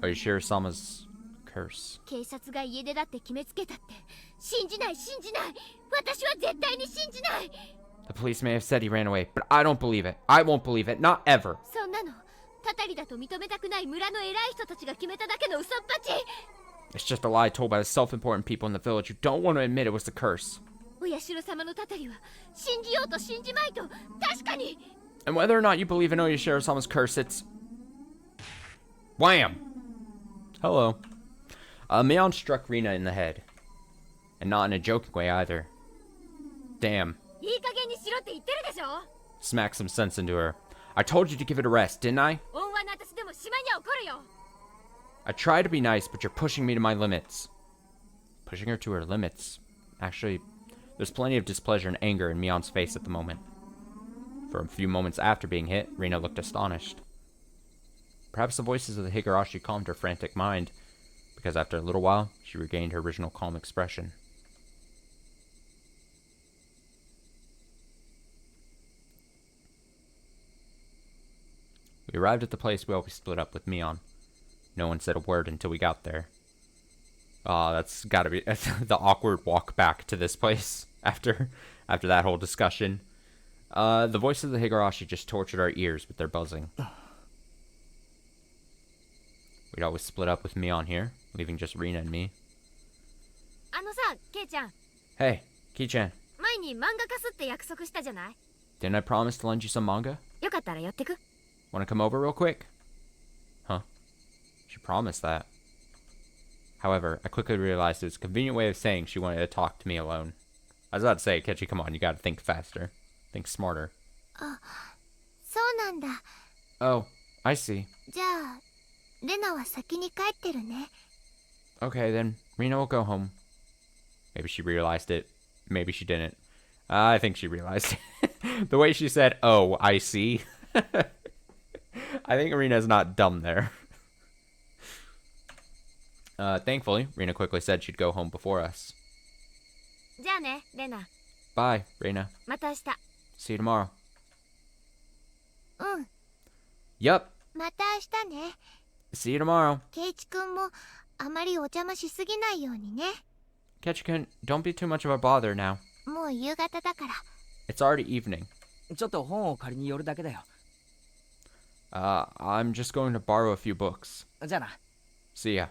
Oyashiro-sama's curse. 警察が家出だって決めつけたって信じない。私は絶対に信じない。 The police may have said he ran away, but I don't believe it. I won't believe it. Not ever. そんなのたたりだと認めたくない村の偉い人たちが決めただけの嘘っぱち。 It's just a lie told by the self-important people in the village who don't want to admit it was the curse. お社様のたたりは信じようと信じまいと確かに。 And whether or not you believe in Oyashiro-sama's curse, it's... Wham! Hello. Mion struck Rina in the head. And not in a joking way either. Damn. いい加減にしろって言ってるでしょ。 Smacked some sense into her. I told you to give it a rest, didn't I? 恩和の私でも島には怒るよ。 I try to be nice, but you're pushing me to my limits. Pushing her to her limits? Actually, there's plenty of displeasure and anger in Mion's face at the moment. For a few moments after being hit, Rina looked astonished. Perhaps the voices of the Higurashi calmed her frantic mind, because after a little while, she regained her original calm expression. We arrived at the place we always split up with Mion. No one said a word until we got there. That's gotta be the awkward walk back to this place after that whole discussion. The voices of the Higurashi just tortured our ears with their buzzing. We'd always split up with Mion here, leaving just Rina and me. あのさ、ケイちゃん、 Hey, Ki-chan, 前に漫画化すって約束したじゃない。 didn't I promise to lend you some manga? よかったら寄ってく。 Wanna come over real quick? Huh. She promised that. However, I quickly realized it was a convenient way of saying she wanted to talk to me alone. I was about to say, Kechi, come on, you gotta think faster. Think smarter. そうなんだ。 Oh, I see. じゃあレナは先に帰ってるね。 Okay, then Rina will go home. Maybe she realized it. Maybe she didn't. I think she realized it. The way she said, oh, I see. I think Rina's not dumb there. Thankfully, Rina quickly said she'd go home before us. じゃあね、レナ。 Bye, Rina. また明日。 See you tomorrow. うん。 Yup. また明日ね。 See you tomorrow. ケイチくんもあまりお邪魔しすぎないようにね。 Ketchikun, don't be too much of a bother now. もう夕方だから。 It's already evening. ちょっと本を借りに寄るだけだよ。I'm just going to borrow a few books. じゃあな。 See ya.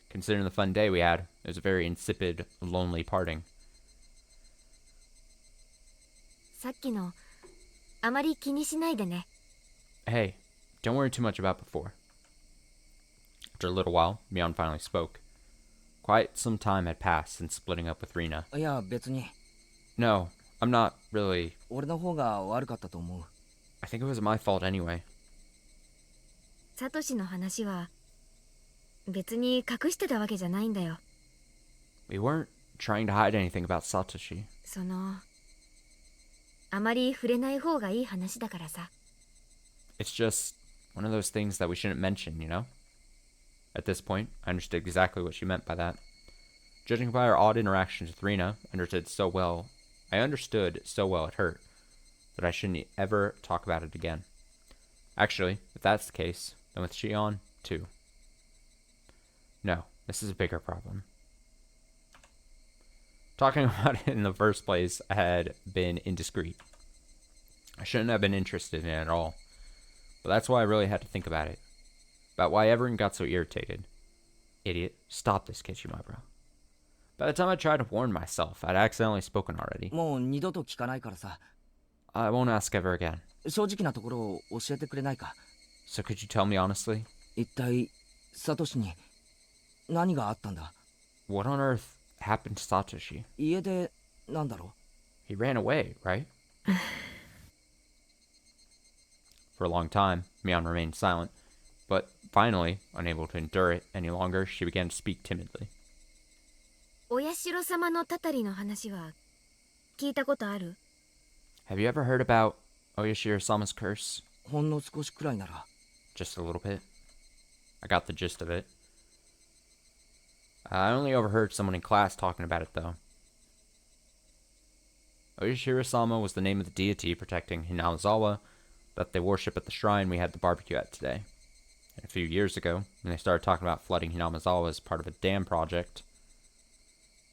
Considering the fun day we had, it was a very insipid, lonely parting. さっきのあまり気にしないでね。 Hey, don't worry too much about before. After a little while, Mion finally spoke. Quite some time had passed since splitting up with Rina. いや別に No, I'm not really. 俺の方が悪かったと思う。 I think it was my fault anyway. サトシの話は別に隠してたわけじゃないんだよ。 We weren't trying to hide anything about Satoshi. あまり触れない方がいい話だからさ。It's just one of those things that we shouldn't mention, you know? At this point, I understood exactly what she meant by that. Judging by our odd interactions with Rena, I understood so well it hurt that I shouldn't ever talk about it again. Actually, if that's the case, then with Shion, too. No, this is a bigger problem. Talking about it in the first place had been indiscreet. I shouldn't have been interested in it at all. But that's why I really had to think about it. About why everyone got so irritated. Idiot, stop this, Kishimabra. By the time I tried to warn myself, I'd accidentally spoken already. もう二度と聞かないからさ、 I won't ask ever again. 正直なところを教えてくれないか。 So could you tell me honestly? 一体サトシに何があったんだ。 What on earth happened to Satoshi? 家でなんだろ He ran away, right? For a long time, Mion remained silent, but finally, unable to endure it any longer, she began to speak timidly. お社様のたたりの話は聞いたことある？ Have you ever heard about Oyashiro-sama's curse? う。ほんの少しくらいなら。 Just a little bit. I got the gist of it. I only overheard someone in class talking about it, though. Oyashiro-sama was the name of the deity protecting Hinamizawa that they worship at the shrine we had the barbecue at today. And a few years ago, when they started talking about flooding Hinamizawa as part of a dam project,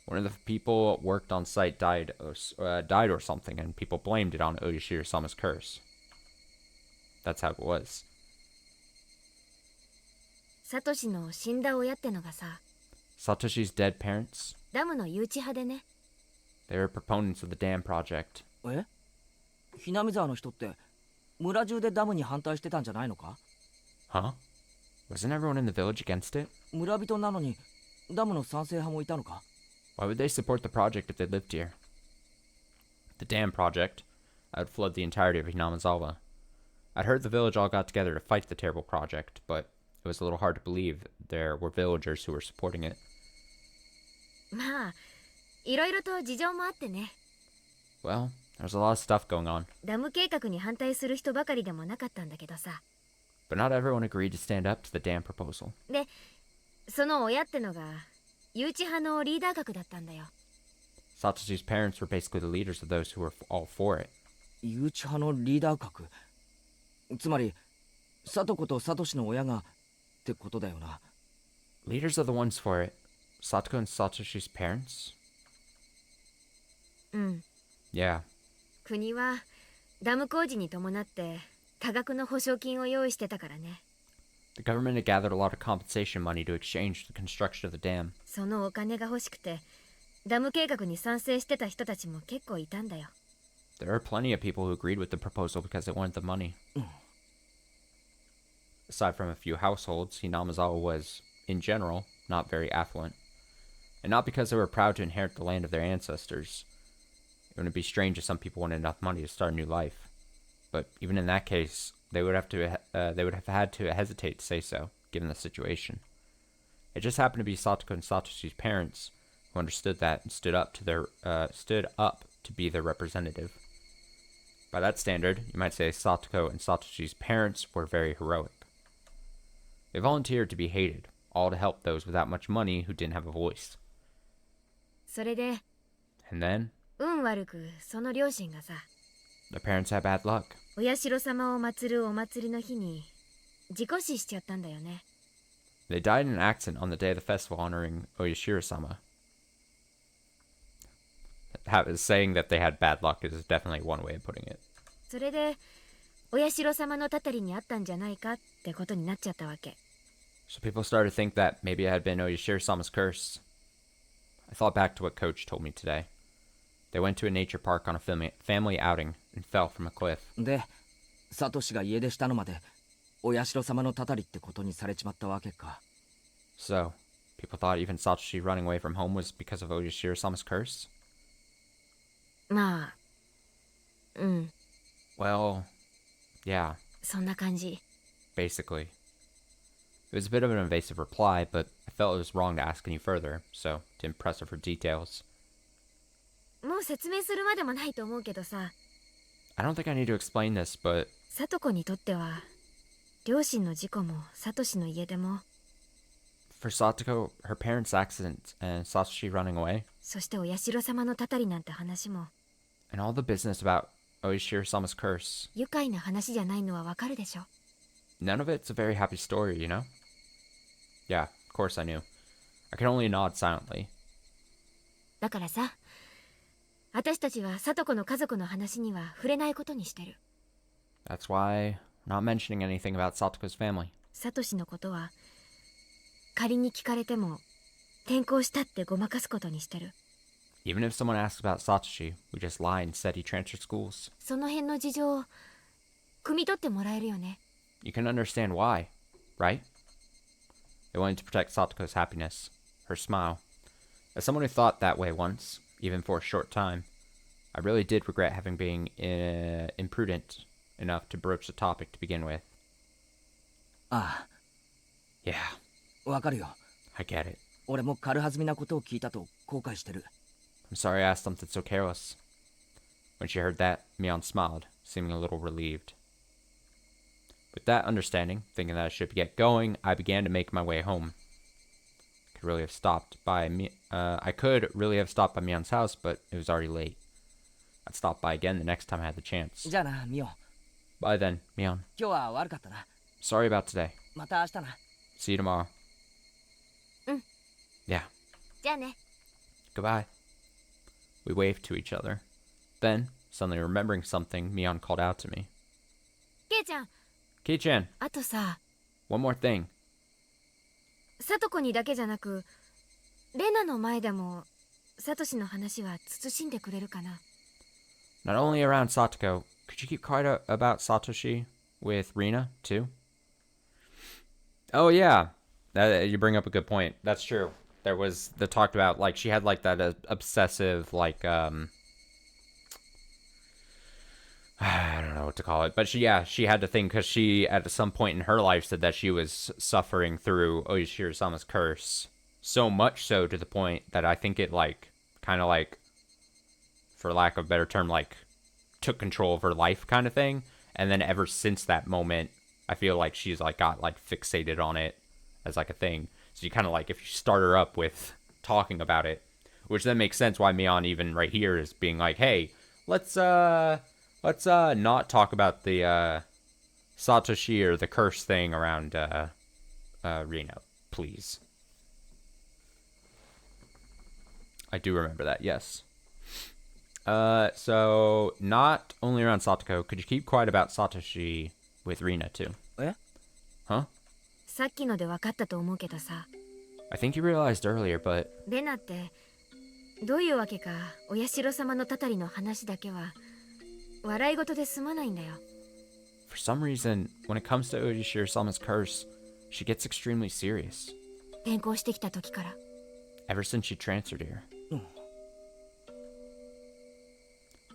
one of the people worked on site died or something, and people blamed it on Oyashiro-sama's curse. That's how it was. サトシの死んだ親ってのがさ、 Satoshi's dead parents, ダムの誘致派でね。 they were proponents of the dam project. え？ひなみ沢の人って村中でダムに反対してたんじゃないのか？ Huh? Wasn't everyone in the village against it? 村人なのにダムの賛成派もいたのか？ Why would they support the project if they lived here? The dam project would flood the entirety of Hinamizawa. I'd heard the village all got together to fight the terrible project, but it was a little hard to believe there were villagers who were supporting it. まあ、いろいろと事情もあってね。 Well, there's a lot of stuff going on, ダム計画に反対する人ばかりでもなかったんだけどさ。 but not everyone agreed to stand up to the dam proposal. で、その親ってのが誘致派のリーダー格だったんだよ。 Satoshi's parents were basically the leaders of those who were all for it. 誘致派のリーダー格。つまりサトコとサトシの親がってことだよな。 Leaders are the ones for it. Satoko and Satoshi's parents? うん。 Yeah. 国はダム工事に伴って多額の保証金を用意してたからね。 The government had gathered a lot of compensation money to exchange for the construction of the dam. そのお金が欲しくてダム計画に賛成してた人たちも結構いたんだよ。 There are plenty of people who agreed with the proposal because they wanted the money. Aside from a few households, Hinamizawa was, in general, not very affluent. And not because they were proud to inherit the land of their ancestors. It wouldn't be strange if some people wanted enough money to start a new life. But even in that case, they would have had to hesitate to say so, given the situation. It just happened to be Satoko and Satoshi's parents who understood that and stood up to be their representative. By that standard, you might say Satoko and Satoshi's parents were very heroic. They volunteered to be hated, all to help those without much money who didn't have a voice. それで And then, 運悪くその両親がさ、 their parents had bad luck. お社様を祀るお祭りの日に事故死しちゃったんだよね。 They died in an accident on the day of the festival honoring Oyashiro-sama. Saying that they had bad luck is definitely one way of putting it. それでお社様のたたりにあったんじゃないかってことになっちゃったわけ。 So people started to think that maybe it had been Oyashiro-sama's curse. I thought back to what Coach told me today. They went to a nature park on a family outing and fell from a cliff. で、サトシが家出したのまでお社様のたたりってことにされちまったわけか。 So, people thought even Satoshi running away from home was because of Oyashiro-sama's curse? まあ、うん、 Well, yeah, そんな感じ。 basically. It was a bit of an evasive reply, but I felt it was wrong to ask any further, so didn't press her for details. もう説明するまでもないと思うけどさ、 I don't think I need to explain this, but サトコにとっては両親の事故もサトシの家出も、 For Satoko, her parents' accident and Satoshi running away, そしてお社様のたたりなんて話も and all the business about Oishiro-sama's curse. 愉快な話じゃないのはわかるでしょ。 None of it's a very happy story, you know? Yeah, of course I knew. I could only nod silently. だからさ、私たちはサトコの家族の話には触れないことにしてる。 That's why we're not mentioning anything about Satoko's family. サトシのことは仮に聞かれても転校したってごまかすことにしてる。 Even if someone asks about Satoshi, we just lie and said he transferred schools. その辺の事情を汲み取ってもらえるよね。 You can understand why, right? They wanted to protect Satoko's happiness, her smile. As someone who thought that way once, even for a short time, I really did regret having been imprudent enough to broach the topic to begin with. あ Yeah, あ、わかるよ。 I get it. 俺も軽はずみなことを聞いたと後悔してる。 I'm sorry I asked something so careless. When she heard that, Mion smiled, seeming a little relieved. With that understanding, thinking that I should get going, I began to make my way home. I could really have stopped by Mion's house, but it was already late. I'd stop by again the next time I had the chance. じゃあな、ミオ。 Bye then, Mion. 今日は悪かったな。 Sorry about today. また明日な。 See you tomorrow. うん。 Yeah. じゃあね。 Goodbye. We waved to each other. Then, suddenly remembering something, Mion called out to me. ケイちゃん、 Kei-chan, あとさ、 one more thing. サトコにだけじゃなくレナの前でもサトシの話は慎んでくれるかな。 Not only around Satoko, could you keep quiet about Satoshi with Rina, too? Oh, yeah. You bring up a good point. That's true. There was the talked about, like, she had, like, that obsessive, like, I don't know what to call it. But she had to think, because she, at some point in her life, said that she was suffering through Oishiro-sama's curse. So much so to the point that I think it, like, kind of, like, for lack of a better term, like, took control of her life kind of thing. And then ever since that moment, I feel like she's, like, got, like, fixated on it as, like, a thing. So you kind of, like, if you start her up with talking about it, which then makes sense why Mion even right here is being like, hey, let's not talk about the, Satoshi or the curse thing around, Reno, please. I do remember that, yes. So, not only around Satoko, could you keep quiet about Satoshi with Rina, too? え Huh? さっきので分かったと思うけどさ、 I think you realized earlier, but レナってどういうわけかお社様のたたりの話だけは笑い事で済まないんだよ。 for some reason, when it comes to Oishiro-sama's curse, she gets extremely serious. 転校してきた時から。 Ever since she transferred here.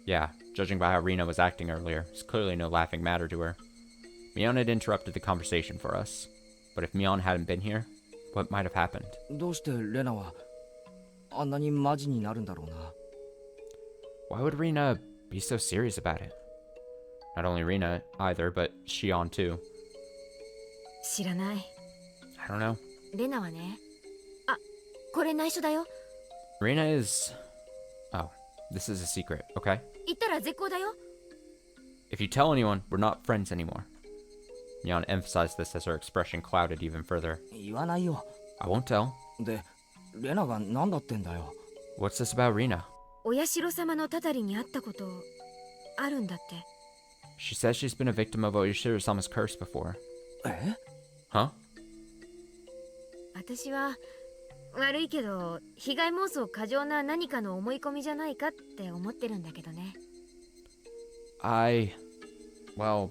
Yeah, judging by how Rina was acting earlier, it's clearly no laughing matter to her. Mion had interrupted the conversation for us. But if Mion hadn't been here, what might have happened? どうしてレナはあんなにマジになるんだろうな。 Why would Rina be so serious about it? Not only Rina either, but Shion too. 知らない。 I don't know. レナはね。あ、これ内緒だよ。 Rina is... Oh, this is a secret, okay? 言ったら絶好だよ。 If you tell anyone, we're not friends anymore. Mion emphasized this as her expression clouded even further. 言わないよ。 I won't tell. で、レナが何だってんだよ。 What's this about Rina? お社様のたたりに会ったことあるんだって。 She says she's been a victim of Oishiro-sama's curse before. え Huh? 私は悪いけど被害妄想過剰な何かの思い込みじゃないかって思ってるんだけどね。 Well,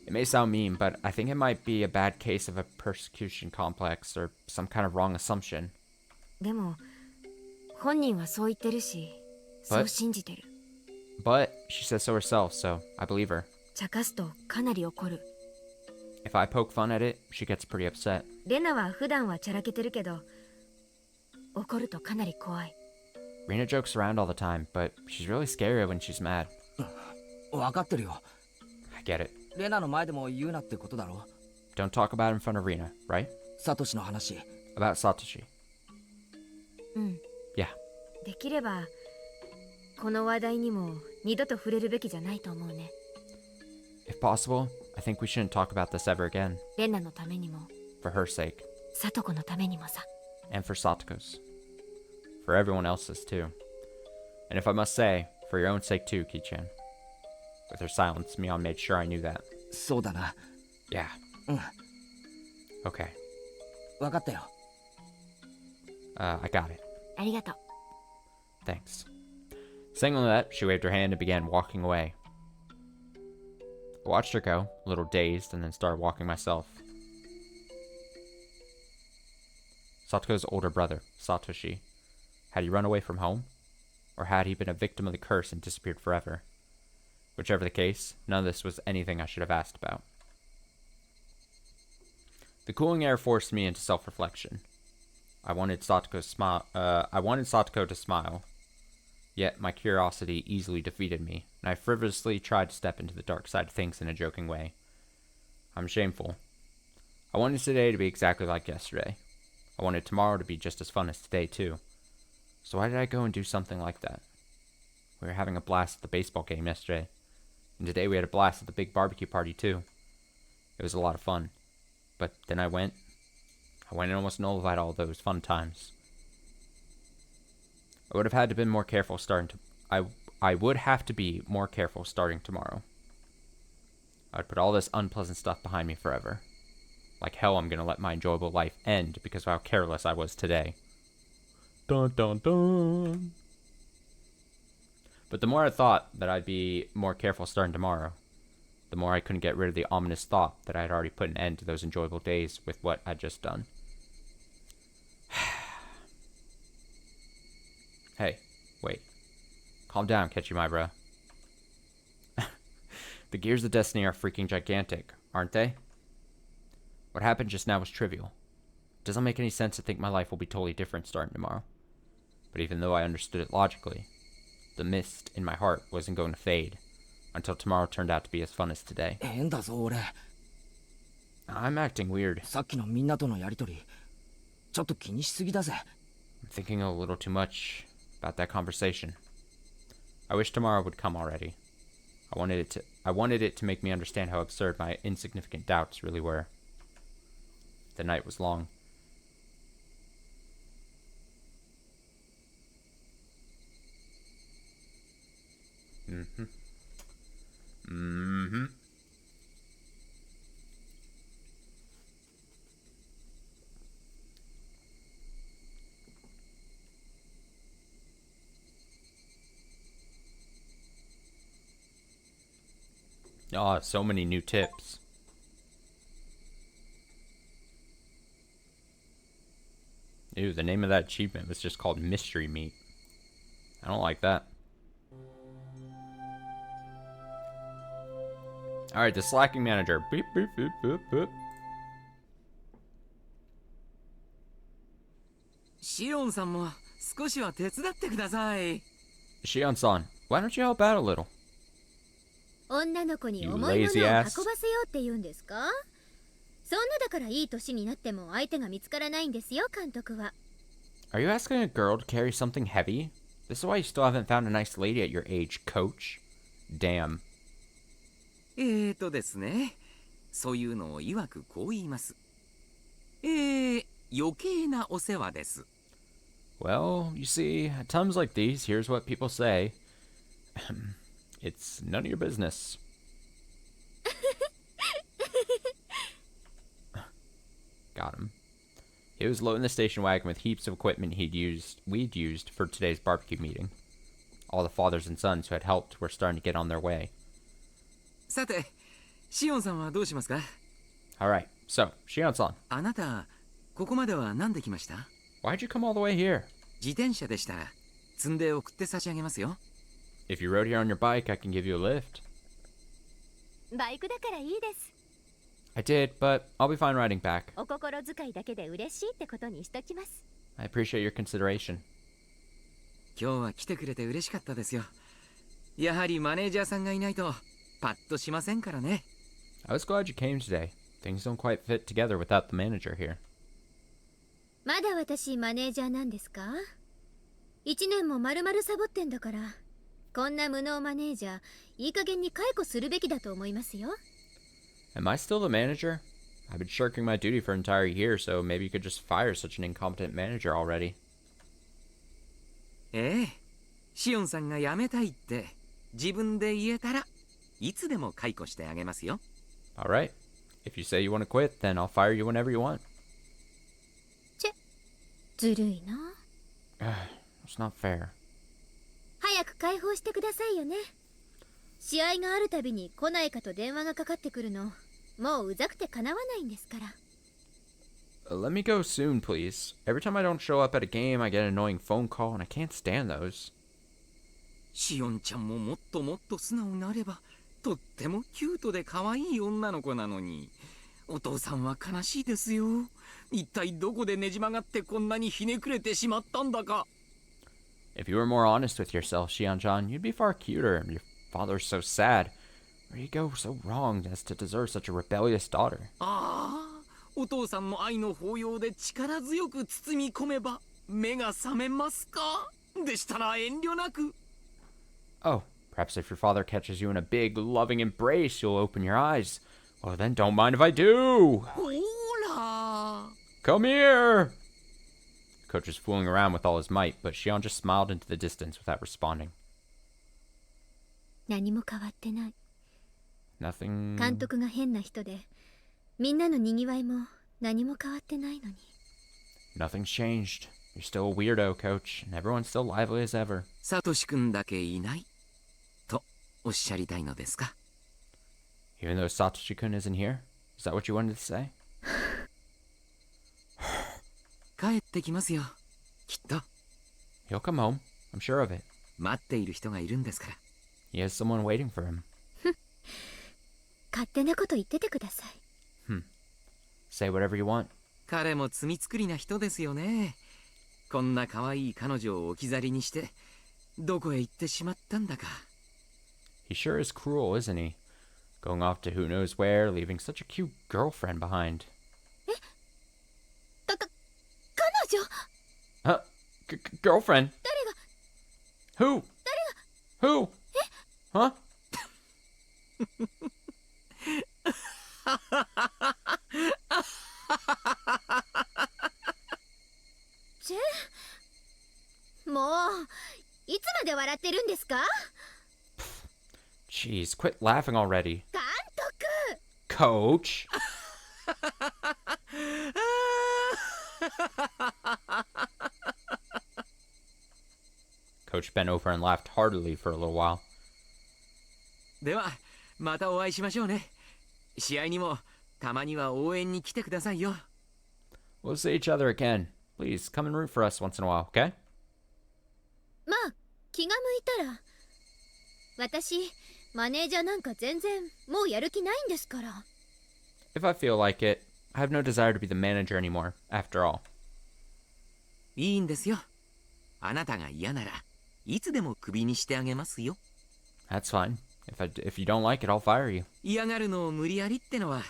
it may sound mean, but I think it might be a bad case of a persecution complex or some kind of wrong assumption. でも本人はそう言ってるし、そう信じてる。 But she says so herself, so I believe her. 茶化すとかなり怒る。 If I poke fun at it, she gets pretty upset. レナは普段はちゃらけてるけど、怒るとかなり怖い。 Rina jokes around all the time, but she's really scary when she's mad. 分かってるよ。 I get it. レナの前でも言うなってことだろ。don't talk about it in front of Rina, right? サトシの話。 About Satoshi. うん。 Yeah. できればこの話題にも二度と触れるべきじゃないと思うね。 If possible, I think we shouldn't talk about this ever again. レナのためにも For her sake. サトコのためにもさ。 And for Satoko's. For everyone else's, too. And if I must say, for your own sake too, Ki-chan. With her silence, Mion made sure I knew that. そうだな。 Yeah. うん。 Okay. わかったよ。I got it. ありがとう。 Thanks. Saying all that, she waved her hand and began walking away. I watched her go, a little dazed, and then started walking myself. Satoko's older brother, Satoshi. Had he run away from home? Or had he been a victim of the curse and disappeared forever? Whichever the case, none of this was anything I should have asked about. The cooling air forced me into self-reflection. I wanted Satoko to smile, yet my curiosity easily defeated me, and I frivolously tried to step into the dark side of things in a joking way. I'm shameful. I wanted today to be exactly like yesterday. I wanted tomorrow to be just as fun as today, too. So why did I go and do something like that? We were having a blast at the baseball game yesterday, and today we had a blast at the big barbecue party, too. It was a lot of fun. But then I went and almost nullified all those fun times. I would have had to be more careful I would have to be more careful starting tomorrow. I would put all this unpleasant stuff behind me forever. Like hell I'm gonna let my enjoyable life end because of how careless I was today. Dun dun dun. But the more I thought that I'd be more careful starting tomorrow, the more I couldn't get rid of the ominous thought that I had already put an end to those enjoyable days with what I'd just done. Hey, wait. Calm down, Ketchumibra. The gears of destiny are freaking gigantic, aren't they? What happened just now was trivial. It doesn't make any sense to think my life will be totally different starting tomorrow. But even though I understood it logically, the mist in my heart wasn't going to fade until tomorrow turned out to be as fun as today. 変だぞ俺。 I'm acting weird. さっきのみんなとのやりとり、ちょっと気にしすぎだぜ。 I'm thinking a little too much about that conversation. I wish tomorrow would come already. I wanted it to make me understand how absurd my insignificant doubts really were. The night was long. Oh, so many new tips. Ew, the name of that achievement was just called Mystery Meat. I don't like that. Alright, the slacking manager. Beep, beep, beep, beep, beep. シオンさんも少しは手伝ってください。 Shion-san, why don't you help out a little? 女の子に You 重いも lazy のを運 ass. ばせようって言うんですか？そんなだからいい年になっても相手が見つからないんですよ、監督は。 Are you asking a girl to carry something heavy? This is why you still haven't found a nice lady at your age, coach. Damn. ですね。そういうのを曰くこう言います。余計なお世話です。 Well, you see, at times like these, here's what people say. It's none of your business. Got him. He was loading the station wagon with heaps of equipment we'd used for today's barbecue meeting. All the fathers and sons who had helped were starting to get on their way. さて、シオンさんはどうしますか？ Alright, so, Shion-san, あなた、ここまでは何で来ました？ why'd you come all the way here? 自転車でしたら、積んで送って差し上げますよ。If you rode here on your bike, I can give you a lift. バイクだからいいです。 I did, but I'll be fine riding back. お心遣いだけで嬉しいってことにしときます。 I appreciate your consideration. 今日は来てくれて嬉しかったですよ。やはりマネージャーさんがいないとパッとしませんからね。 I was glad you came today. Things don't quite fit together without the manager here. まだ私マネージャーなんですか？1年も丸々サボってんだから、こんな無能マネージャーいい加減に解雇するべきだと思いますよ。 Am I still the manager? I've been shirking my duty for an entire year, so maybe you could just fire such an incompetent manager already. ええ、シオンさんが辞めたいって自分で言えたらいつでも解雇してあげますよ。 Alright. If you say you want to quit, then I'll fire you whenever you want. ずるいな。 It's not fair. 早く解放してくださいよね。試合があるたびに来ないかと電話がかかってくるの、もううざくてかなわないんですから。 Let me go soon, please. Every time I don't show up at a game, I get an annoying phone call, and I can't stand those. シオンちゃんももっともっと素直になれば、とってもキュートで可愛い女の子なのに。お父さんは悲しいですよ。一体どこでねじ曲がってこんなにひねくれてしまったんだか。 If you were more honest with yourself, Xianzhan, you'd be far cuter. Your father's so sad. Where did he go so wrong as to deserve such a rebellious daughter? ああ、お父さんの愛の抱擁で力強く包み込めば目が覚めますか？でしたら遠慮なく。 Oh, perhaps if your father catches you in a big, loving embrace, you'll open your eyes. Well, then don't mind if I do. ほら。 Come here! Coach was fooling around with all his might, but Xion just smiled into the distance without responding. 何も変わってない。 Nothing... 監督が変な人で、みんなのにぎわいも何も変わってないのに。 Nothing's changed. You're still a weirdo, Coach, and everyone's still lively as ever. サトシ君だけいないとおっしゃりたいのですか？ Even though Satoshi-kun isn't here? Is that what you wanted to say? 帰ってきますよ、きっと。 He'll come home. I'm sure of it. 待っている人がいるんですから。 He has someone waiting for him. 勝手なこと言っててください。 Say whatever you want. 彼も罪作りな人ですよね。こんな可愛い彼女を置き去りにしてどこへ行ってしまったんだか。 He sure is cruel, isn't he? Going off to who knows where, leaving such a cute girlfriend behind. 彼女？ Huh? Girlfriend? 誰が？ Who? Who? Huh? もういつまで笑ってるんですか？ Jeez, quit laughing already. 監督！ Coach? Coach bent over and laughed heartily for a little while. ではまたお会いしましょうね。試合にもたまには応援に来てくださいよ。 We'll see each other again. Please come and root for us once in a while, okay? まあ気が向いたら。私マネージャーなんか全然もうやる気ないんですから。 If I feel like it, I have no desire to be the manager anymore, after all. いいんですよ。あなたが嫌ならいつでもクビにしてあげますよ。 That's fine. If you don't like it, I'll fire you. 嫌がるのを無理やりってのは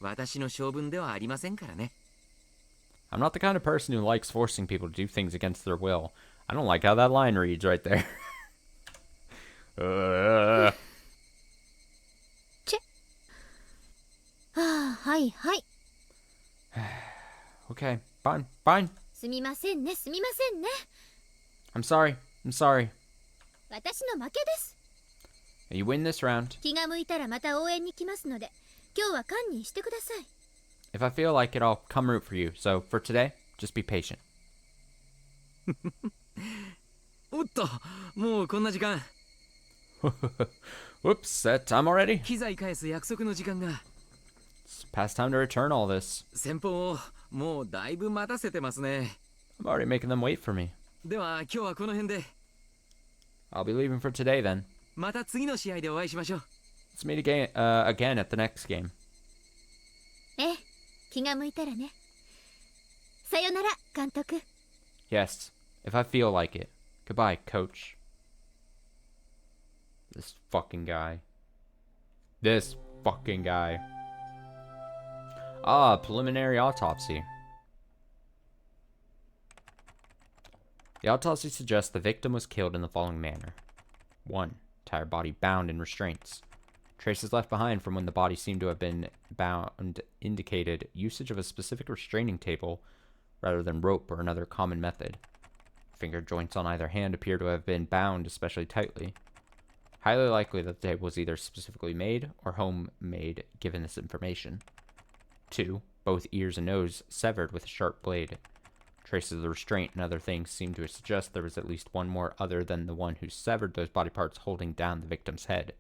私の性分ではありませんからね。 I'm not the kind of person who likes forcing people to do things against their will. I don't like how that line reads right there. はいはい。 Okay, fine. すみませんね。 I'm sorry. 私の負けです。 You win this round. 気が向いたらまた応援に来ますので、今日は堪忍してください。 If I feel like it, I'll come root for you. So for today, just be patient. おっと、もうこんな時間。 Whoops, that time already? 機材返す約束の時間が。 It's past time to return all this. 先方をもうだいぶ待たせてますね。 I'm already making them wait for me. では今日はこの辺で。 I'll be leaving for today then. また次の試合でお会いしましょう。 Let's meet again at the next game. ええ、気が向いたらね。さよなら、監督。 Yes, if I feel like it. Goodbye, coach. This fucking guy. Ah, preliminary autopsy. The autopsy suggests the victim was killed in the following manner. 1. Entire body bound in restraints. Traces left behind from when the body seemed to have been bound indicated usage of a specific restraining table rather than rope or another common method. Finger joints on either hand appear to have been bound especially tightly. Highly likely that the table was either specifically made or homemade given this information. 2. Both ears and nose severed with a sharp blade. Traces of the restraint and other things seem to suggest there was at least one more other than the one who severed those body parts holding down the victim's head.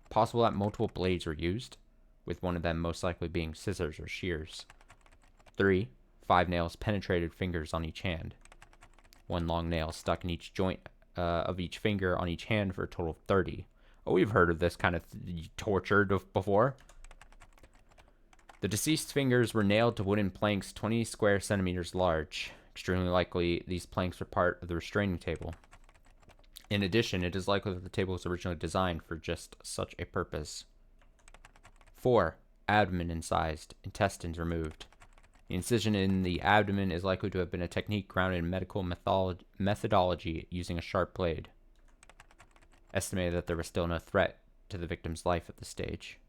Possible that multiple blades were used, with one of them most likely being scissors or shears. 3. 5 nails penetrated fingers on each hand. 1 long nail stuck in each joint of each finger on each hand for a total of 30. Oh, we've heard of this kind of tortured before. The deceased's fingers were nailed to wooden planks 20 square centimeters large. Extremely likely, these planks were part of the restraining table. In addition, it is likely that the table was originally designed for just such a purpose. 4. Abdomen incised, intestines removed. The incision in the abdomen is likely to have been a technique grounded in medical methodology using a sharp blade. Estimated that there was still no threat to the victim's life at this stage.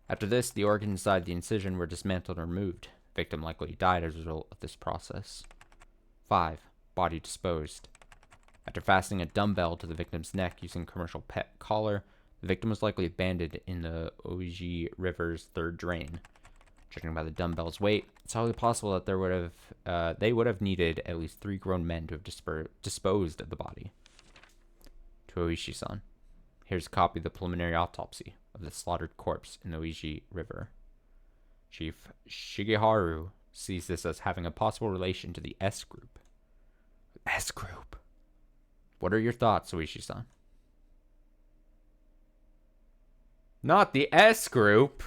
After this, the organs inside the incision were dismantled and removed. The victim likely died as a result of this process. 5. Body disposed. After fastening a dumbbell to the victim's neck using a commercial pet collar, the victim was likely abandoned in the Oiji River's third drain. Judging by the dumbbell's weight, it's highly possible that they would have needed at least 3 grown men to have disposed of the body. To Oishi-san, here's a copy of the preliminary autopsy of the slaughtered corpse in the Oiji River. Chief Shigeharu sees this as having a possible relation to the S group. S group. What are your thoughts, Oishi-san? Not the S group.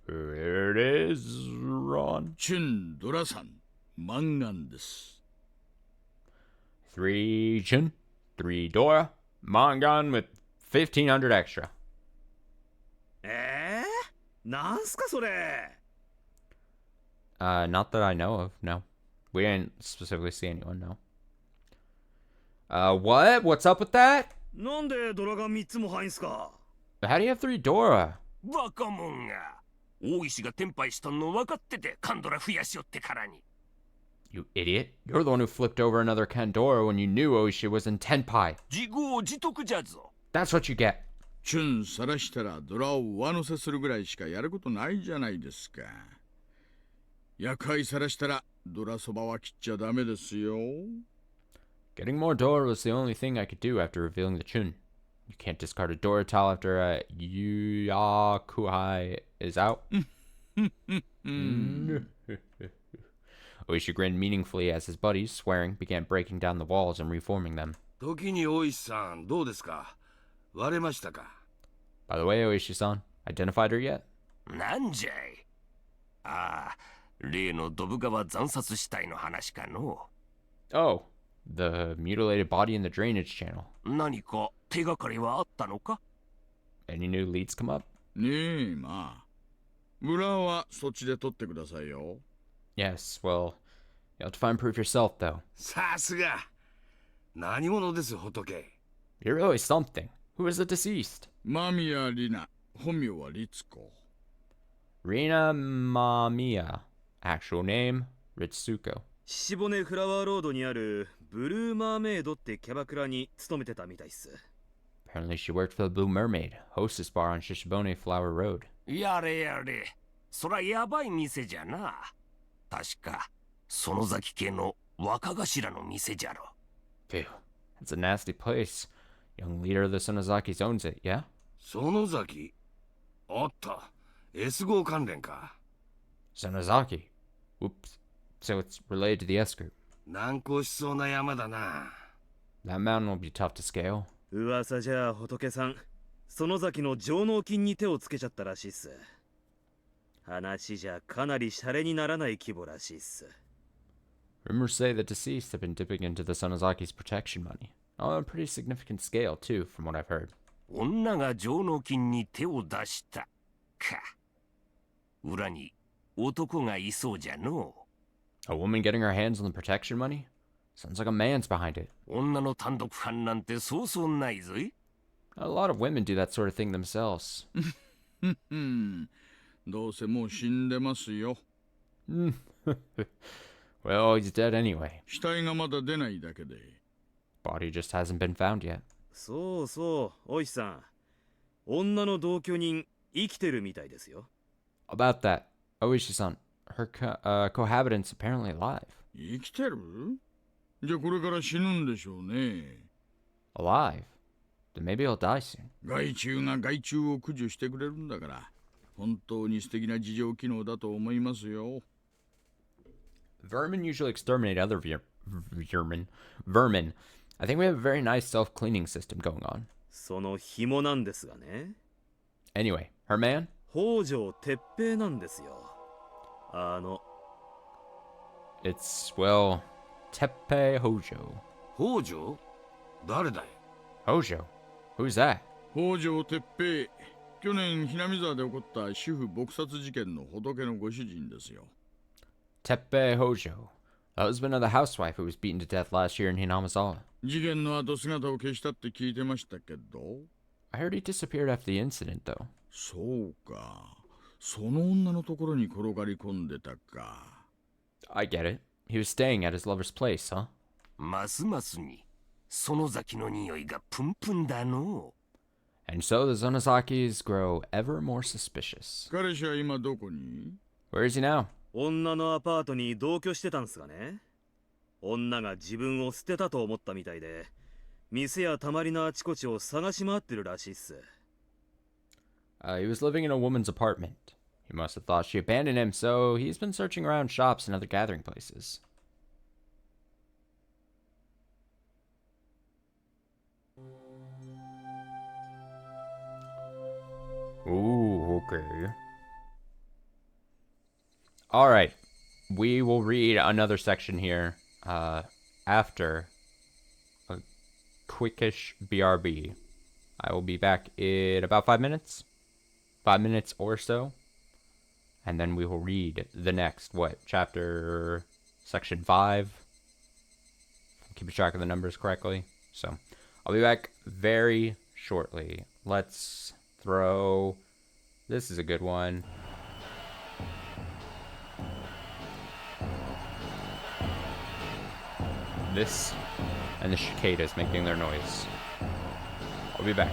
Here it is, Ron. チュンドラさん、マンガンです。 3 Chun, 3 Dora, Mangan with 1500 extra. なんすかそれ。 Not that I know of, no. We didn't specifically see anyone, no. What? What's up with that? なんでドラが3つも入んすか。 How do you have 3 Dora? バカモンが大石がテンパイしとんの分かっててカンドラ増やしよってからに。 You idiot. You're the one who flipped over another Kandora when you knew Oishi was in Tenpai. 自業自得じゃぞ。 That's what you get. チュンさらしたらドラを上乗せするぐらいしかやることないじゃないですか。厄介さらしたらドラそばは切っちゃダメですよ。 Getting more Dora was the only thing I could do after revealing the Chun. You can't discard a Dora towel after Yakuhai is out. Oishi grinned meaningfully as his buddies, swearing, began breaking down the walls and reforming them. 時に大石さんどうですか。割れましたか。 By the way, Oishi-san, identified her yet? なんじゃい。ああ、例のドブ川惨殺死体の話かの。 Oh, the mutilated body in the drainage channel. 何か手がかりはあったのか。 Any new leads come up? ねえ、まあ。裏はそっちで取ってくださいよ。 Yes, well, you'll have to find proof yourself, though. さすが。何者です仏。 You're really something. Who is the deceased? 間宮里奈、本名は律子。 Rina Mamiya. Actual name, Ritsuko. シボネフラワーロードにあるブルーマーメイドってキャバクラに勤めてたみたいっす。 Apparently she worked for the Blue Mermaid, hostess bar on Shishibone Flower Road. やれやれ。そらやばい店じゃな。確か、園崎家の若頭の店じゃろ。 Phew, that's a nasty place. Young leader of the Sonozakis owns it, yeah? 園崎あった。S 号関連か。 Sonozaki? Oops. So it's related to the S group. 難航しそうな山だな。 That mountain will be tough to scale. 噂じゃ仏さん、園崎の上納金に手をつけちゃったらしいっす。話じゃかなりシャレにならない規模らしいっす。Rumors say the deceased have been dipping into the Sonozaki's protection money. On a pretty significant scale, too, from what I've heard. 女が上納金に手を出したか。裏に男がいそうじゃの。A woman getting her hands on the protection money? Sounds like a man's behind it. 女の単独犯なんてそうそうないぞい。A lot of women do that sort of thing themselves. どうせもう死んでますよ。Well, he's dead anyway. 死体がまだ出ないだけで。Body just hasn't been found yet. そうそう、おいさん。女の同居人、生きてるみたいですよ。About that, Oishi-san, her cohabitant's apparently alive. 生きてる？じゃあこれから死ぬんでしょうね。Alive? Then maybe he'll die soon. 害虫が害虫を駆除してくれるんだから、本当に素敵な自浄機能だと思いますよ。Vermin usually exterminate other vermin. I think we have a very nice self-cleaning system going on. その紐なんですがね。Anyway, her man? 北条鉄平なんですよ。It's, well, Teppei Hojo. 北条？誰だい？ Hojo? Who's that? 北条鉄平。去年ひなみ沢で起こった主婦撲殺事件の仏のご主人ですよ。Teppei Hojo, the husband of the housewife who was beaten to death last year in Hinamizawa. 事件の後姿を消したって聞いてましたけど。I heard he disappeared after the incident, though. そうか。その女のところに転がり込んでたか。I get it. He was staying at his lover's place, huh? ますますに園崎の匂いがプンプンだの。And so the Zonozakis grow ever more suspicious. 彼氏は今どこに？ Where is he now? 女のアパートに同居してたんすがね。女が自分を捨てたと思ったみたいで、店やたまりのあちこちを探し回ってるらしいっす。He was living in a woman's apartment. He must have thought she abandoned him, so he's been searching around shops and other gathering places. Ooh, okay. Alright. We will read another section here after a quickish BRB. I will be back in about 5 minutes. 5 minutes or so. And then we will read the next, chapter, section 5. Keeping track of the numbers correctly. So, I'll be back very shortly. Let's throw... This is a good one. This and the cicadas making their noise. I'll be back.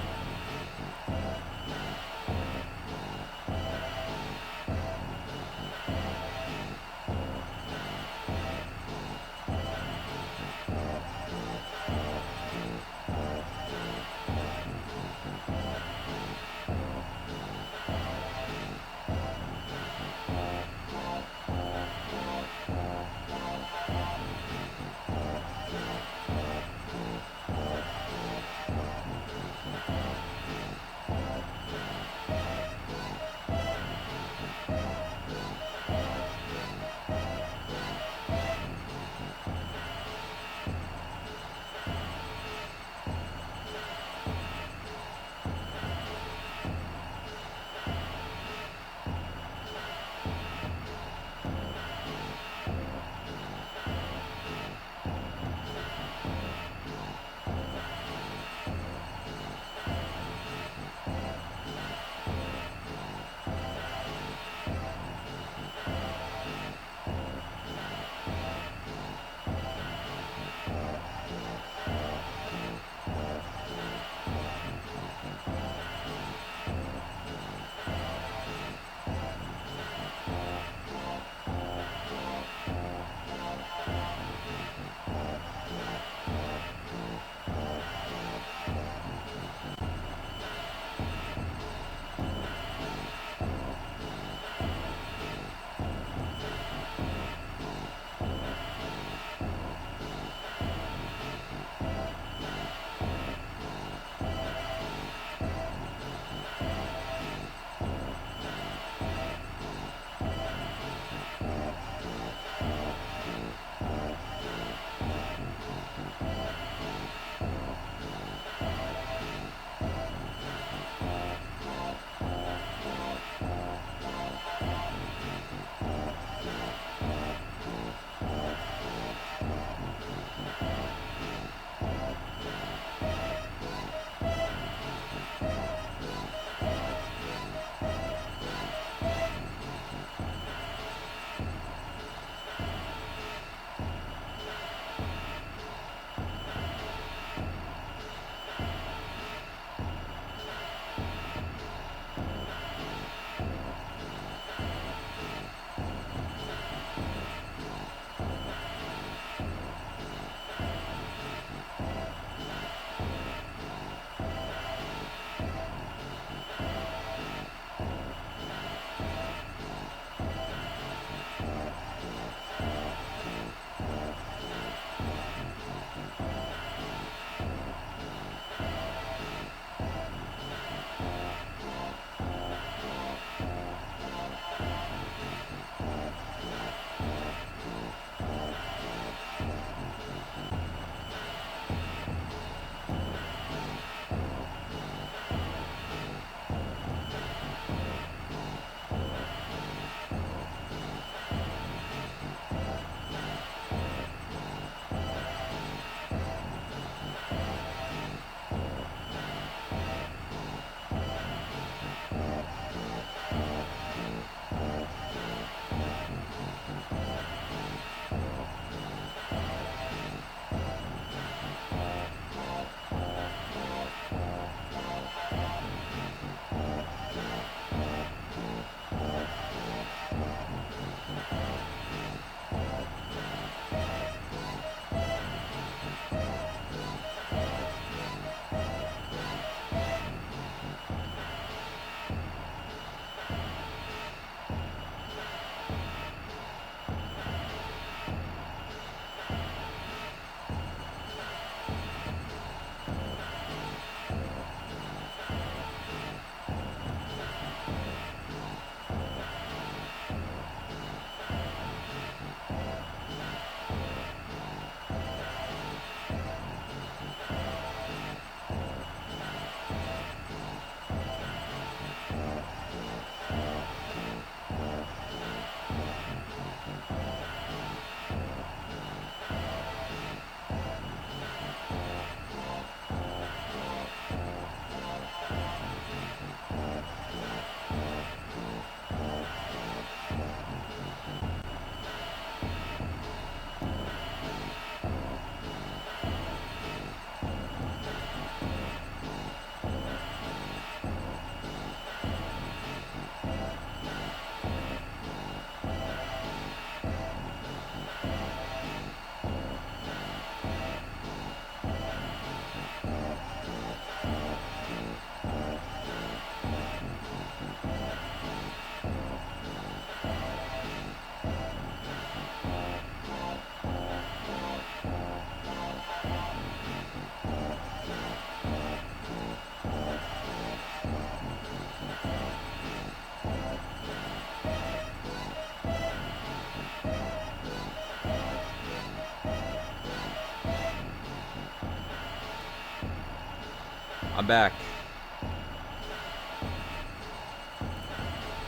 I'm back.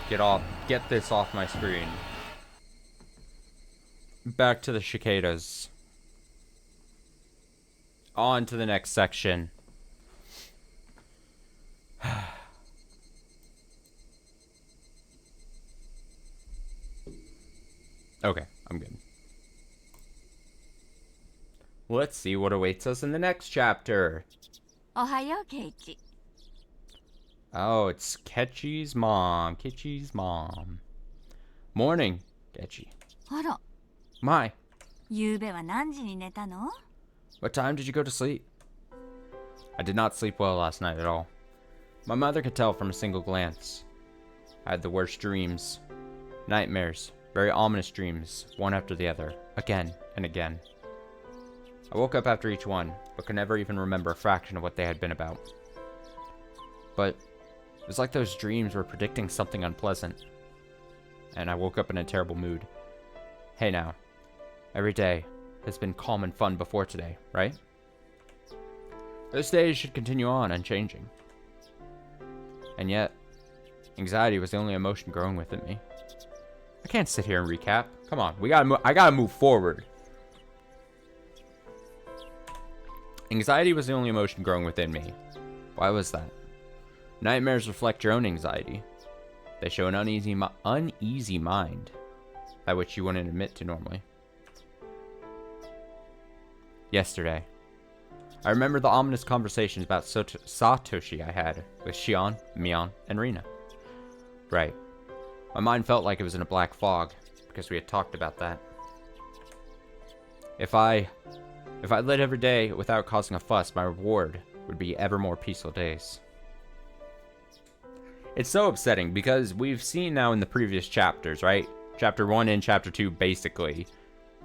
Get this off my screen. Back to the cicadas. On to the next section. Okay, I'm good. Let's see what awaits us in the next chapter. おはようケイチ Oh, it's Ketchy's mom. Ketchy's mom. Morning, Ketchy. あら My, ゆうべは何時に寝たの what time did you go to sleep? I did not sleep well last night at all. My mother could tell from a single glance. I had the worst dreams. Nightmares. Very ominous dreams, one after the other, again and again. I woke up after each one, but could never even remember a fraction of what they had been about. But it was like those dreams were predicting something unpleasant. And I woke up in a terrible mood. Hey now, every day has been calm and fun before today, right? Those days should continue on unchanging. And yet, anxiety was the only emotion growing within me. I can't sit here and recap. Come on, I gotta move forward. Anxiety was the only emotion growing within me. Why was that? Nightmares reflect your own anxiety. They show an uneasy mind, that which you wouldn't admit to normally. Yesterday, I remember the ominous conversations about Satoshi I had with Shion, Mion, and Rina. Right. My mind felt like it was in a black fog, because we had talked about that. If I lived every day without causing a fuss, my reward would be ever more peaceful days. It's so upsetting, because we've seen now in the previous chapters, right? Chapter 1 and Chapter 2, basically.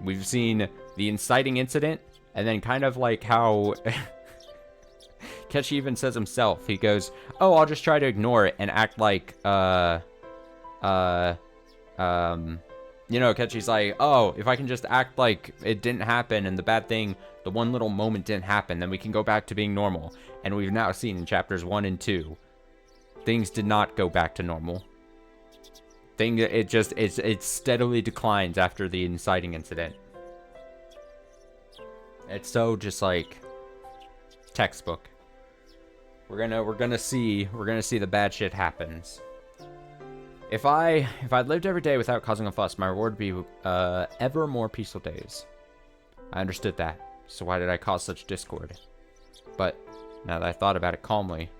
We've seen the inciting incident, and then kind of like how Keshi even says himself. He goes, oh, I'll just try to ignore it and act like, you know, Ketchy's like, oh, if I can just act like it didn't happen and the bad thing, the one little moment didn't happen, then we can go back to being normal. And we've now seen in chapters 1 and 2, things did not go back to normal. It steadily declines after the inciting incident. It's so just like textbook. We're gonna see the bad shit happens. If I'd lived every day without causing a fuss, my reward would be ever more peaceful days. I understood that, so why did I cause such discord? But now that I thought about it calmly,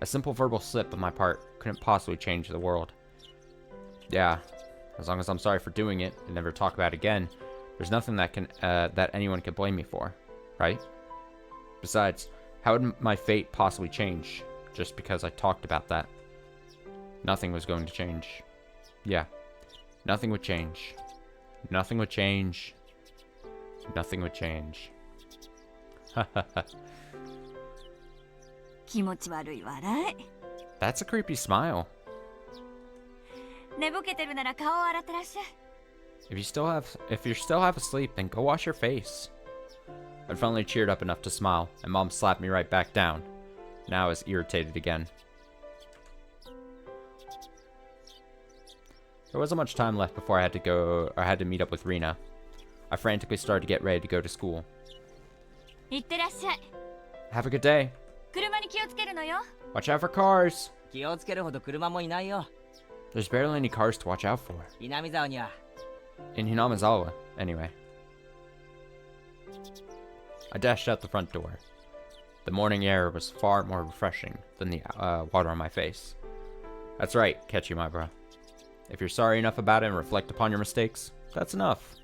a simple verbal slip on my part couldn't possibly change the world. Yeah, as long as I'm sorry for doing it and never talk about it again, there's nothing that anyone can blame me for, right? Besides, how would my fate possibly change just because I talked about that? Nothing was going to change. Yeah, nothing would change. Nothing would change. Nothing would change. 気持ち悪い笑い That's a creepy smile. 寝ぼけてるなら顔を洗ってらっしゃい If you're still half asleep, then go wash your face. I'd finally cheered up enough to smile, and Mom slapped me right back down. Now I was irritated again. There wasn't much time left before I had to meet up with Rina. I frantically started to get ready to go to school. 行ってらっしゃい Have a good day. 車に気をつけるのよ Watch out for cars. 気をつけるほど車もいないよ There's barely any cars to watch out for. 南沢には In Hinamizawa, anyway. I dashed out the front door. The morning air was far more refreshing than the water on my face. That's right, Ketchy, my bro. If you're sorry enough about it and reflect upon your mistakes, that's enough.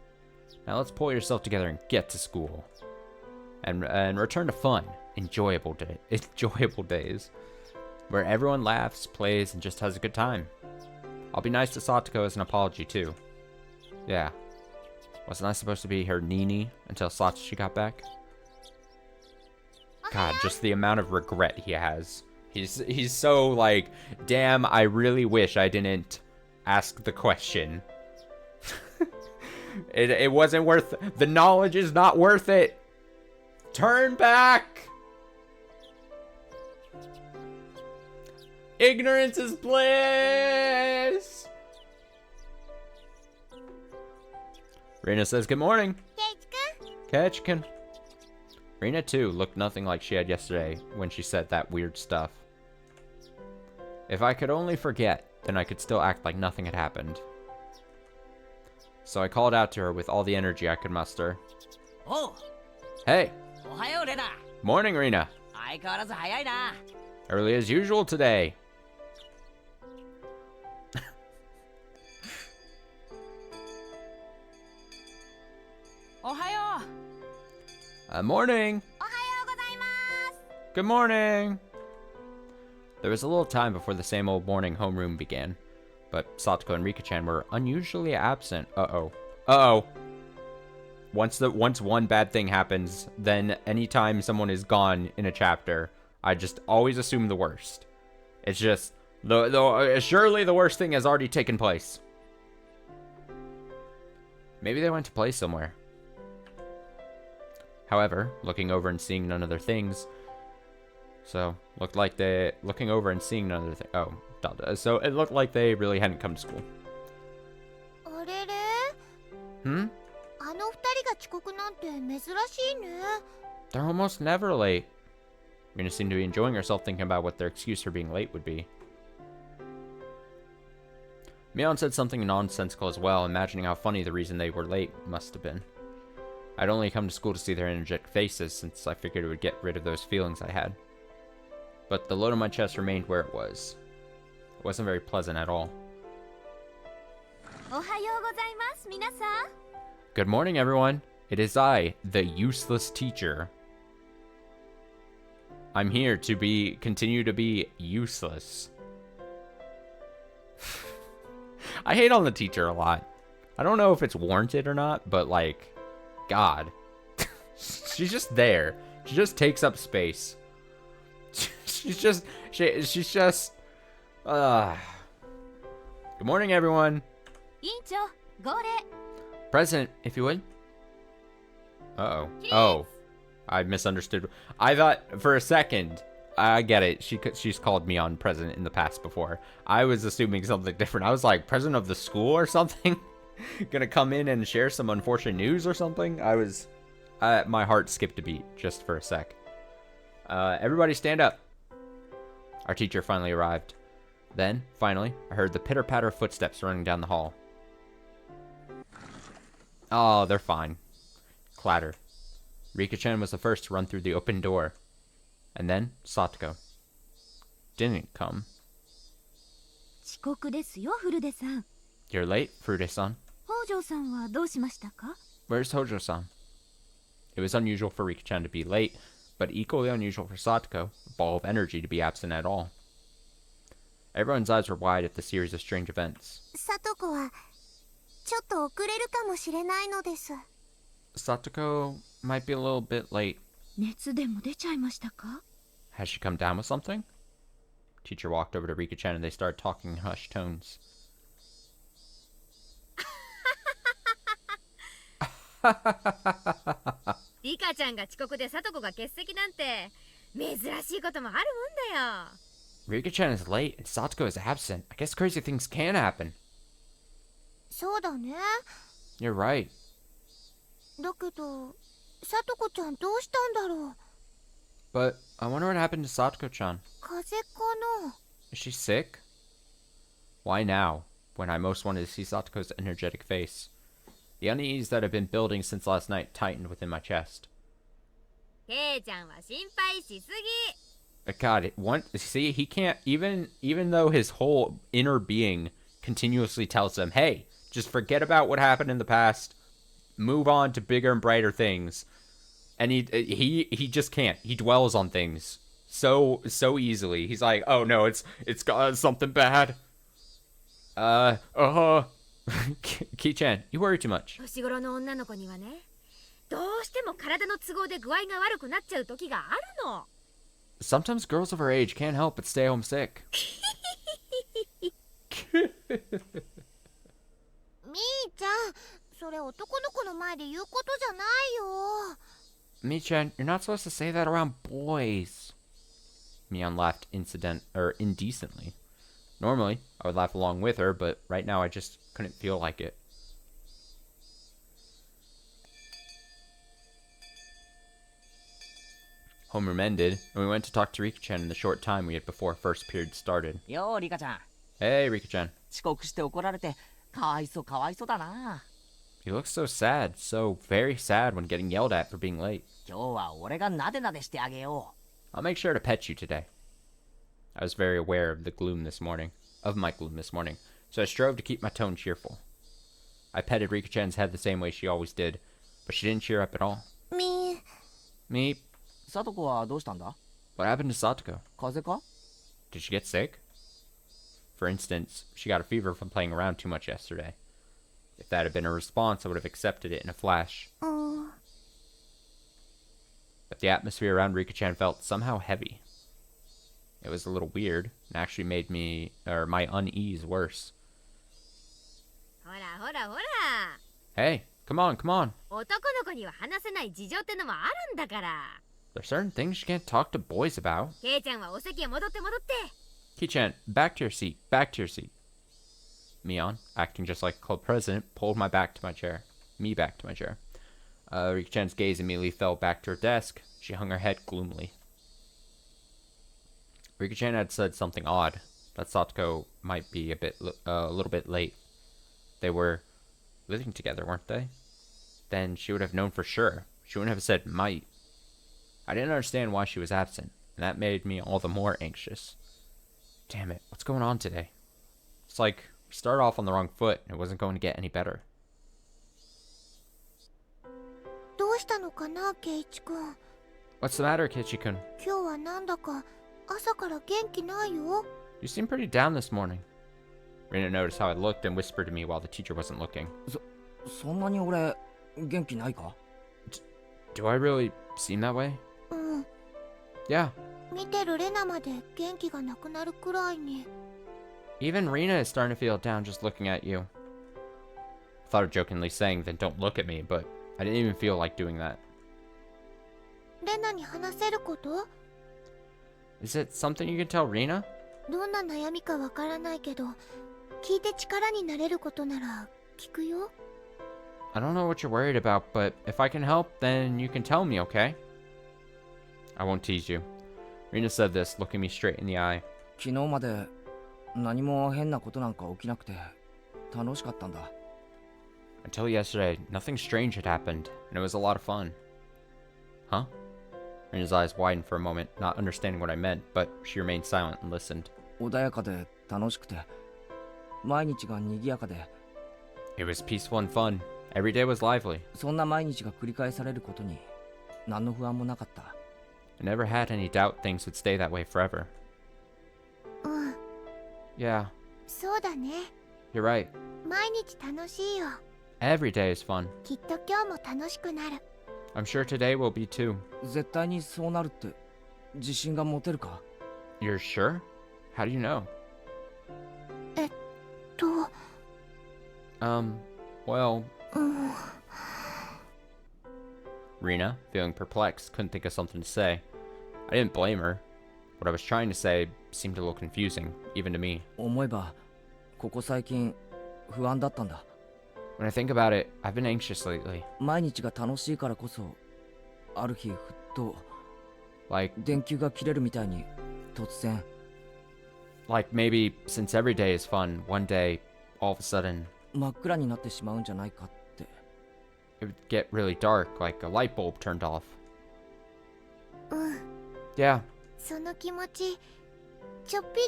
Now let's pull yourself together and get to school. And return to fun, enjoyable days. Where everyone laughs, plays, and just has a good time. I'll be nice to Satoko as an apology, too. Yeah. Wasn't I supposed to be her Nini until Satoshi got back? God, just the amount of regret he has. He's so like, damn, I really wish I didn't ask the question. It wasn't worth, the knowledge is not worth it. Turn back. Ignorance is bliss! Rena says, good morning. Ketchkin. Rena, too, looked nothing like she had yesterday when she said that weird stuff. If I could only forget, then I could still act like nothing had happened. So I called out to her with all the energy I could muster. Oh, Hey! おはようレナ。 Morning, Rena. 相変わらず早いな。 Early as usual today. おはよう。 Morning. おはようございます。 Good morning. There was a little time before the same old morning homeroom began, but Satoko and Rika-chan were unusually absent. Uh-oh. Once one bad thing happens, then anytime someone is gone in a chapter, I just always assume the worst. It's just, surely the worst thing has already taken place. Maybe they went to play somewhere. However, looking over and seeing none of their things, so looking over and seeing none of their so it looked like they really hadn't come to school. あれれ Hmm? あの二人が遅刻なんて珍しいね。 They're almost never late. Rena seemed to be enjoying herself thinking about what their excuse for being late would be. Mion said something nonsensical as well, imagining how funny the reason they were late must have been. I'd only come to school to see their energetic faces, since I figured it would get rid of those feelings I had. But the load on my chest remained where it was. It wasn't very pleasant at all. おはようございます、皆さん。 Good morning, everyone. It is I, the useless teacher. I'm here to continue to be useless. I hate on the teacher a lot. I don't know if it's warranted or not, but like, God. She's just there. She just takes up space. She's just Good morning, everyone. 委員長、号令。 Present, if you would. Uh-oh. Oh. I misunderstood. I thought for a second. I get it. She's called me on president in the past before. I was assuming something different. I was like, president of the school or something? Gonna come in and share some unfortunate news or something? My heart skipped a beat just for a sec. Everybody stand up. Our teacher finally arrived. Then, finally, I heard the pitter-patter of footsteps running down the hall. Oh, they're fine. Clatter. Rika-chan was the first to run through the open door. And then, Satoko. Didn't come. 遅刻ですよ、フルデさん。 You're late, Furude-san. 北条さんはどうしましたか？ Where's Hojo-san? It was unusual for Rika-chan to be late, but equally unusual for Satoko, a ball of energy, to be absent at all. Everyone's eyes were wide at the series of strange events. さとこはちょっと遅れるかもしれないのです。 Satoko might be a little bit late. 熱でも出ちゃいましたか？ Has she come down with something? Teacher walked over to Rika-chan and they started talking in hushed tones. リカちゃんが遅刻でさとこが欠席なんて珍しいこともあるもんだよ。 Rika-chan is late and Satoko is absent. I guess crazy things can happen. そうだね。 You're right. だけど、さとこちゃんどうしたんだろう。 But I wonder what happened to Satoko-chan. 風邪かな？ Is she sick? Why now, when I most wanted to see Satoko's energetic face? The unease that had been building since last night tightened within my chest. ケイちゃんは心配しすぎ。 God, see, he can't, even though his whole inner being continuously tells him, hey, just forget about what happened in the past, move on to bigger and brighter things. And he just can't. He dwells on things so easily. He's like, oh no, it's got something bad. Ki-chan, you worry too much. 年頃の女の子にはね、どうしても体の都合で具合が悪くなっちゃう時があるの。 Sometimes girls of her age can't help but stay home sick. みーちゃん、それ男の子の前で言うことじゃないよ。 Mi-chan, you're not supposed to say that around boys. Mion laughed indecently. Normally, I would laugh along with her, but right now I just couldn't feel like it. Homeroom ended, and we went to talk to Rika-chan in the short time we had before first period started. よーリカちゃん Hey, Rika-chan. 遅刻して怒られてかわいそうかわいそうだな You look so sad, so very sad when getting yelled at for being late. 今日は俺がなでなでしてあげよ I'll make sure to pet you today. I was very aware of my gloom this morning, so I strove to keep my tone cheerful. I petted Rika-chan's head the same way she always did, but she didn't cheer up at all. Me? うサトコはどうしたんだ What happened to Satoko? 風邪か Did she get sick? For instance, she got a fever from playing around too much yesterday. If that had been her response, I would have accepted it in a flash. But the atmosphere around Rika-chan felt somehow heavy. It was a little weird, and actually made my unease worse. ほらほらほら Hey, come on. 男の子には話せない事情ってのもあるんだから There's certain things you can't talk to boys about. ケイちゃんはお席へ戻って戻って Ki-chan, back to your seat. Mion, acting just like a club president, pulled me back to my chair. Rika-chan's gaze immediately fell back to her desk. She hung her head gloomily. Rika-chan had said something odd, that Satoko might be a little bit late. They were living together, weren't they? Then she would have known for sure. She wouldn't have said might. I didn't understand why she was absent, and that made me all the more anxious. Damn it, what's going on today? It's like we started off on the wrong foot, and it wasn't going to get any better. どうしたのかな、ケイチ君。 What's the matter, Kichi-kun? 今日はなんだか朝から元気ないよ。 You seem pretty down this morning. Rina noticed how I looked and whispered to me while the teacher wasn't looking. そんなに俺元気ないか Do I really seem that way? うん。 Yeah. 見てるレナまで元気がなくなるくらいに。 Even Rina is starting to feel down just looking at you. I thought of jokingly saying, then don't look at me, but I didn't even feel like doing that. レナに話せること？ Is it something you can tell Rina? どんな悩みかわからないけど、聞いて力になれることなら聞くよ。 I don't know what you're worried about, but if I can help, then you can tell me, okay? I won't tease you. Rina said this, looking me straight in the eye. 昨日まで何も変なことなんか起きなくて楽しかったんだ Until yesterday, nothing strange had happened, and it was a lot of fun. Huh? Rina's eyes widened for a moment, not understanding what I meant, but she remained silent and listened. 穏やかで楽しくて毎日が賑やかで It was peaceful and fun. Every day was lively. そんな毎日が繰り返されることに何の不安もなかった I never had any doubt things would stay that way forever. うん、 Yeah, そうだね。 you're right. 毎日楽しいよ。 Every day is fun. きっと今日も楽しくなる。 I'm sure today will be too. 絶対にそうなるって自信が持てるか You're sure? How do you know? と、Well, うん。 Rina, feeling perplexed, couldn't think of something to say. I didn't blame her. What I was trying to say seemed a little confusing, even to me. 思えばここ最近不安だったんだ When I think about it, I've been anxious lately. 毎日が楽しいからこそある日ふっと Like 電球が切れるみたいに突然 maybe since every day is fun, one day, all of a sudden, 真っ暗になってしまうんじゃないかって it would get really dark, like a light bulb turned off. うん。 Yeah, その気持ち、ちょっぴ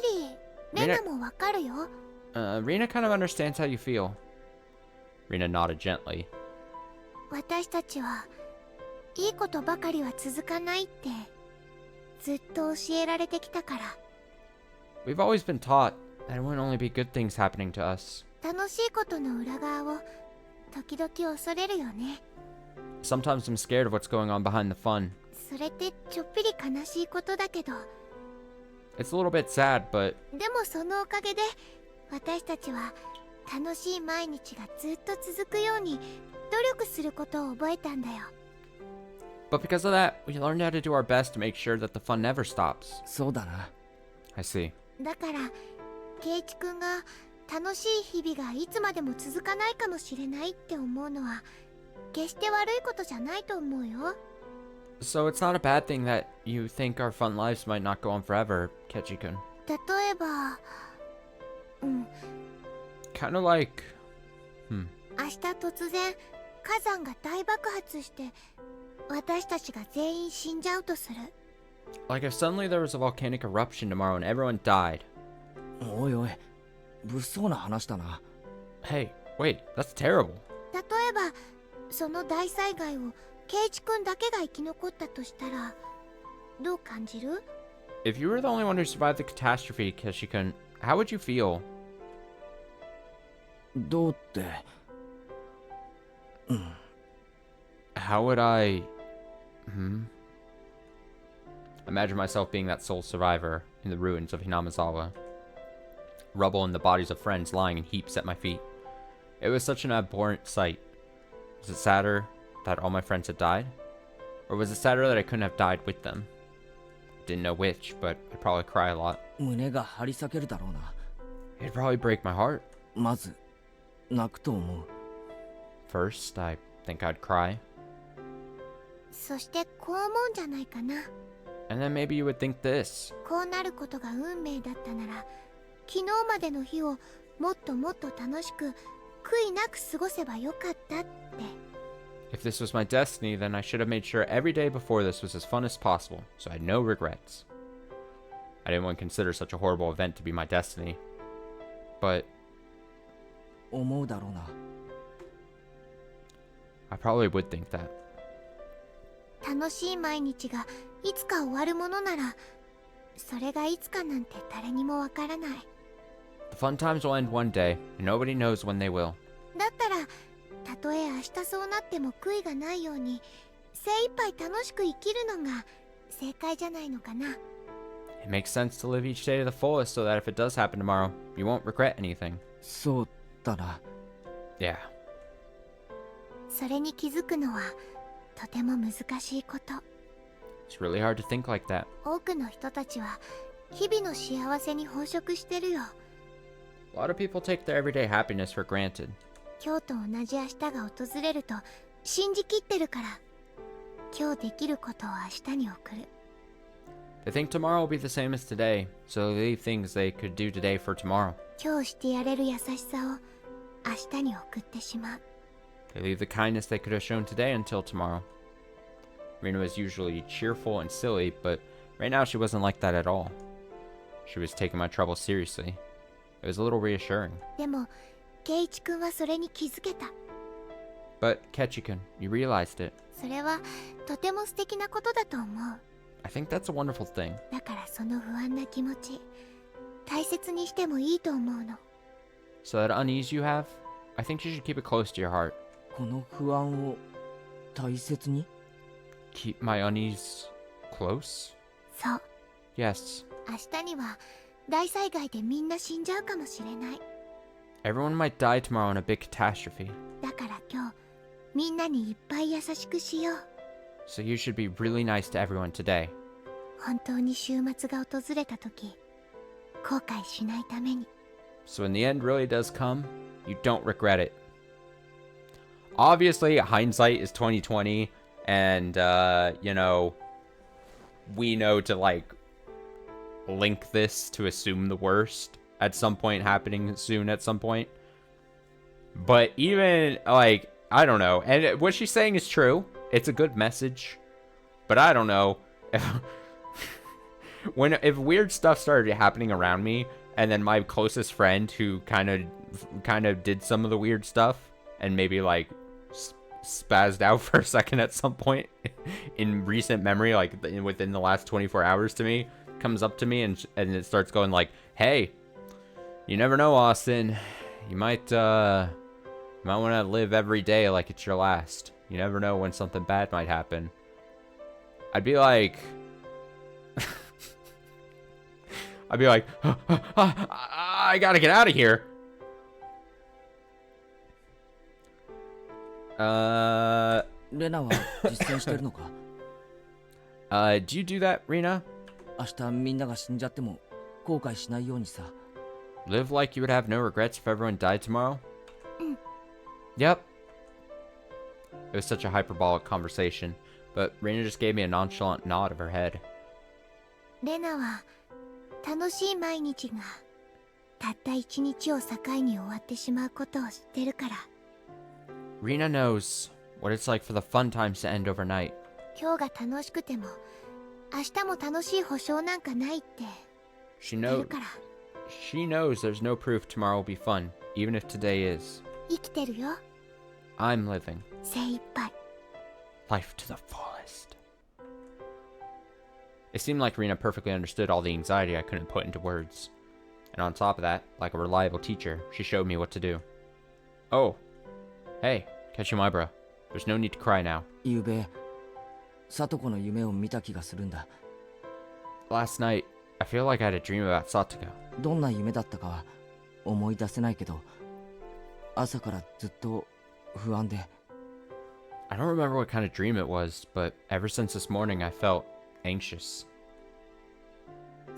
り、レナもわかるよ。 Rina kind of understands how you feel. Rina nodded gently. 私たちは、いいことばかりは続かないって、ずっと教えられてきたから。 We've always been taught that it wouldn't only be good things happening to us. 楽しいことの裏側を、時々恐れるよね。 Sometimes I'm scared of what's going on behind the fun. それってちょっぴり悲しいことだけど、 It's a little bit sad, but でもそのおかげで、私たちは、楽しい毎日がずっと続くように、努力することを覚えたんだよ。But because of that, we learned how to do our best to make sure that the fun never stops. そうだな。 I see. だから圭一くんが楽しい日々がいつまでも続かないかもしれないって思うのは決して悪いことじゃないと思うよ。 So it's not a bad thing that you think our fun lives might not go on forever, Kechi-kun. 例えばKind of like... 明日突然火山が大爆発して私たちが全員死んじゃうとする。 Like if suddenly there was a volcanic eruption tomorrow and everyone died. おいおい、物騒な話だな。 Hey, wait, that's terrible. 例えばその大災害を圭一くんだけが生き残ったとしたらどう感じる？ If you were the only one who survived the catastrophe, Keshi-kun, how would you feel? どうって。How would I... Imagine myself being that sole survivor in the ruins of Hinamizawa. Rubble and the bodies of friends lying in heaps at my feet. It was such an abhorrent sight. Was it sadder that all my friends had died? Or was it sadder that I couldn't have died with them? Didn't know which, but I'd probably cry a lot. 胸が張り裂けるだろうな。 It'd probably break my heart. まず、泣くと思う。 First, I think I'd cry. そしてこう思うんじゃないかな。 And then maybe you would think this. こうなることが運命だったなら昨日までの日をもっともっと楽しく悔いなく過ごせばよかったって。 If this was my destiny, then I should have made sure every day before this was as fun as possible, so I had no regrets. I didn't want to consider such a horrible event to be my destiny. But 思うだろうな。 I probably would think that. 楽しい毎日がいつか終わるものならそれがいつかなんて誰にもわからない。 The fun times will end one day, and nobody knows when they will. だったらたとえ明日そうなっても悔いがないように精一杯楽しく生きるのが正解じゃないのかな。 It makes sense to live each day to the fullest so that if it does happen tomorrow, you won't regret anything. そうだな。 Yeah. それに気づくのはとても難しいこと。 It's really hard to think like that. 多くの人たちは日々の幸せに飽食してるよ。 A lot of people take their everyday happiness for granted. 今日と同じ明日が訪れると信じきってるから今日できることを明日に送る。 They think tomorrow will be the same as today, so they leave things they could do today for tomorrow. 今日してやれる優しさを明日に送ってしまう。 They leave the kindness they could have shown today until tomorrow. Rina was usually cheerful and silly, but right now she wasn't like that at all. She was taking my trouble seriously. It was a little reassuring. でも圭一くんはそれに気づけた。 But, Kechi-kun, you realized it. それはとても素敵なことだと思う。 I think that's a wonderful thing. だからその不安な気持ち大切にしてもいいと思うの。 So that unease you have, I think you should keep it close to your heart. この不安を大切に。 Keep my unease close? そう。 Yes. 明日には大災害でみんな死んじゃうかもしれない。 Everyone might die tomorrow in a big catastrophe. だから今日みんなにいっぱい優しくしよう。 So you should be really nice to everyone today. 本当に週末が訪れた時後悔しないために。 So when the end really does come, you don't regret it. Obviously, hindsight is 2020, and you know, we know to like link this to assume the worst at some point happening soon at some point. But even like, I don't know, and what she's saying is true. It's a good message, but I don't know if if weird stuff started happening around me, and then my closest friend who kind of did some of the weird stuff and maybe like spazzed out for a second at some point in recent memory, like within the last 24 hours to me, comes up to me and it starts going like, hey, you never know, Austin, you might want to live every day like it's your last. You never know when something bad might happen. I'd be like I gotta get out of here. レナは実践してるのか？ Do you do that, Rina? 明日みんなが死んじゃっても後悔しないようにさ。 Live like you would have no regrets if everyone died tomorrow? Yep. It was such a hyperbolic conversation, but Rina just gave me a nonchalant nod of her head. レナは楽しい毎日がたった一日を境に終わってしまうことを知ってるから。 Rina knows what it's like for the fun times to end overnight. 今日が楽しくても明日も楽しい保証なんかないって She 言って knows るから。 she knows there's no proof tomorrow will be fun, even if today is. 生きてるよ、 I'm living 精一杯。 life to the fullest. It seemed like Rina perfectly understood all the anxiety I couldn't put into words. And on top of that, like a reliable teacher, she showed me what to do. Oh, hey, Keshimabra. There's no need to cry now. ゆうべ聡子の夢を見た気がするんだ。 Last night, I feel like I had a dream about Satoko. どんな夢だったかは思い出せないけど、朝からずっと不安で。 I don't remember what kind of dream it was, but ever since this morning I felt anxious.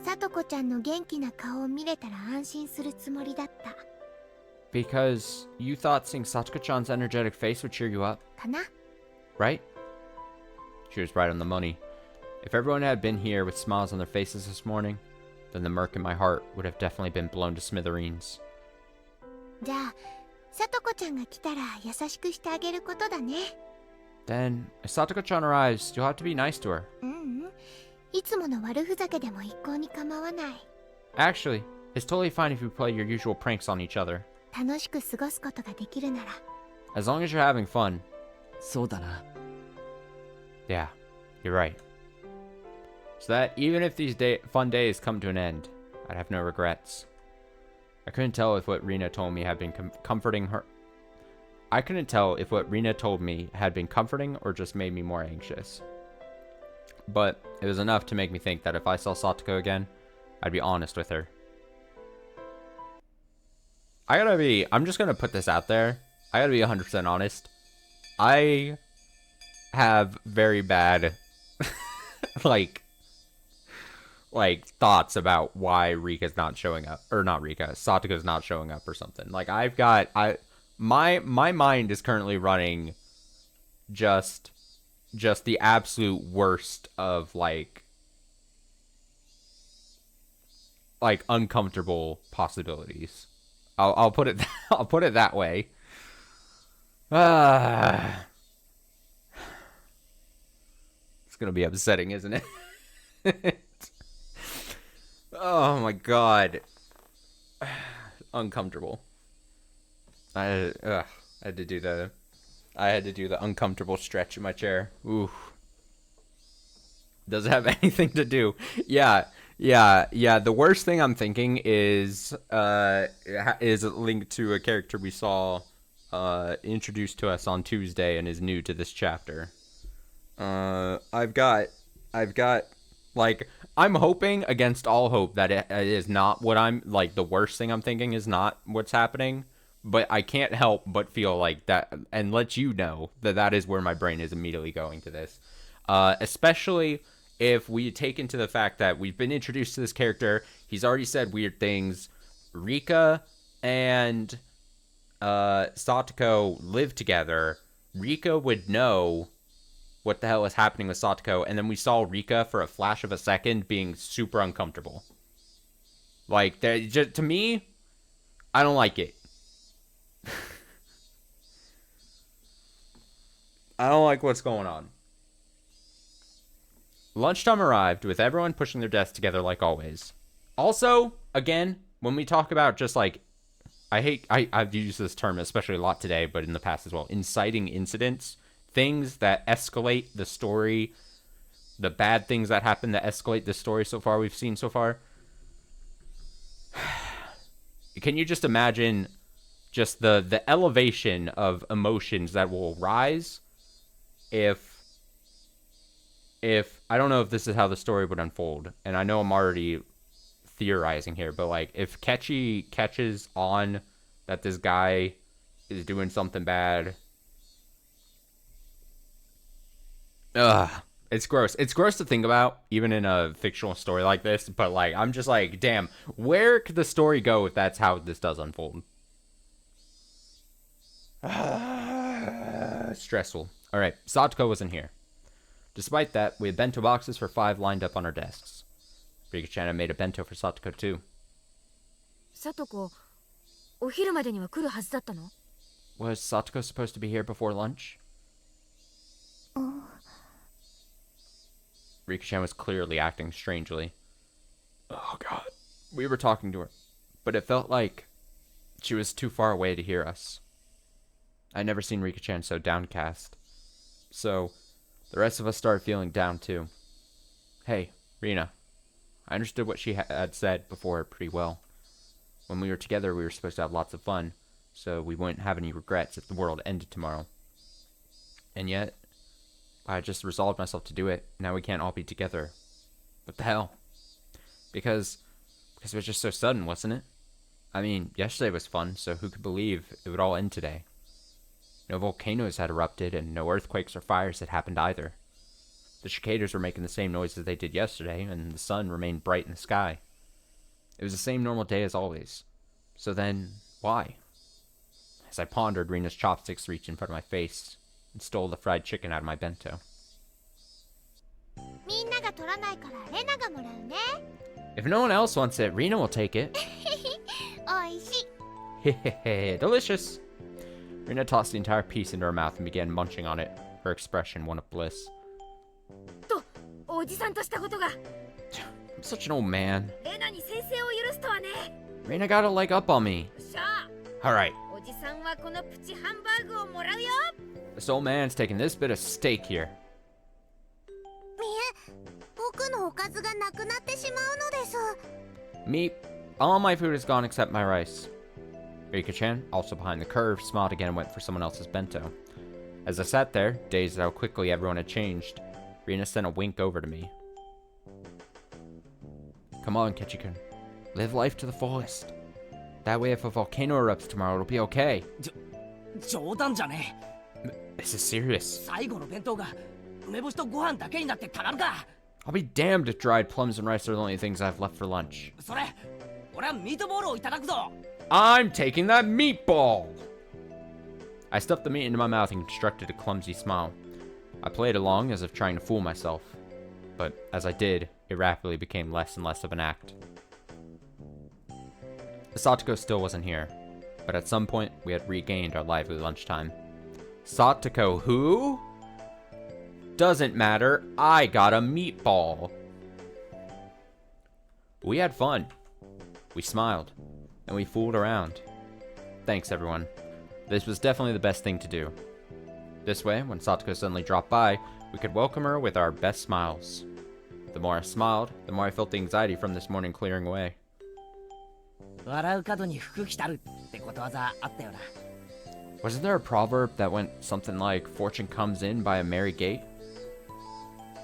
さとこちゃんの元気な顔を見れたら安心するつもりだった Because you thought seeing Satoko-chan's energetic face would cheer you up, かな。 right? She was right on the money. If everyone had been here with smiles on their faces this morning, then the murk in my heart would have definitely been blown to smithereens. じゃあさとこちゃんが来たら優しくしてあげることだね。 Then, if Satoko-chan arrives, you'll have to be nice to her. うんうん、いつもの悪ふざけでも一向に構わない。 Actually, it's totally fine if you play your usual pranks on each other. 楽しく過ごすことができるなら。 As long as you're having fun. そうだな。 Yeah, you're right. So that even if these fun days come to an end, I'd have no regrets. I couldn't tell if what Rina told me had been comforting her. I couldn't tell if what Rina told me had been comforting or just made me more anxious. But it was enough to make me think that if I saw Satoko again, I'd be honest with her. I'm just gonna put this out there. I gotta be 100% honest. I have very bad, like thoughts about why Rika's not showing up, or not Rika, Satoka's not showing up or something. Like my mind is currently running just the absolute worst of like uncomfortable possibilities. I'll put it I'll put it that way. It's gonna be upsetting, isn't it? Oh my god. Uncomfortable. I had to do the uncomfortable stretch in my chair. Ooh. Does it have anything to do? Yeah. The worst thing I'm thinking is linked to a character we saw introduced to us on Tuesday and is new to this chapter. I've got like, I'm hoping against all hope that it is not what I'm like. The worst thing I'm thinking is not what's happening, but I can't help but feel like that and let you know that is where my brain is immediately going to this. Especially if we take into the fact that we've been introduced to this character, he's already said weird things. Rika and Satoko live together. Rika would know what the hell is happening with Satoko, and then we saw Rika for a flash of a second being super uncomfortable. Like, just, to me, I don't like it. I don't like what's going on. Lunchtime arrived, with everyone pushing their desks together like always. Also, again, when we talk about just like, I've used this term especially a lot today, but in the past as well, inciting incidents, things that escalate the story, the bad things that happen that escalate the story so far we've seen so far. Can you just imagine just the elevation of emotions that will rise if I don't know if this is how the story would unfold, and I know I'm already theorizing here, but like if Kechi catches on that this guy is doing something bad, It's gross. It's gross to think about, even in a fictional story like this, but like, I'm just like, damn, where could the story go if that's how this does unfold? Stressful. Alright, Satoko wasn't here. Despite that, we had bento boxes for 5 lined up on our desks. Rika-chan had made a bento for Satoko too. さとこ、お昼までには来るはずだったの？ Was Satoko supposed to be here before lunch? Rika-chan was clearly acting strangely. Oh god. We were talking to her, but it felt like she was too far away to hear us. I'd never seen Rika-chan so downcast. So, the rest of us started feeling down too. Hey, Rina. I understood what she had said before pretty well. When we were together, we were supposed to have lots of fun, so we wouldn't have any regrets if the world ended tomorrow. And yet, I just resolved myself to do it. Now we can't all be together. What the hell? Because it was just so sudden, wasn't it? I mean, yesterday was fun, so who could believe it would all end today? No volcanoes had erupted, and no earthquakes or fires had happened either. The cicadas were making the same noise as they did yesterday, and the sun remained bright in the sky. It was the same normal day as always. So then, why? As I pondered, Rina's chopsticks reached in front of my face and stole the fried chicken out of my bento. みんなが取らないからレナがもらうね。 If no one else wants it, Rina will take it. おいしい。 Hehehe, delicious. Rina tossed the entire piece into her mouth and began munching on it, her expression one of bliss. と、おじさんとしたことが。 I'm such an old man. レナに先生を許すとはね。 Rina got a leg up on me. しゃあ。 Alright, おじさんはこのプチハンバーグをもらうよ。 this old man's taking this bit of steak here. 僕のおかずがなくなってしまうのです。 Meep, all my food is gone except my rice. Rika-chan, also behind the curve, smiled again and went for someone else's bento. As I sat there, dazed at how quickly everyone had changed, Rina sent a wink over to me. Come on, Ketchikun. Live life to the fullest. That way if a volcano erupts tomorrow, it'll be okay. 冗談じゃね This is serious. え。最後の弁当が梅干しとご飯だけになってたまるか。 I'll be damned if dried plums and rice are the only things I've left for lunch. それ、俺はミートボールをいただくぞ。 I'm taking that meatball! I stuffed the meat into my mouth and constructed a clumsy smile. I played along as if trying to fool myself. But as I did, it rapidly became less and less of an act. Satoko still wasn't here, but at some point we had regained our lively lunchtime. Satoko who? Doesn't matter, I got a meatball. We had fun. We smiled, and we fooled around. Thanks everyone. This was definitely the best thing to do. This way, when Satoko suddenly dropped by, we could welcome her with our best smiles. The more I smiled, the more I felt the anxiety from this morning clearing away. 笑う角に福来たるってことわざあったよな。 Wasn't there a proverb that went something like, fortune comes in by a merry gate?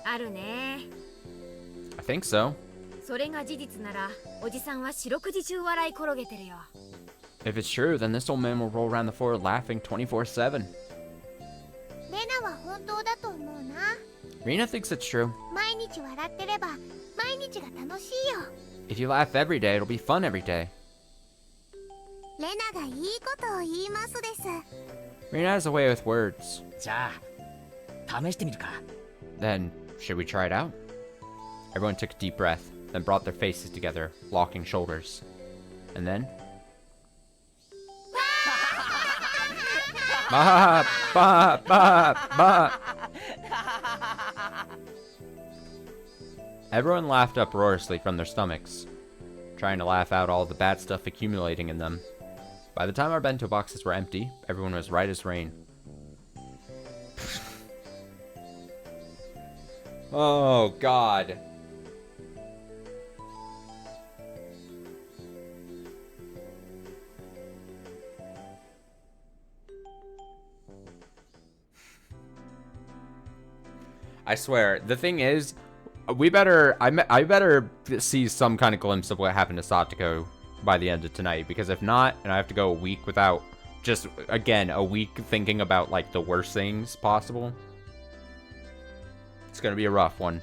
あるね。 I think so. それが事実なら、おじさんは四六時中笑い転げてるよ。 If it's true, then this old man will roll around the floor laughing 24/7. レナは本当だと思うな。 Rina thinks it's true. 毎日笑ってれば、毎日が楽しいよ。 If you laugh every day, it'll be fun every day. レナがいいことを言いますです。 Rina has a way with words. じゃあ、試してみるか。 Then, should we try it out? Everyone took a deep breath, then brought their faces together, locking shoulders. And then... Ba, ba, ba, ba. Everyone laughed uproariously from their stomachs, trying to laugh out all the bad stuff accumulating in them. By the time our bento boxes were empty, everyone was right as rain. Oh, God. I swear, the thing is, I better see some kind of glimpse of what happened to Satoko by the end of tonight, because if not, and I have to go a week without, just, again, a week thinking about, like, the worst things possible, it's It's gonna be a rough one.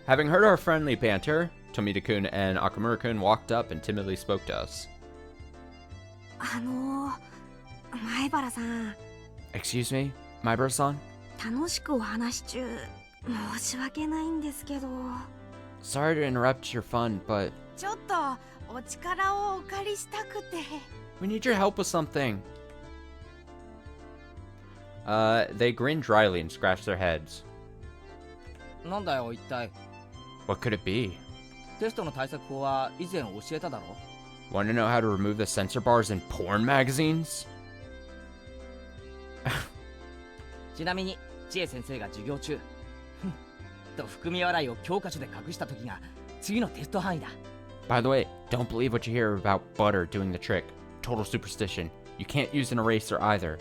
Having heard our friendly banter, Tomita-kun and Akamura-kun walked up and timidly spoke to us. 前原さん、 Excuse me, Maibara-san? 楽しくお話し中、申し訳ないんですけど。 Sorry to interrupt your fun, but ちょっとお力をお借りしたくて。 we need your help with something. They grinned dryly and scratched their heads. なんだよ一体。 What could it be? テストの対策法は以前教えただろ。 Want to know how to remove the censor bars in porn magazines? ちなみに千恵先生が授業中と含み笑いを教科書で隠した時が次のテスト範囲だ。 By the way, don't believe what you hear about butter doing the trick. Total superstition. You can't use an eraser either.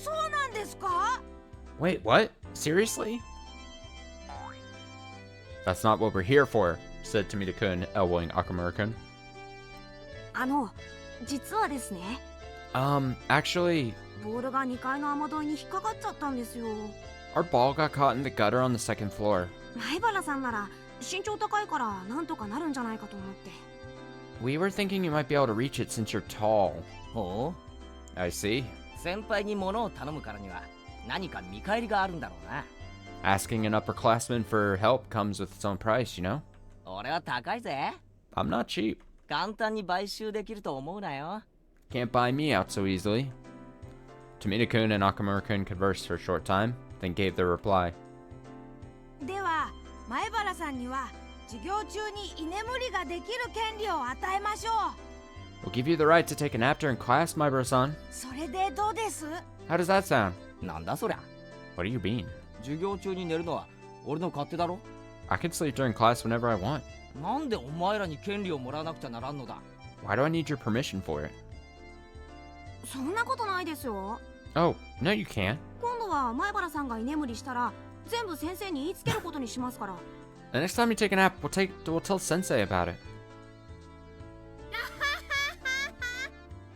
そうなんですか？ Wait, what? Seriously? That's not what we're here for, said Tomita-kun, elbowing Akamura-kun. 実はですね、 Actually, ボールが2階の雨どいに引っかかっちゃったんですよ。 our ball got caught in the gutter on the second floor. 前原さんなら身長高いからなんとかなるんじゃないかと思って。 We were thinking you might be able to reach it since you're tall. ほ I see. う。先輩に物を頼むからには何か見返りがあるんだろうな。 Asking an upperclassman for help comes with its own price, you know? 俺は高いぜ。 I'm not cheap. 簡単に買収できると思うなよ。 Can't buy me out so easily. Tomita-kun and Akamura-kun conversed for a short time, then gave their reply. では前原さんには授業中に居眠りができる権利を与えましょう。 We'll give you the right to take a nap during class, Maibara-san. それでどうです？ How does that sound? なんだそりゃ。 What do you mean? 授業中に寝るのは俺の勝手だろ。 I can sleep during class whenever I want. なんでお前らに権利をもらわなくちゃならんのだ。 Why do I need your permission for it? そんなことないですよ。 Oh, no you can't. 今度は前原さんが居眠りしたら全部先生に言いつけることにしますから。 The next time you take a nap, we'll tell Sensei about it.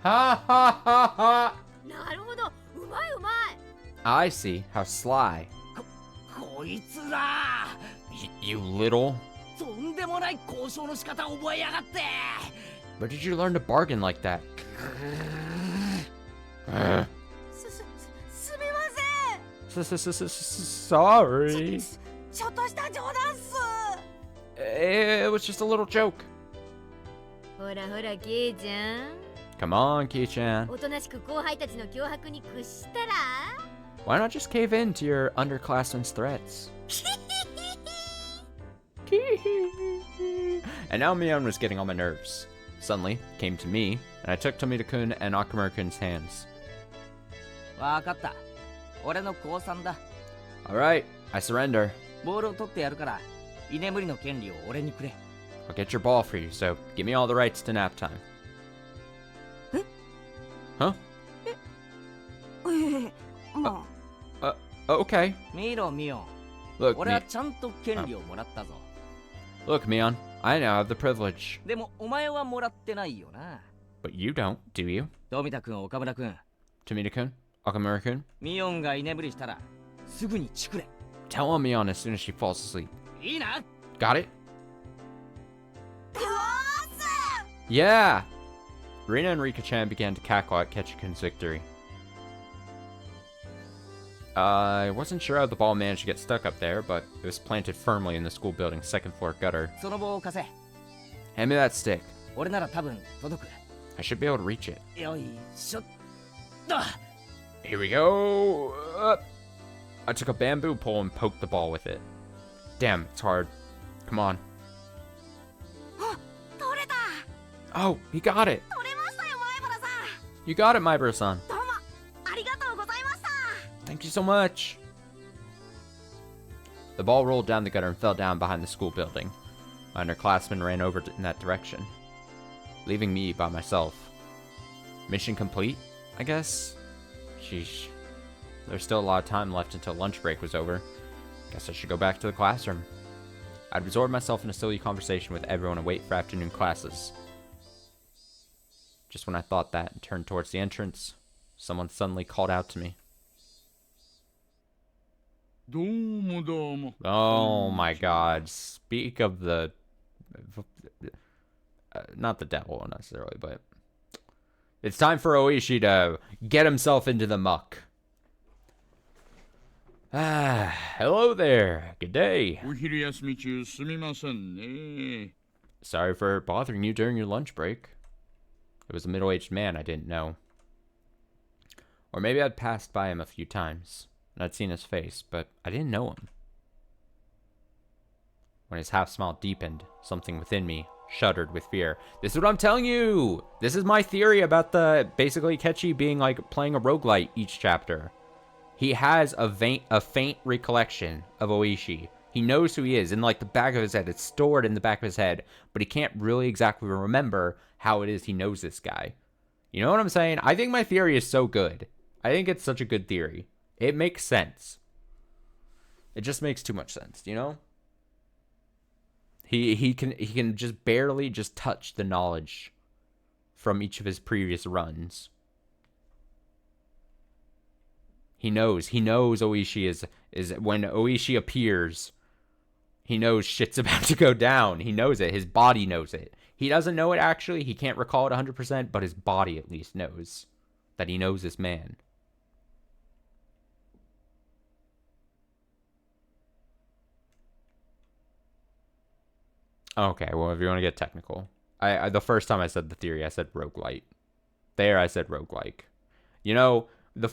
Ha ha ha ha! なるほど、うまいうまい。 I see. How sly. こいつら You little... とんでもない交渉の仕方を覚えやがって。 Where did you learn to bargain like that? すみません。 Sorry. ちょっとした冗談っす。 It was just a little joke. ほらほら、ゲイちゃん。 Come on, Ki-chan. おとなしく後輩たちの脅迫に屈したら Why not just cave in to your underclassmen's threats? And now Mion was getting on my nerves. Suddenly, came to me, and I took Tomita-kun and Akamura-kun's hands. わかった。俺の降参だ。 Alright, I surrender. ボールを取ってやるから居眠りの権利を俺にくれ。 I'll get your ball for you, so give me all the rights to nap time. え Huh? まあ、 Okay. 見ろミオン。 Look, 俺はちゃんと権利をもらったぞ。 Look, Mion, I now have the privilege. でもお前はもらってないよな。 But you don't, do you? 富田君、岡村君、 Tomita-kun? Akamura-kun? ミオンが居眠りしたらすぐにチクれ。 Tell on Mion as soon as she falls asleep. いいな。 Got it? よー Yeah! Rina and Rika-chan began to cackle at Ketchikun's victory. I wasn't sure how the ball managed to get stuck up there, but it was planted firmly in the school building's second floor gutter. その棒を貸せ。 Hand me that stick. 俺なら多分届く。 I should be able to reach it. よいしょっと。 Here we go! I took a bamboo pole and poked the ball with it. Damn, it's hard. Come on. あ、取れた。 Oh, he got it! 取れましたよ、前原さん。 You got it, Maibara-san. どうもありがとうございました。 Thank you so much. The ball rolled down the gutter and fell down behind the school building. My underclassmen ran over in that direction, leaving me by myself. Mission complete, I guess? Sheesh. There's still a lot of time left until lunch break was over. Guess I should go back to the classroom. I'd absorb myself in a silly conversation with everyone and wait for afternoon classes. Just when I thought that and turned towards the entrance, someone suddenly called out to me. Oh my god. Speak of the... not the devil necessarily, but... It's time for Oishi to get himself into the muck. Ah, hello there. Good day. Sorry for bothering you during your lunch break. It was a middle-aged man I didn't know. Or maybe I'd passed by him a few times, and I'd seen his face, but I didn't know him. When his half-smile deepened, something within me shuddered with fear. This is what I'm telling you! This is my theory about the, basically, Kechi being like playing a roguelite each chapter. He has a faint recollection of Oishi. He knows who he is in like the back of his head. It's stored in the back of his head, but he can't really exactly remember how it is he knows this guy. You know what I'm saying? I think my theory is so good. I think it's such a good theory. It makes sense. It just makes too much sense, you know? He can just barely just touch the knowledge from each of his previous runs. He knows Oishi is when Oishi appears, he knows shit's about to go down. He knows it. His body knows it. He doesn't know it actually. He can't recall it 100%, but his body at least knows that he knows this man. Okay, well, if you want to get technical. I the first time I said the theory, I said roguelite. There, I said roguelike. You know, the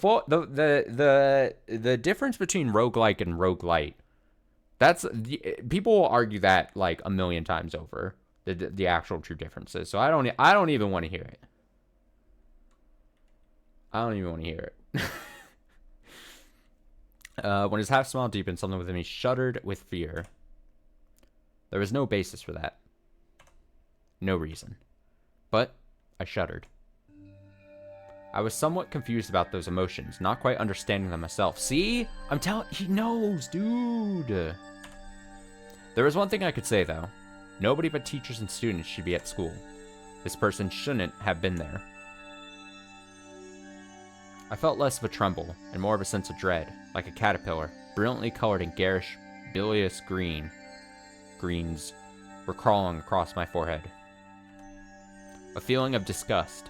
difference between roguelike and roguelite, people will argue that like a million times over, the actual true differences. So I don't even want to hear it. I don't even want to hear it. When his half smile deepened, something within me shuddered with fear. There was no basis for that. No reason. But I shuddered. I was somewhat confused about those emotions, not quite understanding them myself. See? I'm telling... He knows, dude! There was one thing I could say, though. Nobody but teachers and students should be at school. This person shouldn't have been there. I felt less of a tremble, and more of a sense of dread, like a caterpillar, brilliantly colored in garish, bilious greens were crawling across my forehead. A feeling of disgust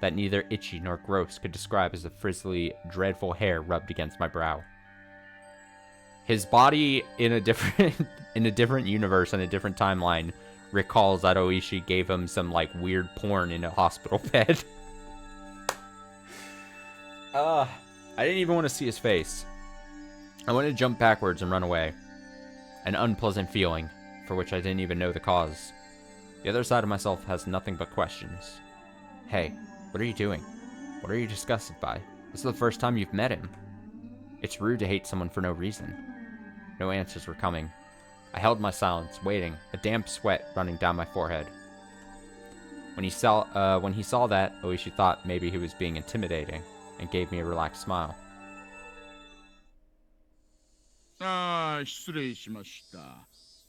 that neither itchy nor gross could describe as the frizzly, dreadful hair rubbed against my brow. His body in a different universe and a different timeline recalls that Oishi gave him some like weird porn in a hospital bed. I didn't even want to see his face. I wanted to jump backwards and run away. An unpleasant feeling, for which I didn't even know the cause. The other side of myself has nothing but questions. Hey, what are you doing? What are you disgusted by? This is the first time you've met him. It's rude to hate someone for no reason. No answers were coming. I held my silence, waiting, a damp sweat running down my forehead. When he saw that, Oishi thought maybe he was being intimidating, and gave me a relaxed smile.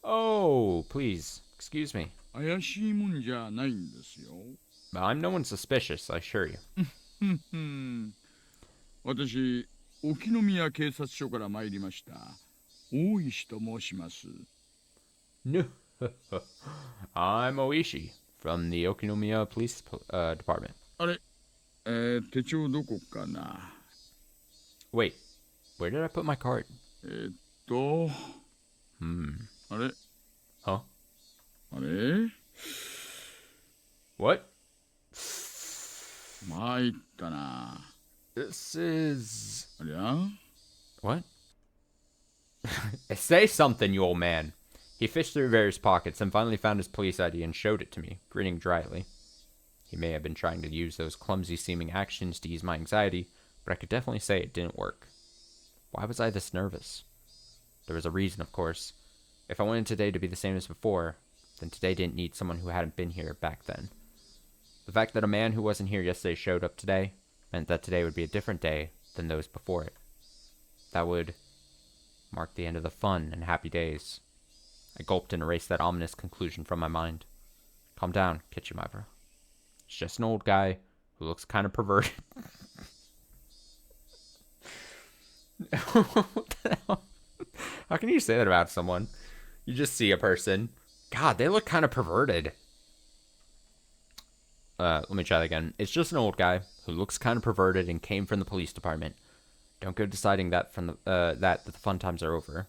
Oh, please, excuse me. I'm no one suspicious, I assure you. No. I'm Oishi, from the Okinomiya Police Department. Wait, where did I put my card? Huh? What? This is... What? Say something, you old man. He fished through various pockets and finally found his police ID and showed it to me, grinning dryly. He may have been trying to use those clumsy-seeming actions to ease my anxiety, but I could definitely say it didn't work. Why was I this nervous? There was a reason, of course. If I wanted today to be the same as before, then today didn't need someone who hadn't been here back then. The fact that a man who wasn't here yesterday showed up today meant that today would be a different day than those before it. That would mark the end of the fun and happy days. I gulped and erased that ominous conclusion from my mind. Calm down, Kichimabra. He's just an old guy who looks kind of perverted. What the hell? How can you say that about someone? You just see a person. God, they look kind of perverted. Let me try that again. It's just an old guy who looks kind of perverted and came from the police department. Don't go deciding that from the that the fun times are over.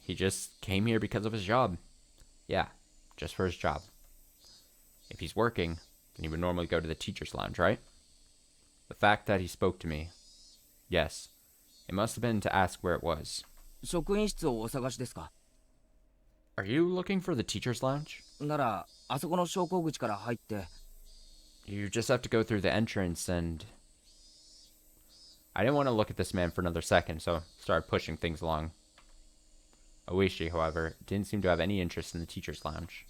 He just came here because of his job. Yeah, just for his job. If he's working, then he would normally go to the teacher's lounge, right? The fact that he spoke to me, yes, it must have been to ask where it was. 職員室をお探しですか? Are you looking for the teacher's lounge? ならあそこの昇降口から入って。 You just have to go through the entrance and... I didn't want to look at this man for another second, so started pushing things along. Oishi, however, didn't seem to have any interest in the teacher's lounge.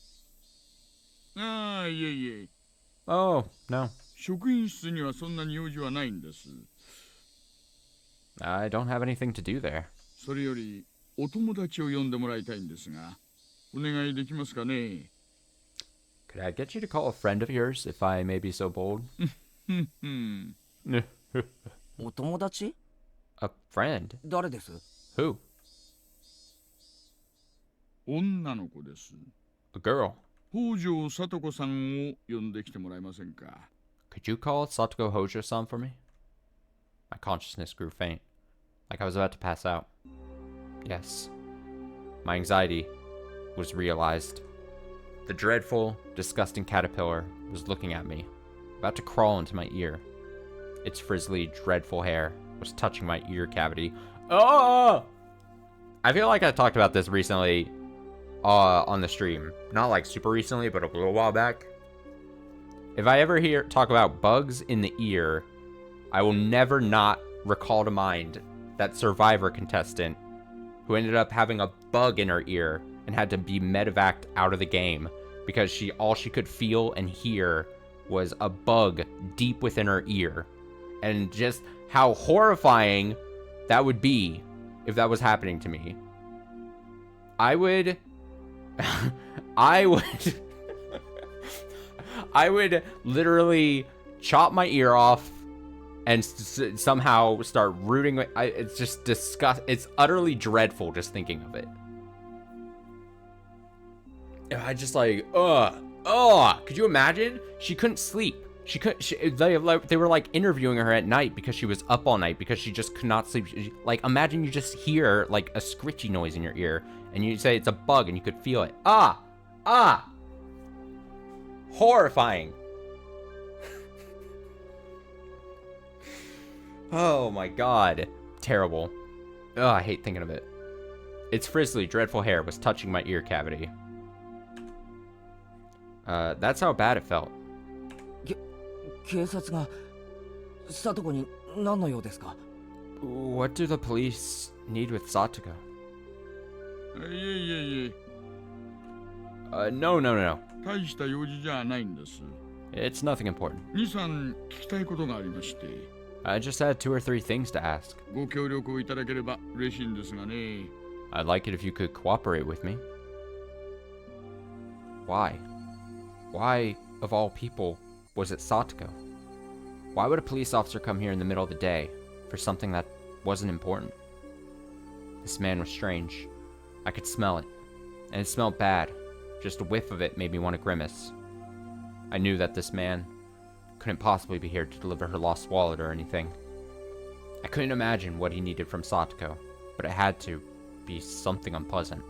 ああ、いえいえ。 Oh, no. 職員室にはそんなに用事はないんです。 I don't have anything to do there. それより、お友達を呼んでもらいたいんですが、お願いできますかね? Could I get you to call a friend of yours, if I may be so bold? お友達? A friend? 誰です? Who? 女の子です。 A girl. 北条聡子さんを呼んできてもらえませんか? Could you call Satoko Hojo-san for me? My consciousness grew faint, like I was about to pass out. Yes. My anxiety was realized. The dreadful, disgusting caterpillar was looking at me, about to crawl into my ear. Its frizzly, dreadful hair was touching my ear cavity. Oh! I feel like I talked about this recently on the stream. Not like super recently, but a little while back. If I ever talk about bugs in the ear, I will never not recall to mind that Survivor contestant who ended up having a bug in her ear and had to be medevaced out of the game because all she could feel and hear was a bug deep within her ear. And just how horrifying that would be if that was happening to me. I would I would literally chop my ear off and somehow start rooting. It's just it's utterly dreadful just thinking of it. I just like, could you imagine? She couldn't sleep. They were like interviewing her at night because she was up all night because she just could not sleep. Like, imagine you just hear like a scritchy noise in your ear and you say it's a bug and you could feel it. Horrifying. Oh my god. Terrible. I hate thinking of it. Its frizzly, dreadful hair was touching my ear cavity. That's how bad it felt. 警察が里子に何の用ですか? What do the police need with Satoko? いえいえいえ。 No. 大した用事じゃないんです。 It's nothing important. 2、3聞きたいことがありまして。 I just had 2 or 3 things to ask. ご協力をいただければ嬉しいんですがね。 I'd like it if you could cooperate with me. Why? Why, of all people, was it Satoko? Why would a police officer come here in the middle of the day for something that wasn't important? This man was strange. I could smell it, and it smelled bad. Just a whiff of it made me want to grimace. I knew that this man couldn't possibly be here to deliver her lost wallet or anything. I couldn't imagine what he needed from Satoko, but it had to be something unpleasant.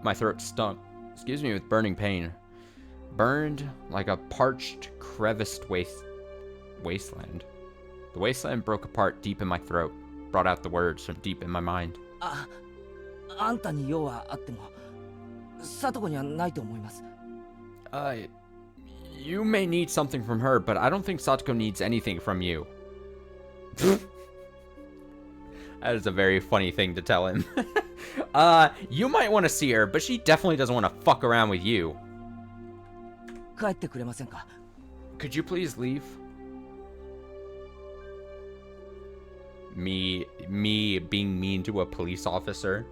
My throat stunk. Excuse me, with burning pain. Burned like a parched, creviced wasteland. The wasteland broke apart deep in my throat, brought out the words from deep in my mind. あんたに用はあっても里子にはないと思います。 You may need something from her, but I don't think Satoko needs anything from you. That is a very funny thing to tell him. You might want to see her, but she definitely doesn't want to fuck around with you. 帰ってくれませんか? Could you please leave? Me being mean to a police officer?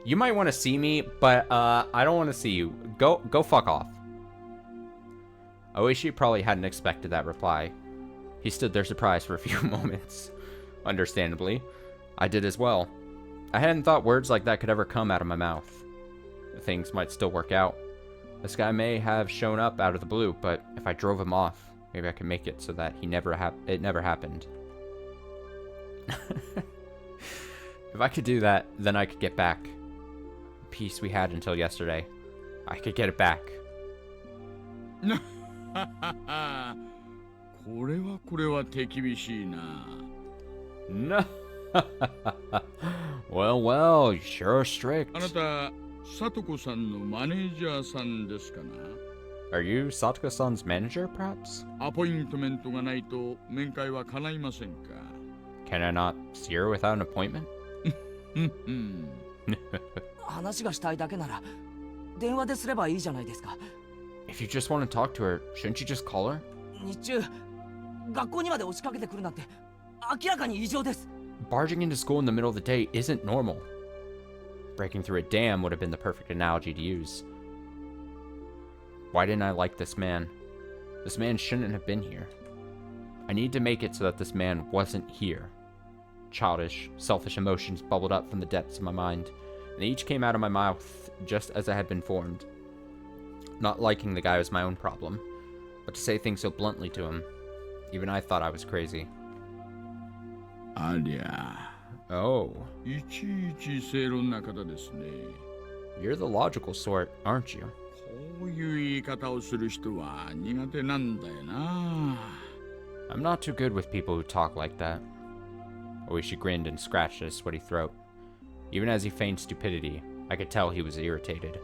You might want to see me, but I don't want to see you. Go fuck off. Oishi probably hadn't expected that reply. He stood there surprised for a few moments. Understandably, I did as well. I hadn't thought words like that could ever come out of my mouth. Things might still work out. This guy may have shown up out of the blue, but if I drove him off, maybe I could make it so that it never happened. If I could do that, then I could get back. The peace we had until yesterday. I could get it back. これは手厳しいな。 No. well, you sure are strict. あなた、さとこさんのマネージャーさんですかな？ Are you Satoko-san's manager, perhaps? アポイントメントがないと面会は叶いませんか？ Can I not see her without an appointment? 話がしたいだけなら電話ですればいいじゃないですか。 If you just want to talk to her, shouldn't you just call her? 日中学校にまで押しかけてくるなんて明らかに異常です。 Barging into school in the middle of the day isn't normal. Breaking through a dam would have been the perfect analogy to use. Why didn't I like this man? This man shouldn't have been here. I need to make it so that this man wasn't here. Childish, selfish emotions bubbled up from the depths of my mind, and each came out of my mouth just as I had been formed. Not liking the guy was my own problem, but to say things so bluntly to him, even I thought I was crazy. ありゃ。 Oh, いちいち正論な方ですね。 you're the logical sort, aren't you? こういう言い方をする人は苦手なんだよな。 I'm not too good with people who talk like that. Oishi grinned and scratched at his sweaty throat. Even as he feigned stupidity, I could tell he was irritated.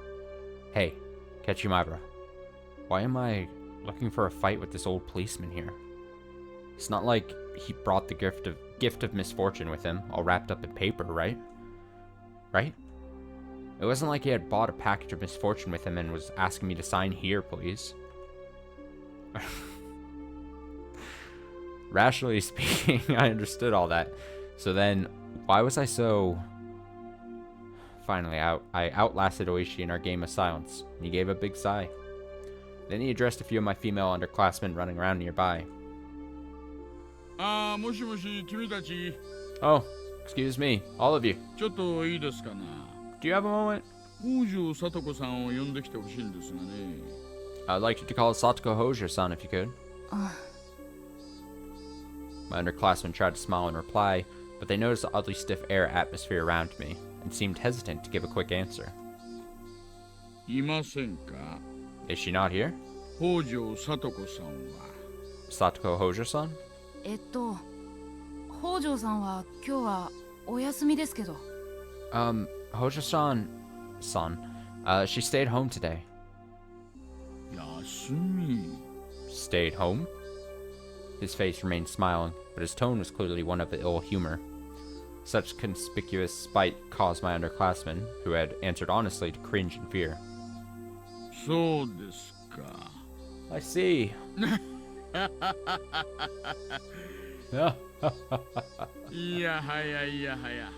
Hey, Ketchumabra, why am I looking for a fight with this old policeman here? It's not like he brought the gift of misfortune with him, all wrapped up in paper, right? Right? It wasn't like he had bought a package of misfortune with him and was asking me to sign here, please. Rationally speaking, I understood all that. So then, why was I so... Finally, I outlasted Oishi in our game of silence, and he gave a big sigh. Then he addressed a few of my female underclassmen running around nearby. ああ、もしもし、君たち。 Oh, excuse me, all of you. ちょっといいですかな。 Do you have a moment? 北条さとこさんを呼んできてほしいんですがね。 I'd like you to call Satoko Hojo-san if you could. My underclassmen tried to smile in reply, but they noticed the oddly stiff air atmosphere around me, and seemed hesitant to give a quick answer. いませんか？ Is she not here? 北条さとこさんは。 Satoko Hojo-san? 北条さんは今日はお休みですけど。Hojo-san... she stayed home today. 休み。 Stayed home? His face remained smiling, but his tone was clearly one of ill humor. Such conspicuous spite caused my underclassmen, who had answered honestly, to cringe in fear. そうですか。 I see. いやはやいやはや。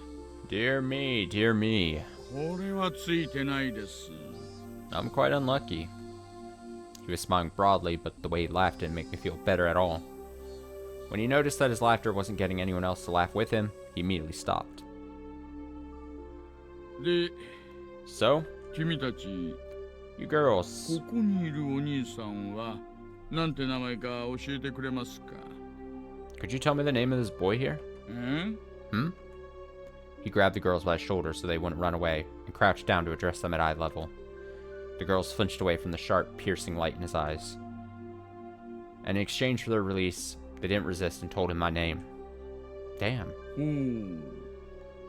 Dear me, dear me. これはついてないです。 I'm quite unlucky. He was smiling broadly, but the way he laughed didn't make me feel better at all. When he noticed that his laughter wasn't getting anyone else to laugh with him, he immediately stopped. で、 So, 君たち、 you girls, ここにいるお兄さんは、なんて名前か教えてくれますか？ could you tell me the name of this boy here? ん？ Hmm? He grabbed the girls by the shoulders so they wouldn't run away, and crouched down to address them at eye level. The girls flinched away from the sharp, piercing light in his eyes. And in exchange for their release, they didn't resist and told him my name. Damn. ほう。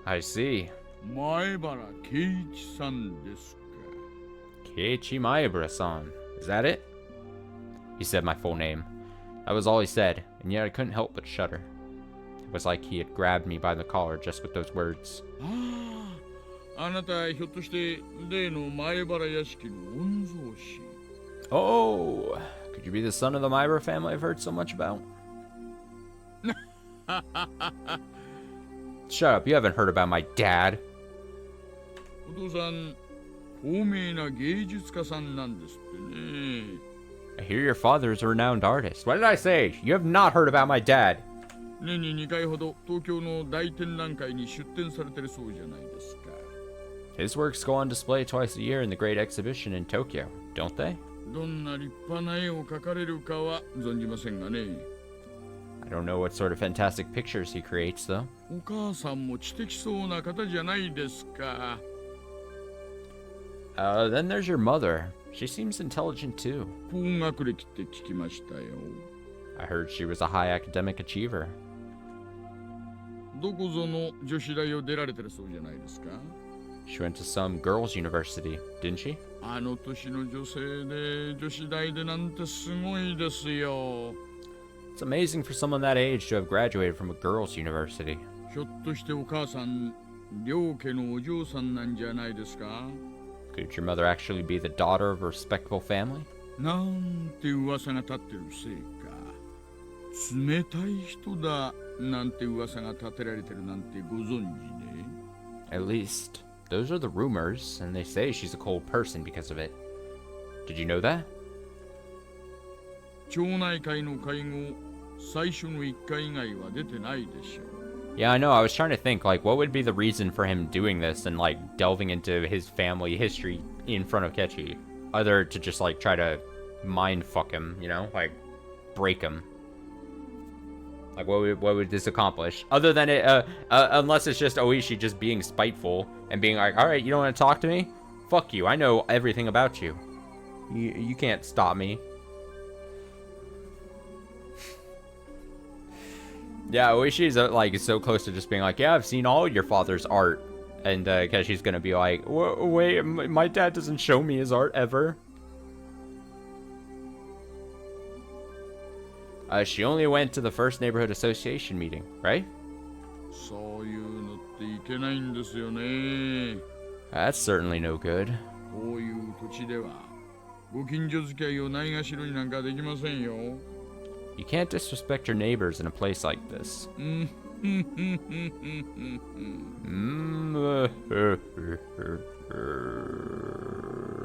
I see. 前原圭一さんですか。 Keiichi Maebara-san. Is that it? He said my full name. That was all he said, and yet I couldn't help but shudder. It was like he had grabbed me by the collar just with those words. あなたひょっとして例の前原屋敷の御曹司。 Oh, could you be the son of the Maebara family I've heard so much about? Shut up, you haven't heard about my dad. お父さん、高名な芸術家さんなんですってね。I hear your father is a renowned artist. What did I say? You have not heard about my dad. 年に2回ほど東京の大展覧会に出展されてるそうじゃないですか。His works go on display twice a year in the Great Exhibition in Tokyo, don't they? どんな立派な絵を描かれるかは存じませんがね。I don't know what sort of fantastic pictures he creates, though. お母さんも知的そうな方じゃないですか。Then there's your mother. She seems intelligent too. 高学歴って聞きましたよ。I heard she was a high academic achiever. どこぞの女子大を出られてるそうじゃないですか。She went to some girls' university, didn't she? あの年の女性で女子大でなんてすごいですよ。It's amazing for someone that age to have graduated from a girls' university. ひょっとしてお母さん、両家のお嬢さんなんじゃないですか。Could your mother actually be the daughter of a respectable family? なんて噂が立ってるせいか。冷たい人だなんて噂が立てられてるなんてご存知ね。At least, those are the rumors, and they say she's a cold person because of it. Did you know that? 町内会の会合、最初の1回以外は出てないでしょう。Yeah, I know. I was trying to think, like, what would be the reason for him doing this and, like, delving into his family history in front of Kechi? Other to just, like, try to mind fuck him, you know? Like, break him. Like, what would this accomplish? Other than it, unless it's just Oishi just being spiteful and being like, alright, you don't want to talk to me? Fuck you. I know everything about you. You can't stop me. Yeah, Oishi's like so close to just being like, yeah, I've seen all your father's art, and Keshi's gonna be like, wait, my dad doesn't show me his art ever. She only went to the first neighborhood association meeting, right? そういうのっていけないんですよね。That's certainly no good. こういう土地ではご近所付き合いをないがしろになんかできませんよ。You can't disrespect your neighbors in a place like this.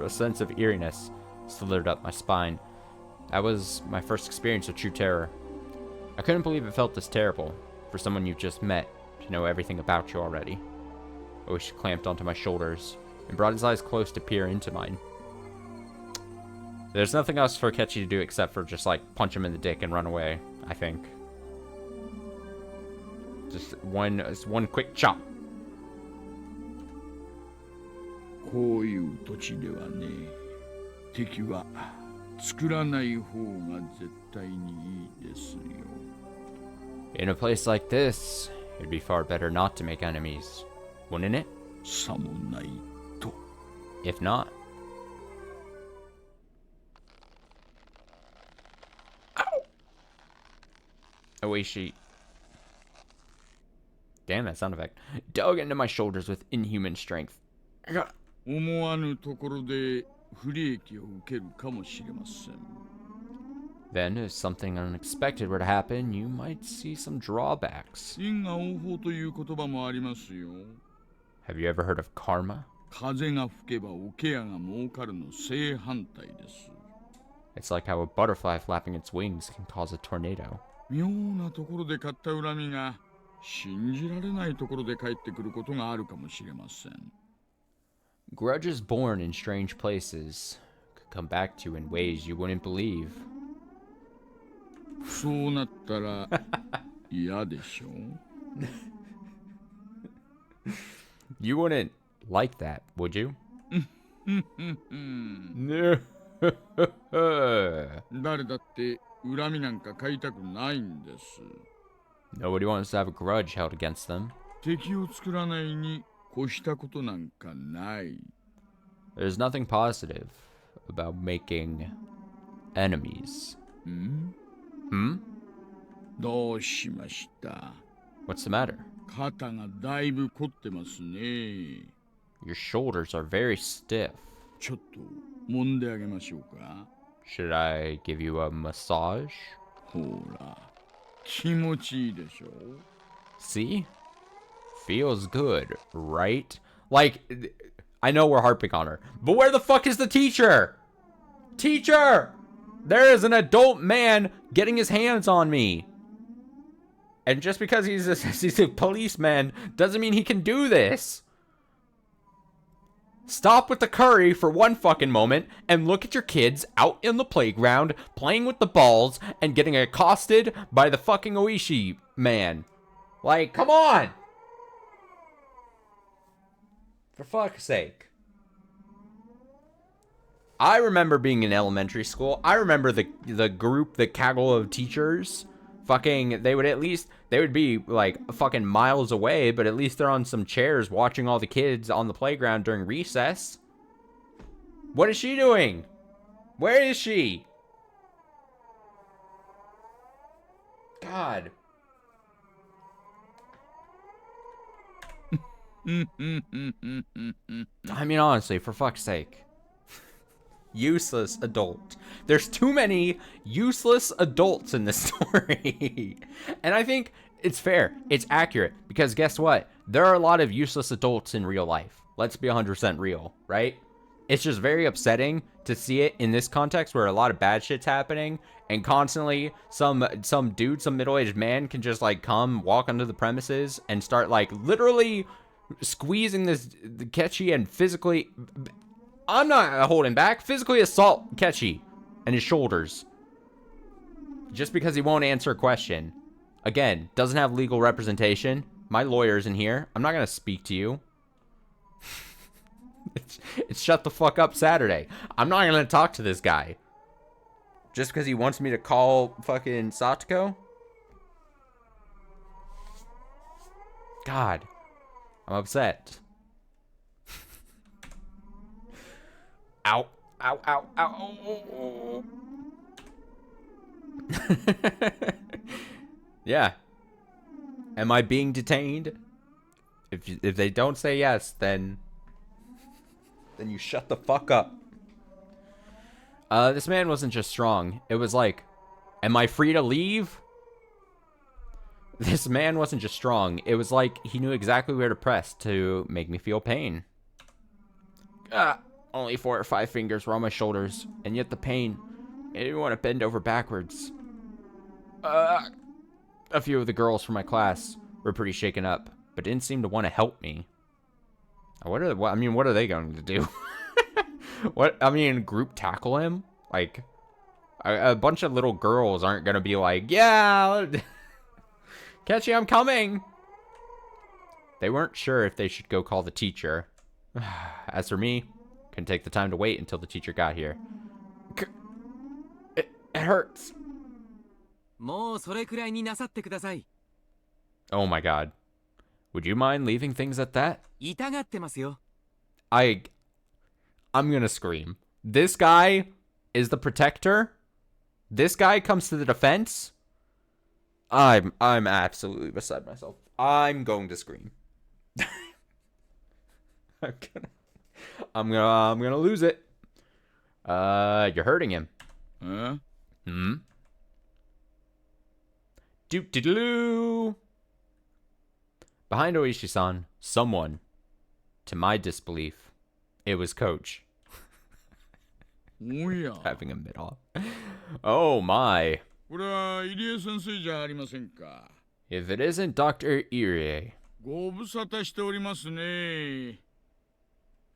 A sense of eeriness slithered up my spine. That was my first experience of true terror. I couldn't believe it felt this terrible, for someone you've just met to know everything about you already. Oishi clamped onto my shoulders and brought his eyes close to peer into mine. There's nothing else for Kechi to do except for just, like, punch him in the dick and run away, I think. Just one quick chop. こういう土地ではね、敵は作らない方が絶対にいいですよ。In a place like this, it'd be far better not to make enemies, wouldn't it? さもないと。If not. Oishi. Damn that sound effect. Dug into my shoulders with inhuman strength. 思わぬところで不利益を受けるかもしれません。Then, if something unexpected were to happen, you might see some drawbacks. 因果応報という言葉もありますよ。Have you ever heard of karma? 風が吹けば桶屋が儲かるの正反対です。It's like how a butterfly flapping its wings can cause a tornado. 妙なところで買った恨みが信じられないところで帰ってくることがあるかもしれません。Grudges born in strange places could come back to you in ways you wouldn't believe. そうなったら嫌でしょYou wouldn't like that, would you? 誰だって恨みなんか買いたくないんです。Nobody wants to have a grudge held against them. 敵を作らないに越したことなんかない。There's nothing positive about making enemies. どうしました？ What's the matter? 肩がだいぶ凝ってますね。Your shoulders are very stiff. ちょっと揉んであげましょうか。Should I give you a massage? ほら、気持ちいいでしょ。See? Feels good, right? Like, I know we're harping on her. But where the fuck is the teacher? Teacher! There is an adult man getting his hands on me. And just because he's a policeman doesn't mean he can do this. Stop with the curry for one fucking moment and look at your kids out in the playground playing with the balls and getting accosted by the fucking Oishi man. Like, come on! For fuck's sake. I remember being in elementary school. I remember the group, the gaggle of teachers. Fucking, they would be like fucking miles away, but at least they're on some chairs watching all the kids on the playground during recess. What is she doing? Where is she? God. I mean, honestly, for fuck's sake. Useless adult. There's too many useless adults in this story. And I think it's fair. It's accurate. Because guess what? There are a lot of useless adults in real life. Let's be 100% real, right? It's just very upsetting to see it in this context where a lot of bad shit's happening. And constantly some dude, some middle-aged man can just like come walk onto the premises and start like literally squeezing this Ketchy and physically... I'm not holding back. Physically assault Ketchy and his shoulders. Just because he won't answer a question. Again, doesn't have legal representation. My lawyer's in here. I'm not going to speak to you. It's shut the fuck up Saturday. I'm not going to talk to this guy. Just because he wants me to call fucking Satoko? God. I'm upset. Ow. Ow, ow, ow. Yeah. Am I being detained? If they don't say yes, then you shut the fuck up. This man wasn't just strong. It was like, am I free to leave? This man wasn't just strong. It was like he knew exactly where to press to make me feel pain. Only 4 or 5 fingers were on my shoulders, and yet the pain made me want to bend over backwards. A few of the girls from my class were pretty shaken up, but didn't seem to want to help me. What are they going to do? Group tackle him? Like, a bunch of little girls aren't going to be like, yeah, Ketchy, I'm coming. They weren't sure if they should go call the teacher. As for me, couldn't take the time to wait until the teacher got here. It hurts. Oh my god. Would you mind leaving things at that? I'm gonna scream. This guy is the protector. This guy comes to the defense. I'm absolutely beside myself. I'm going to scream. I'm gonna lose it. You're hurting him. Huh? Doop-de-doo. Behind Oishi-san, someone, to my disbelief, it was Coach. Oh yeah. Having a mid-off. Oh my. If it isn't Dr. Irie.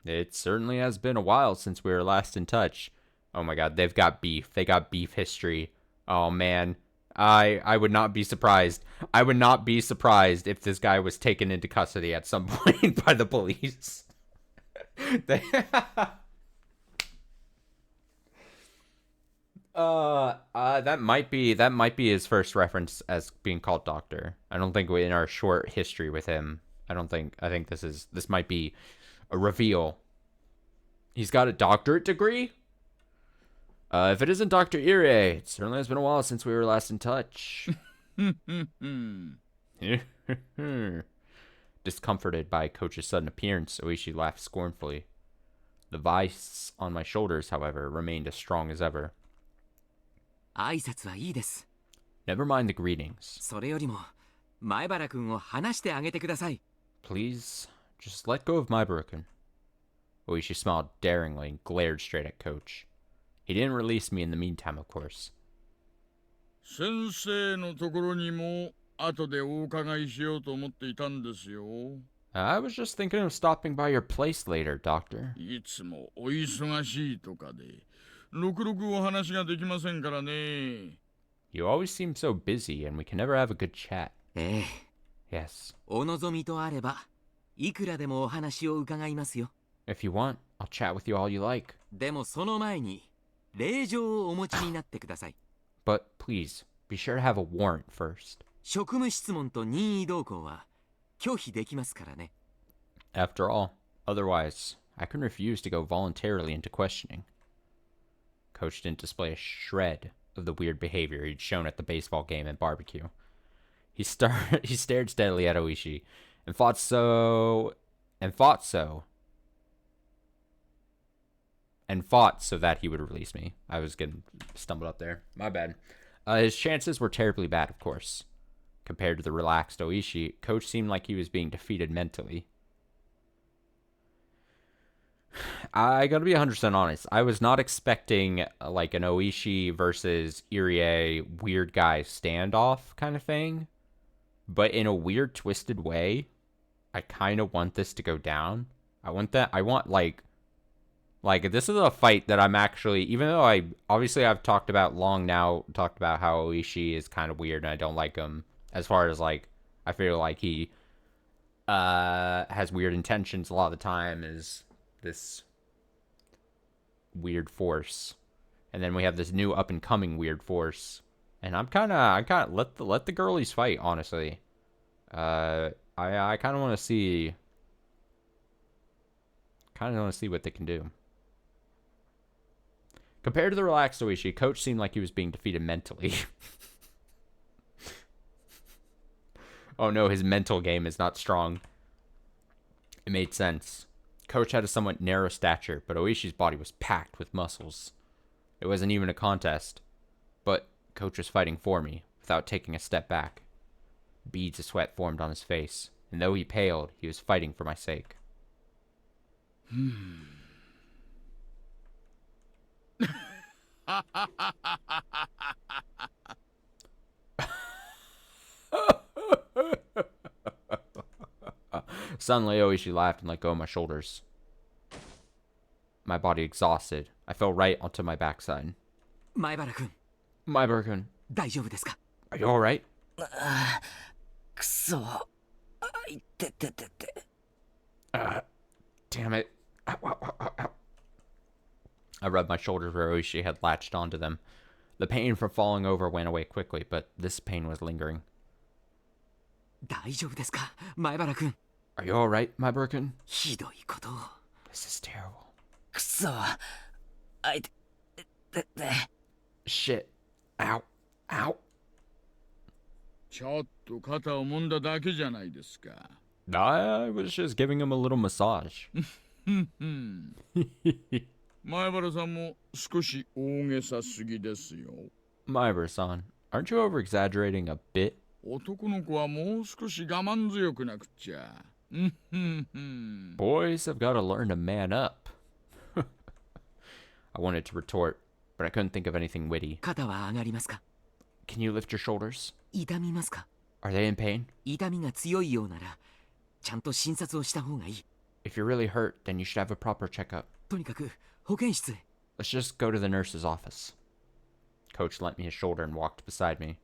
It certainly has been a while since we were last in touch. Oh my god, they've got beef. They got beef history. Oh man. I would not be surprised. I would not be surprised if this guy was taken into custody at some point by the police. That might be his first reference as being called doctor. I don't think in our short history with him. I think this might be a reveal. He's got a doctorate degree? If it isn't Dr. Irie, it certainly has been a while since we were last in touch. Discomforted by Coach's sudden appearance, Oishi laughed scornfully. The vice on my shoulders, however, remained as strong as ever. Never mind the greetings. Please, just let go of Maibara-kun. Oishi smiled daringly and glared straight at Coach. He didn't release me in the meantime, of course. 先生のところにも後でお伺いしようと思っていたんですよ。I was just thinking of stopping by your place later, Doctor. いつもお忙しいとかで、ろくろくお話ができませんからね。You always seem so busy, and we can never have a good chat. ええ。Yes. お望みとあれば、いくらでもお話を伺いますよ。If you want, I'll chat with you all you like. でもその前に、令状をお持ちになってください。But please, be sure to have a warrant first. 職務質問と任意同行は拒否できますからね。After all, otherwise, I can refuse to go voluntarily into questioning. Coach didn't display a shred of the weird behavior he'd shown at the baseball game and barbecue. He stared steadily at Oishi and fought so that he would release me. I was getting stumbled up there. My bad. His chances were terribly bad, of course. Compared to the relaxed Oishi, Coach seemed like he was being defeated mentally. I gotta be 100% honest. I was not expecting like an Oishi versus Irie weird guy standoff kind of thing. But in a weird, twisted way, I kind of want this to go down. I want like this is a fight that I'm actually, even though I've talked about how Oishi is kind of weird and I don't like him, as far as like, I feel like he has weird intentions a lot of the time, is this weird force. And then we have this new up and coming weird force. And I kind of let the girlies fight, honestly. I kind of want to see what they can do. Compared to the relaxed Oishi, Coach seemed like he was being defeated mentally. Oh no, his mental game is not strong. It made sense. Coach had a somewhat narrow stature, but Oishi's body was packed with muscles. It wasn't even a contest. But Coach was fighting for me, without taking a step back. Beads of sweat formed on his face, and though he paled, he was fighting for my sake. Suddenly, Oishi laughed and let go of my shoulders. My body exhausted, I fell right onto my backside. 前原君、 Maibara-kun, 大丈夫ですか？ are you alright? くそ。いてててて。Damn it. Ow, ow, ow, ow, ow. I rubbed my shoulders where Oishi had latched onto them. The pain from falling over went away quickly, but this pain was lingering. 大丈夫ですか？前原君。 Are you alright, Maibara-kun? ひどいことを。 This is terrible. くそ。いててて。 Shit. Ow. Ow. ちょっと肩を揉んだだけじゃないですか。I was just giving him a little massage. 前原さんも少し大げさすぎですよ。Maibara-san, aren't you over-exaggerating a bit? 男の子はもう少し我慢強くなくっちゃ。Boys have got to learn to man up. I wanted to retort, but I couldn't think of anything witty. 肩は上がりますか？ Can you lift your shoulders? 痛みますか？ Are they in pain? 痛みが強いようなら、ちゃんと診察をした方がいい。 If you're really hurt, then you should have a proper checkup. とにかく保健室へ。 Let's just go to the nurse's office. Coach lent me his shoulder and walked beside me.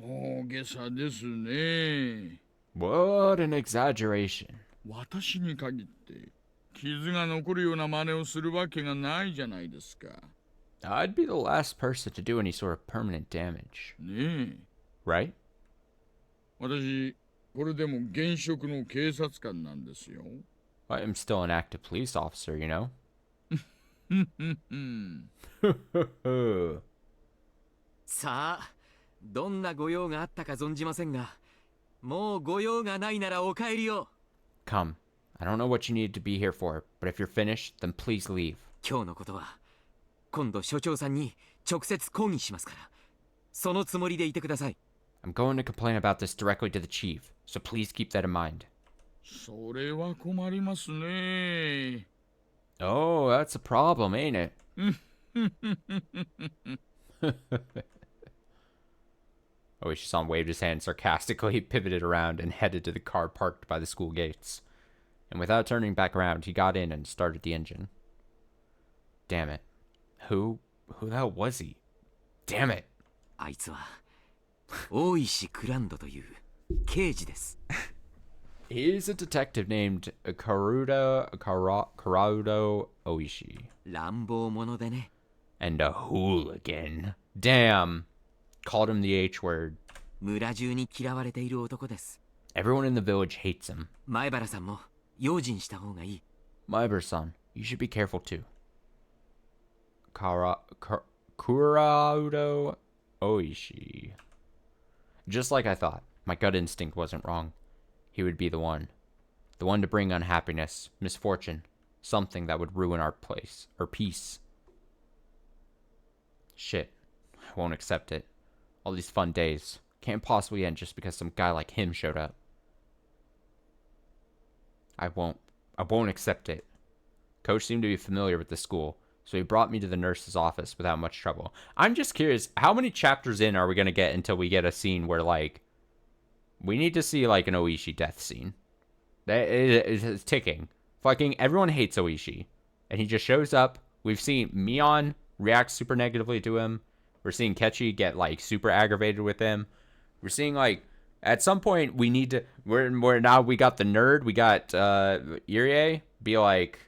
大げさですね。 What an exaggeration. 私に限って傷が残るような真似をするわけがないじゃないですか。I'd be the last person to do any sort of permanent damage. ねえ。 Right? 私、これでも現職の警察官なんですよ。I am still an active police officer, you know? さあ、どんなご用があったか存じませんが、もうご用がないならお帰りを。 Come. I don't know what you need to be here for, but if you're finished, then please leave. 今日のことは今度所長さんに直接抗議しますから、そのつもりでいてください。 I'm going to complain about this directly to the chief, so please keep that in mind. それは困りますね。Oh, that's a problem, ain't it? Oishi-san waved his hand sarcastically, pivoted around, and headed to the car parked by the school gates. And without turning back around, he got in and started the engine. Damn it. Who the hell was he? Damn it. あいつは大石クランドという刑事です。 He's a detective named Karudo Oishi. 乱暴者でね。 And a hooligan. Damn. Called him the H word. 村中に嫌われている男です。 Everyone in the village hates him. 前原さんも用心した方がいい。 Maiber-san, you should be careful too. Kurado Oishi. Just like I thought, my gut instinct wasn't wrong. He would be the one to bring unhappiness, misfortune, something that would ruin our place, or peace. Shit, I won't accept it. All these fun days can't possibly end just because some guy like him showed up. I won't accept it. Coach seemed to be familiar with the school, so he brought me to the nurse's office without much trouble. I'm just curious, how many chapters in are we going to get until we get a scene where, like, we need to see, like, an Oishi death scene? It's ticking. Fucking everyone hates Oishi. And he just shows up. We've seen Mion react super negatively to him. We're seeing Kechi get, like, super aggravated with him. We're seeing, like, at some point we need to... We're now we got the nerd. We got Irie be like...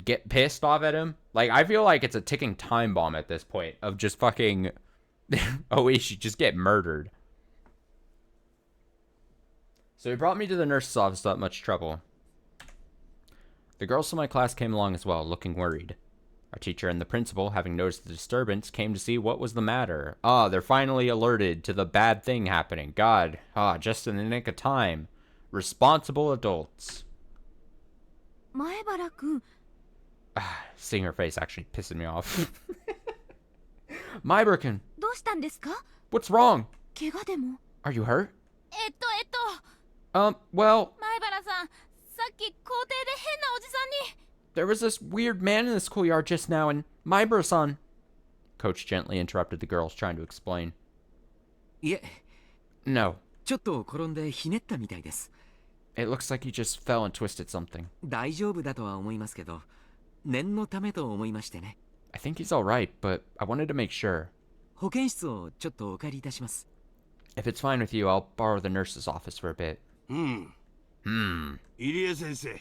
get pissed off at him. Like, I feel like it's a ticking time bomb at this point of just fucking Oishi just get murdered. So he brought me to the nurse's office without much trouble. The girls from my class came along as well, looking worried. Our teacher and the principal, having noticed the disturbance, came to see what was the matter. They're finally alerted to the bad thing happening. God, just in the nick of time. Responsible adults. 前原くん、 Seeing her face actually pissing me off. Maiberkin, どうしたんですか？ what's wrong? 怪我でも？ Are you hurt? Well... Well, 前原さん、さっき校庭で変なおじさんに。 there was this weird man in the schoolyard just now, and Maiber-san... Coach gently interrupted the girls, trying to explain. いえ、 No, ちょっと転んでひねったみたいです。 it looks like he just fell and twisted something. 大丈夫だとは思いますけど、念のためと思いましてね。 I think he's alright, but I wanted to make sure. 保健室をちょっとお借りいたします。 If it's fine with you, I'll borrow the nurse's office for a bit. 入江先生、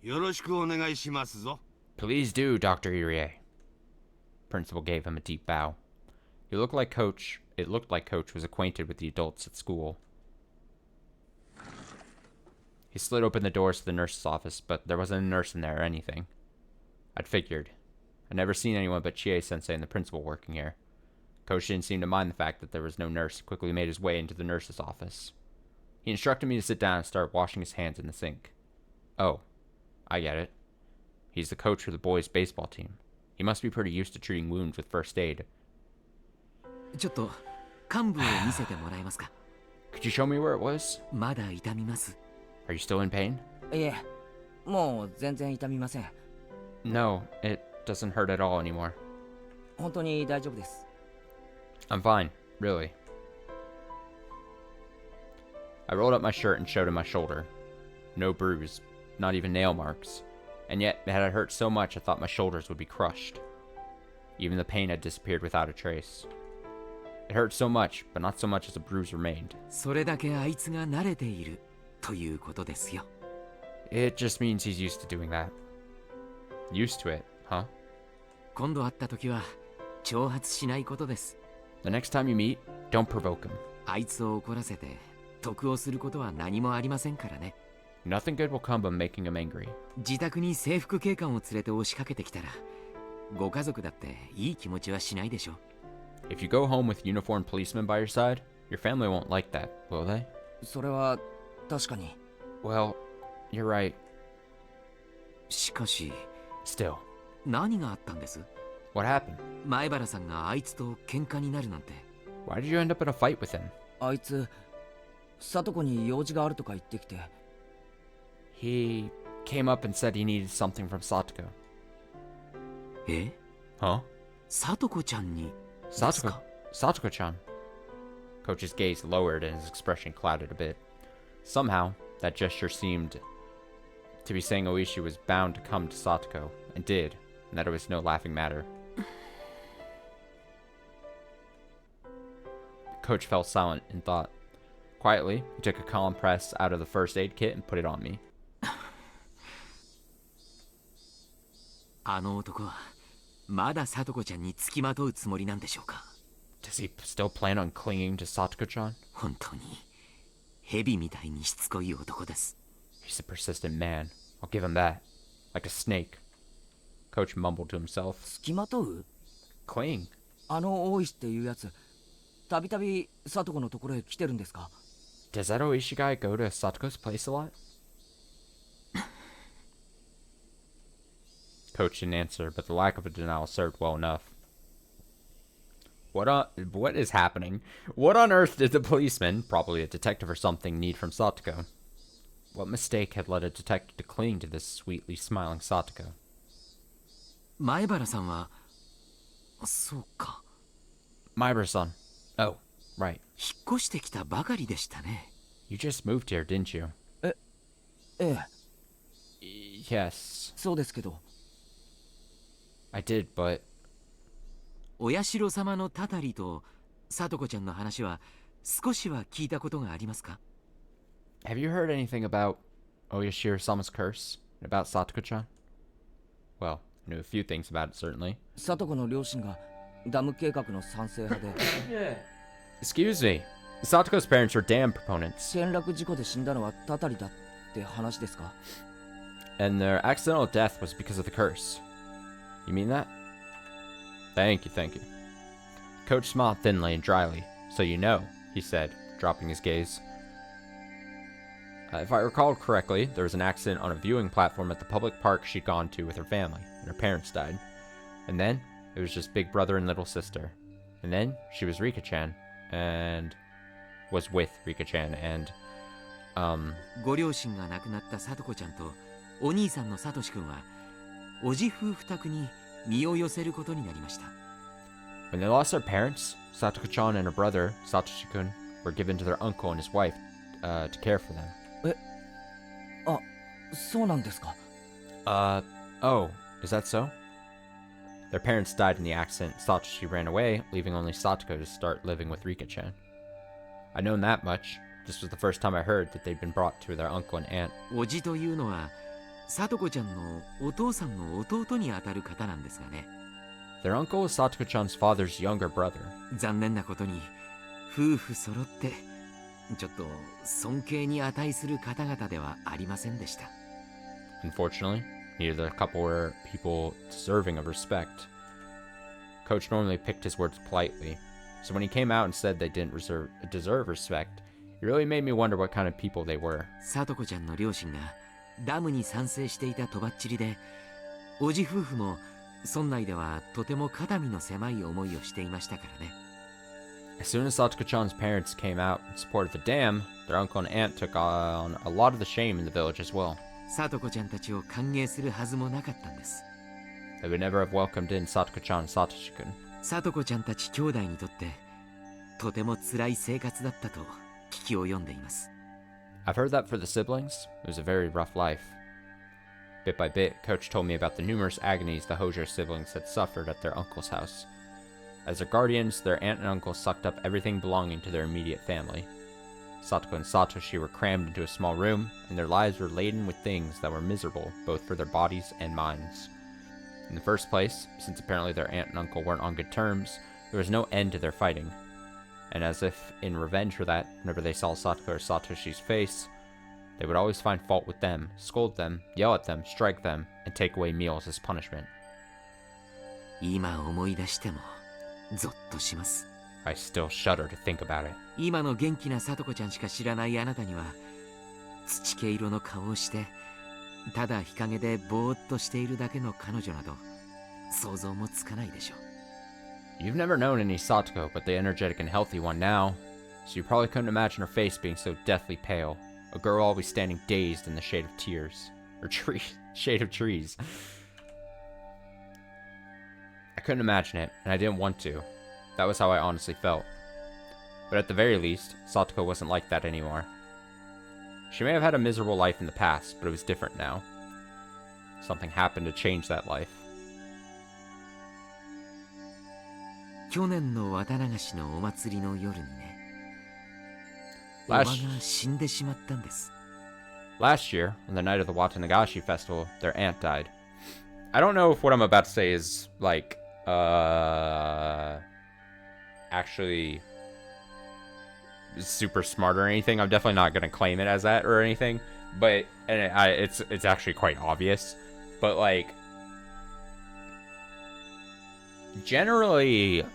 よろしくお願いしますぞ。 Please do, Dr. Irie. Principal gave him a deep bow. It looked like Coach was acquainted with the adults at school. He slid open the doors to the nurse's office, but there wasn't a nurse in there or anything. I'd figured. I'd never seen anyone but Chie-sensei and the principal working here. Coach didn't seem to mind the fact that there was no nurse. He quickly made his way into the nurse's office. He instructed me to sit down and start washing his hands in the sink. Oh, I get it. He's the coach for the boys' baseball team. He must be pretty used to treating wounds with first aid. ちょっと患部を見せてもらえますか？ Could you show me where it was? まだ痛みます。 Are you still in pain? いえ、もう全然痛みません。 No, it doesn't hurt at all anymore. 本当に大丈夫です。 I'm fine, really. I rolled up my shirt and showed him my shoulder. No bruise, not even nail marks. And yet, it had hurt so much I thought my shoulders would be crushed. Even the pain had disappeared without a trace. It hurt so much, but not so much as a bruise remained. それだけあいつが慣れているということですよ。 It just means he's used to doing that. Used to it, huh? 今度会った時は挑発しないことです。 The next time you meet, don't provoke him. あいつを怒らせて得をすることは何もありませんからね。 Nothing good will come of making him angry. 自宅に制服警官を連れて押しかけてきたら、ご家族だっていい気持ちはしないでしょ。 If you go home with uniformed policemen by your side, your family won't like that, will they? それは確かに。 Well, you're right. しかし、 Still, 何があったんです？ what happened? 前原さんがあいつと喧嘩になるなんて。 Why did you end up in a fight with him? あいつ里子に用事があるとか言ってきて。He came up and said he needed something from Satoko. え Huh? 里子ちゃんにです Satoko. か？ Satoko-chan. Coach's gaze lowered and his expression clouded a bit. Somehow, that gesture seemed to be saying Oishi was bound to come to Satoko, and did, and that it was no laughing matter. Coach fell silent in thought. Quietly, he took a compress out of the first aid kit and put it on me. あの男はまだ里子ちゃんに付きまとうつもりなんでしょうか？ Does he still plan on clinging to Satoko-chan? 本当に蛇みたいにしつこい男です。 He's a persistent man. I'll give him that. Like a snake. Coach mumbled to himself. 付きまとう？ Cling? 大石っていうやつ、たびたび里子のところへ来てるんですか？ Does that Oishi guy go to Satoko's place a lot? Coach didn't answer, but the lack of a denial served well enough. What is happening? What on earth did the policeman, probably a detective or something, need from Satoko? What mistake had led a detective to cling to this sweetly smiling Satoko? 前原さんはそうか、 Mybra-san. Oh, right. 引っ越してきたばかりでしたね。 You just moved here, didn't you? ええ、 Yes, そうですけど。 I did, but お社様のたたりと里子ちゃんの話は少しは聞いたことがありますか？ have you heard anything about Oyashiro-sama's curse? About Satoko-chan? Well, I knew a few things about it, certainly. 里子の両親がダム計画の賛成派で、 Excuse me. Satoko's parents were dam proponents, 転落事故で死んだのはたたりだって話ですか？ and their accidental death was because of the curse. You mean that? Thank you, thank you. Coach smiled thinly and dryly. So you know, he said, dropping his gaze. If I recall correctly, there was an accident on a viewing platform at the public park she'd gone to with her family, and her parents died. And then, it was just big brother and little sister. And then, she was Rika-chan, and was with Rika-chan, and, ご両親が亡くなった里子ちゃんとお兄さんのさとしくんはおじ夫婦宅に身を寄せることになりました。 when they lost their parents, Satoko-chan and her brother, Satoshi-kun, were given to their uncle and his wife, to care for them. あ、そうなんですか。 Oh, is that so? Their parents died in the accident. Satoshi ran away, leaving only Satoko to start living with Rika-chan. I'd known that much. This was the first time I heard that they'd been brought to their uncle and aunt. おじというのは里子ちゃんのお父さんの弟にあたる方なんですがね。 Their uncle was Satoko-chan's father's younger brother. 残念なことに夫婦揃ってちょっと尊敬に値する方々ではありませんでした。 Unfortunately, neither the couple were people deserving of respect. Coach normally picked his words politely, so when he came out and said they didn't deserve respect, it really made me wonder what kind of people they were. 里子ちゃんの両親がダムに賛成していたとばっちりで、おじ夫婦も村内ではとても肩身の狭い思いをしていましたからね。 As soon as Satoko-chan's parents came out in support of the dam, their uncle and aunt took on a lot of the shame in the village as well. 里子ちゃんたちを歓迎するはずもなかったんです。 They would never have welcomed in Satoko-chan and Satoshi-kun. 里子ちゃんたち兄弟にとってとても辛い生活だったと聞きを読んでいます。 I've heard that for the siblings, it was a very rough life. Bit by bit, Coach told me about the numerous agonies the Hojo siblings had suffered at their uncle's house. As their guardians, their aunt and uncle sucked up everything belonging to their immediate family. Satoko and Satoshi were crammed into a small room, and their lives were laden with things that were miserable, both for their bodies and minds. In the first place, since apparently their aunt and uncle weren't on good terms, there was no end to their fighting. And as if in revenge for that, whenever they saw Satoko or Satoshi's face, they would always find fault with them, scold them, yell at them, strike them, and take away meals as punishment. 今思い出してもゾッとします。 I still shudder to think about it. 今の元気な里子ちゃんしか知らないあなたには土毛色の顔をしてただ日陰でぼーっとしているだけの彼女など想像もつかないでしょう。 You've never known any Satoko, but the energetic and healthy one now. so you probably couldn't imagine her face being so deathly pale. A girl always standing dazed in the shade of tears. Or shade of trees. I couldn't imagine it, and I didn't want to. That was how I honestly felt. But at the very least, Satoko wasn't like that anymore. She may have had a miserable life in the past, but it was different now. Something happened to change that life. 去年の綿流しのお祭りの夜にね、お Last- ばが死んでしまったんです。 Last year, on the night of the Watanagashi festival, their aunt died. I don't know if what I'm about to say is, like, actually super smart or anything. I'm definitely not going to claim it as that or anything, but it's actually quite obvious. But, like, generally,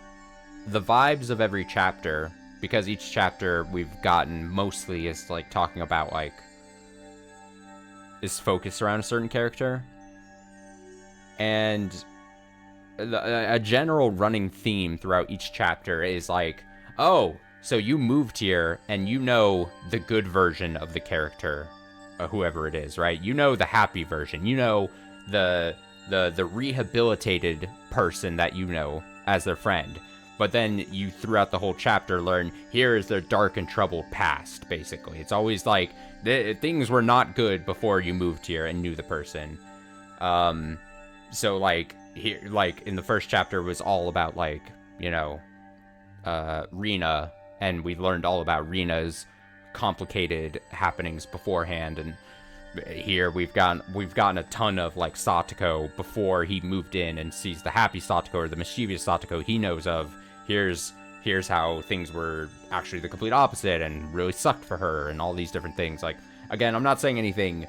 the vibes of every chapter, because each chapter we've gotten mostly is, like, talking about, like, is focused around a certain character. And a general running theme throughout each chapter is like, oh, so you moved here and you know the good version of the character, whoever it is, right? You know the happy version. You know the rehabilitated person that you know as their friend. But then you, throughout the whole chapter, learn here is their dark and troubled past, basically. It's always like, things were not good before you moved here and knew the person. So, like, here, like, in the first chapter was all about, like, you know, Rina, and we learned all about Rina's complicated happenings beforehand, and here we've gotten a ton of, like, Satoko before he moved in and sees the happy Satoko or the mischievous Satoko he knows of. Here's how things were actually the complete opposite and really sucked for her and all these different things. Like, again, I'm not saying anything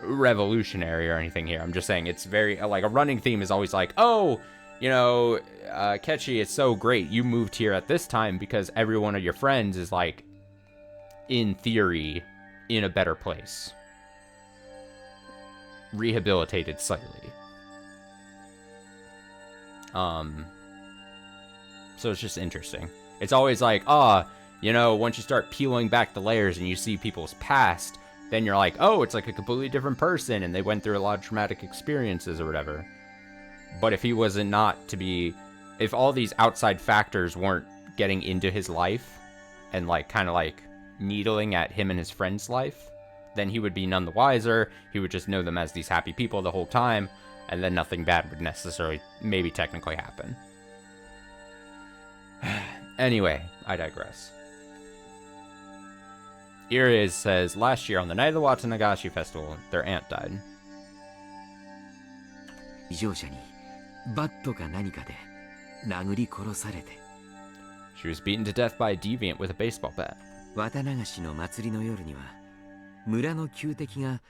revolutionary or anything here. I'm just saying it's very, like, a running theme is always like, oh, you know, Kechi, it's so great you moved here at this time because every one of your friends is, like, in theory, in a better place. Rehabilitated slightly. So it's just interesting. It's always like, you know, once you start peeling back the layers and you see people's past, then you're like, oh, it's like a completely different person and they went through a lot of traumatic experiences or whatever. But if he wasn't not to be, if all these outside factors weren't getting into his life and, like, kind of like needling at him and his friend's life, then he would be none the wiser. He would just know them as these happy people the whole time, and then nothing bad would necessarily, maybe technically happen. Anyway, I digress. Here says, last year on the night of the Watanagashi festival, their aunt died. 異常者にバットか何かで殴り殺されて、 She was beaten to death by a deviant with a baseball bat. 綿流しの祭りの夜には村の旧敵が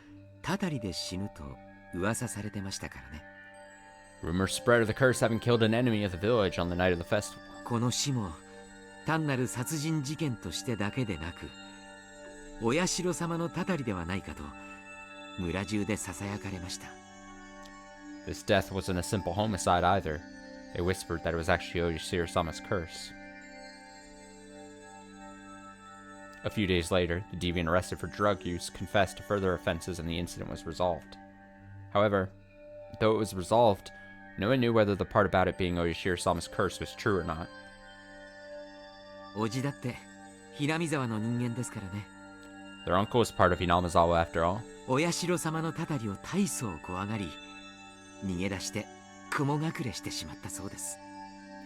たたりで死ぬと噂されてましたからね。 Rumors spread of the curse having killed an enemy of the village on the night of the festival. この死も単なる殺人事件としてだけでなく、お社様のたたりではないかと村中でささやかれました。 This death wasn't a simple homicide either. They whispered that it was actually Oyoshiro-sama's curse. A few days later, the deviant arrested for drug use confessed to further offenses and the incident was resolved. However, though it was resolved, no one knew whether the part about it being Oyoshiro-sama's curse was true or not. おじだって平見沢の人間ですからね。 Their uncle was part of Hinamizawa after all. お社様のたたりを大層怖がり、逃げ出して雲隠れしてしまったそうです。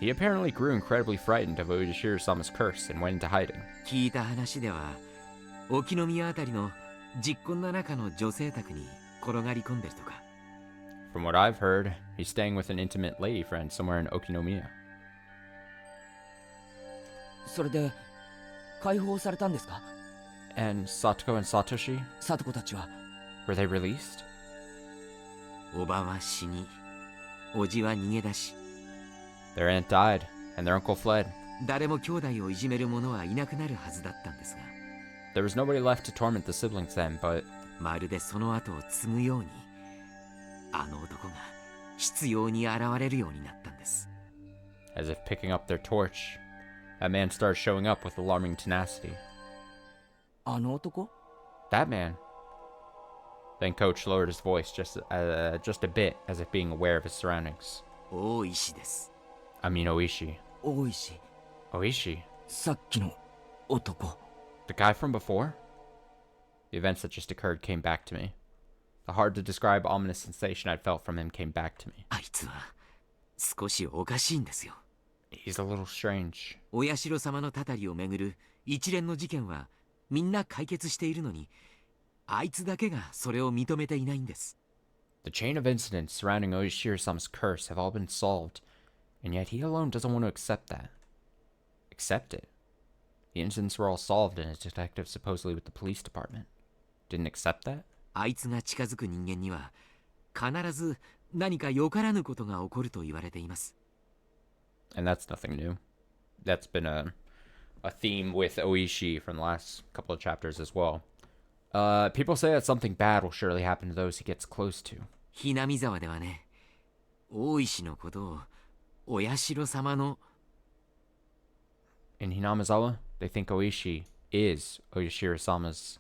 He apparently grew incredibly frightened of Oyoshiro-sama's curse and went into hiding. 聞いた話では、沖宮あたりの実婚の中の女性宅に転がり込んでるとか。 From what I've heard, he's staying with an intimate lady friend somewhere in Okinomiya. それで解放されたんですか？ And Satoko and Satoshi? サトコたちは Were they released? おばは死に、おじは逃げ出し、 Their aunt died, and their uncle fled. 誰も兄弟をいじめる者はいなくなるはずだったんですが、 There was nobody left to torment the siblings then, but まるでその後を継ぐように、あの男が執拗に現れるようになったんです。 as if picking up their torch, That man started showing up with alarming tenacity. あの男 That man. Then Coach lowered his voice just a bit, as if being aware of his surroundings. 大石です。 I mean Oishi. 大石 Oishi? さっきの男 The guy from before? The events that just occurred came back to me. The hard-to-describe ominous sensation I'd felt from him came back to me. あいつは少しおかしいんですよ。 He's a little strange. お社様のたたりをめぐる一連の事件はみんな解決しているのに、あいつだけがそれを認めていないんです。 The chain of incidents surrounding Oishiro-sama's curse have all been solved, and yet he alone doesn't want to accept that. Accept it? The incidents were all solved, and a detective supposedly with the police department didn't accept that? あいつが近づく人間には必ず何かよからぬことが起こると言われています。 And that's nothing new. That's been a theme with Oishi from the last couple of chapters as well. People say that something bad will surely happen to those he gets close to. ひなみ沢ではね、大石のことをお社様の In Hinamizawa, they think Oishi is Oishiro-sama's.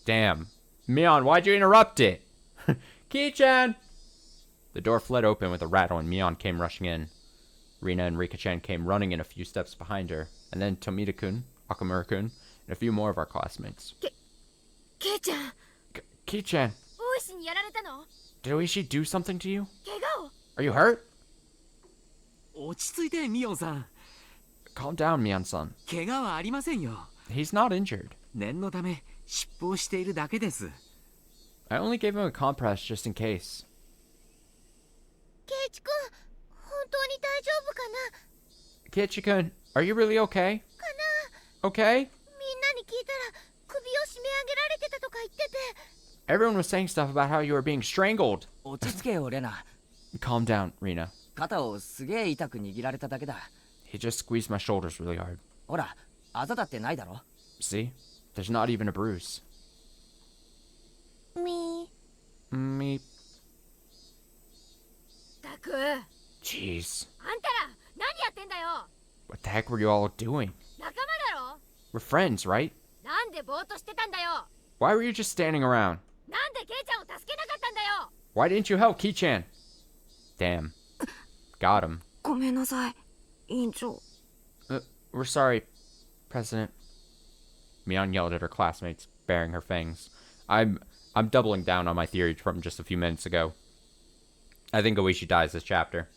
Damn. Mion, why'd you interrupt it? Ki-chan! The door fled open with a rattle and Mion came rushing in. Rina and Rika-chan came running in a few steps behind her, and then Tomita-kun, Akamura-kun, and a few more of our classmates. ケイちゃん Ki-chan, 大石にやられたの did Oishi do something to you? 怪我を Are you hurt? 落ち着いてミオンさん。 Calm down, Mion-san. 怪我はありませんよ。 He's not injured. 念のため湿布をしているだけです。 I only gave him a compress just in case. ケイチ君本当に大丈夫かな Kichi-kun, are you really okay? かな Okay? みんなに聞いたら首を絞め上げられてたとか言ってて Everyone was saying stuff about how you were being strangled. 落ち着けよレナ Calm down, Rina. 肩をすげえ痛く握られただけだ He just squeezed my shoulders really hard. ほらあざだってないだろ See? There's not even a bruise. み Me. たく Jeez. あんたら何やってんだよ What the heck were you all doing? 仲間だろ We're friends, right? なんでぼーっとしてたんだよ Why were you just standing around? なんでケイちゃんを助けなかったんだよ Why didn't you help Ki-chan? Damn. Got him. ごめんなさい委員長。 We're sorry, President. Mion yelled at her classmates, baring her fangs. I'm doubling down on my theory from just a few minutes ago. I think Oishi dies this chapter.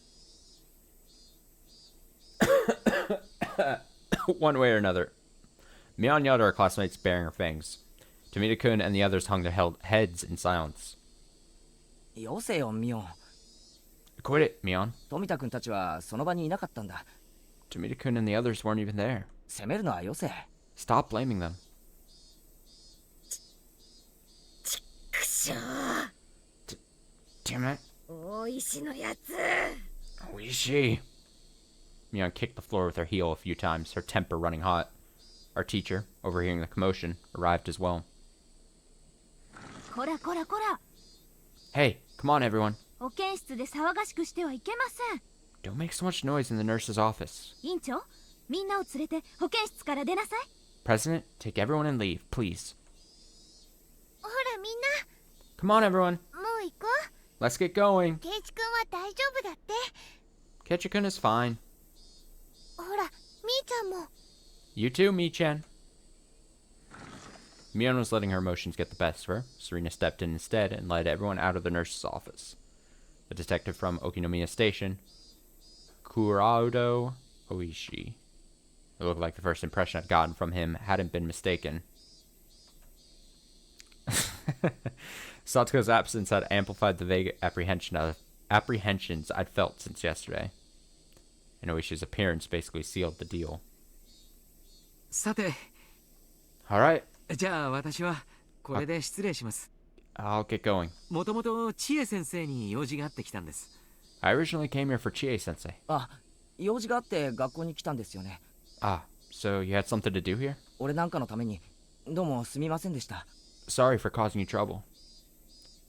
One way or another. Mion yelled at her classmates, baring her fangs. Tomita-kun and the others hung their heads in silence. よせよミオン Quit it, Mion. 富田君たちはその場にいなかったんだ Tomita-kun and the others weren't even there. 責めるのはよせ Stop blaming them. くしょ Damn it. 大石のやつ Oishi. Mion kicked the floor with her heel a few times, her temper running hot. Our teacher, overhearing the commotion, arrived as well. こらこらこら Hey, come on, everyone. 保健室で騒がしくしてはいけません Don't make so much noise in the nurse's office. 委員長みんなを連れて保健室から出なさい President, take everyone and leave, please. ほらみんな Come on, everyone. もう行こ Let's get going. うケイチ君は大丈夫だって Ketchukun is fine. ほらみーちゃんも You too, Mi-chan. Mion was letting her emotions get the best of her. Serena stepped in instead and led everyone out of the nurse's office. The detective from Okinomiya Station, Kurado Oishi. It looked like the first impression I'd gotten from him hadn't been mistaken. Satsuko's absence had amplified the vague apprehensions I'd felt since yesterday. And Oishi's appearance basically sealed the deal. さて、 Alright, じゃあ私はこれで失礼します。 I'll get going. もともと千恵先生に用事があってきたんです。 I originally came here for Chie-sensei. あ用事があって学校に来たんですよね Ah, so you had something to do here? 俺なんかのためにどうもすみませんでした Sorry for causing you trouble.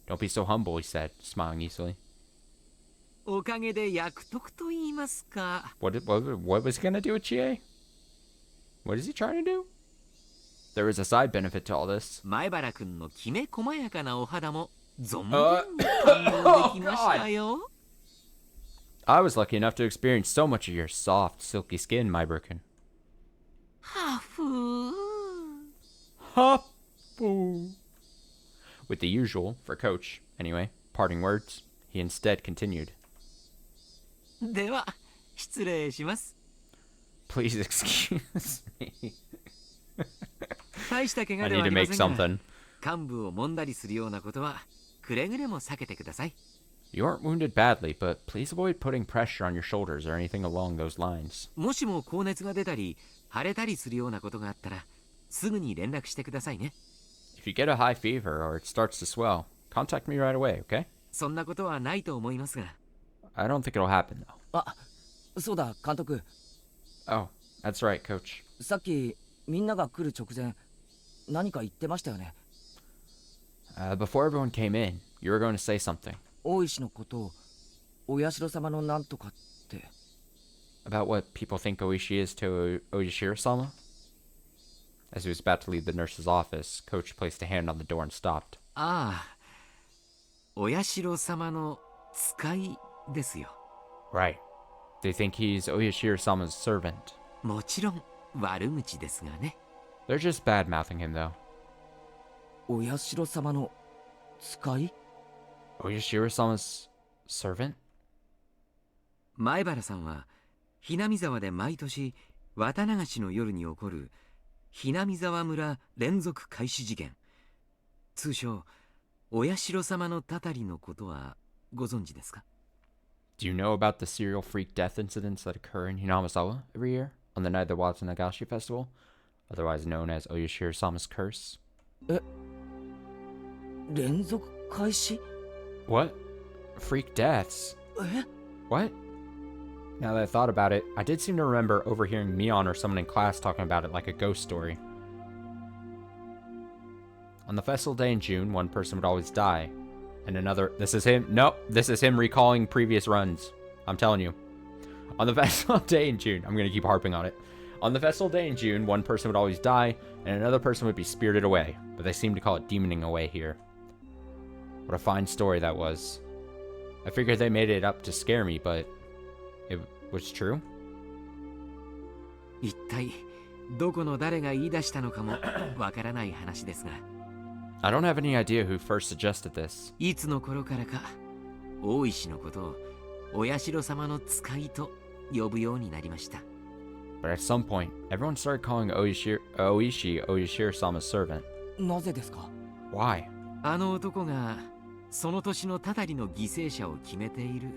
Don't be so humble, he said, smiling easily. おかげで役得と言いますか。What was he gonna do with Chie? What is he trying to do? There was a side benefit to all this. 前原くんのきめ細やかなお肌も存分に堪能できましたよ。I was lucky enough to experience so much of your soft, silky skin, my Birkin. はふー。 Hoppo. With the usual, for Coach, anyway, parting words, he instead continued. では失礼します。 Please excuse me. 大した怪我 I で need はあ to りま make せんが、 something. 幹部を揉んだりするようなことはくれぐれも避けてください。 You aren't wounded badly, but please avoid putting pressure on your shoulders or anything along those lines. もしも高熱が出たり腫れたりするようなことがあったらすぐに連絡してくださいね。 If you get a high fever or it starts to swell, contact me right away, okay? そんなことはないと思いますが。 I don't think it'll happen, though. あ、そうだ監督。 Oh, that's right, Coach. さっきみんなが来る直前何か言ってましたよね。Before everyone came in, you were going to say something. 大石のことをお社様のなんとかって。 About what people think Oishi is to Oyashiro-sama? As he was about to leave the nurse's office, Coach placed a hand on the door and stopped. ああ、お社様の使いですよ。 Right. They think he's Oyashiro-sama's servant. もちろん悪口ですがね。 They're just bad-mouthing him, though. お社様の使い？ Oyashiro-sama's servant? 前原さんはひなみ沢で毎年綿流しの夜に起こるひなみ沢村連続開始事件、通称お社様のたたりのことはご存知ですか？ Do you know about the serial freak death incidents that occur in Hinamizawa every year on the night of the Watanagashi Festival, otherwise known as Oyashiro-sama's curse? 連続開始？ What? Freak deaths? え？ What? Now that I thought about it, I did seem to remember overhearing Mion or someone in class talking about it like a ghost story. On the festival day in June, one person would always die, and another... This is him. Nope, this is him recalling previous runs. I'm telling you. On the festival day in June, I'm going to keep harping on it. On the festival day in June, one person would always die, and another person would be spirited away, but they seem to call it demoning away here. What a fine story that was. I figured they made it up to scare me, but it was true. 一体どこの誰が言い出したのかもわからない話ですが、 I don't have any idea who first suggested this. いつの頃からか大石のことをお社様の使いと呼ぶようになりました。 But at some point, everyone started calling Oishi Oyashiro-sama's servant. なぜですか？ Why? あの男がその年のたたりの犠牲者を決めている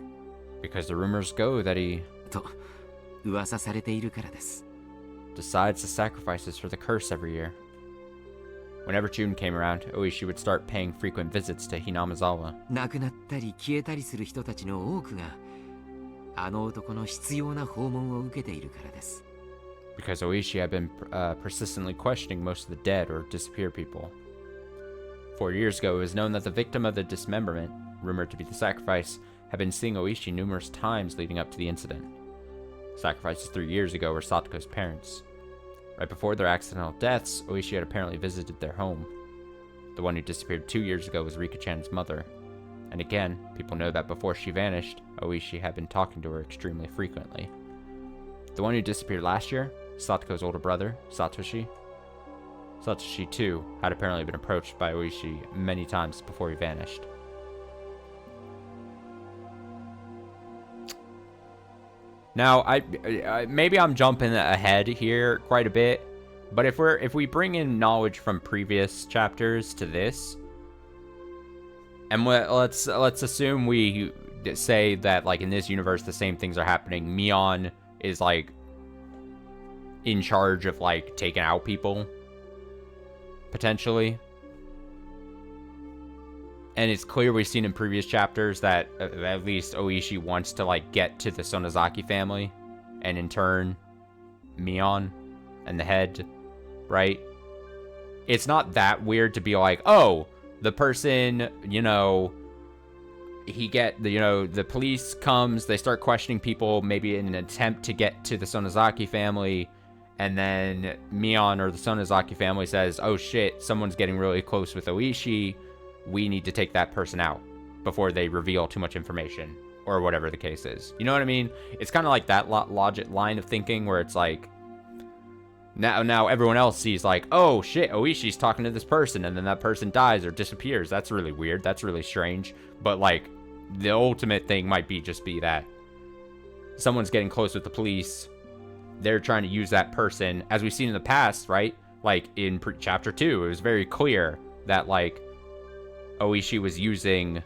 Because the rumors go that he と噂されているからです。 decides the sacrifices for the curse every year. Whenever June came around, Oishi would start paying frequent visits to Hinamizawa. 亡くなったり消えたりする人たちの多くがあの男の必要な訪問を受けているからです。 Because Oishi had been persistently questioning most of the dead or disappeared people. 4 years ago, it was known that the victim of the dismemberment, rumored to be the sacrifice, had been seeing Oishi numerous times leading up to the incident. Sacrifices 3 years ago were Satoko's parents. Right before their accidental deaths, Oishi had apparently visited their home. The one who disappeared 2 years ago was Rika-chan's mother. And again, people know that before she vanished, Oishi had been talking to her extremely frequently. The one who disappeared last year, Satoko's older brother, Satoshi. Satoshi, too, had apparently been approached by Oishi many times before he vanished. Now, I maybe I'm jumping ahead here quite a bit, but if we bring in knowledge from previous chapters to this, and let's assume we say that like in this universe the same things are happening. Mion is like in charge of like taking out people potentially. And it's clear we've seen in previous chapters that at least Oishi wants to like get to the Sonozaki family and in turn Mion and the head, right? It's not that weird to be like, oh, the person, you know, the police comes, they start questioning people, maybe in an attempt to get to the Sonozaki family, and then Mion or the Sonozaki family says, oh shit, someone's getting really close with Oishi, we need to take that person out before they reveal too much information, or whatever the case is. You know what I mean? It's kind of like that logic line of thinking where it's like, now everyone else sees like, oh shit, Oishi's talking to this person, and then that person dies or disappears. That's really weird. That's really strange. But like, the ultimate thing might be that someone's getting close with the police. They're trying to use that person, as we've seen in the past, right? Like in chapter 2, it was very clear that like Oishi was using.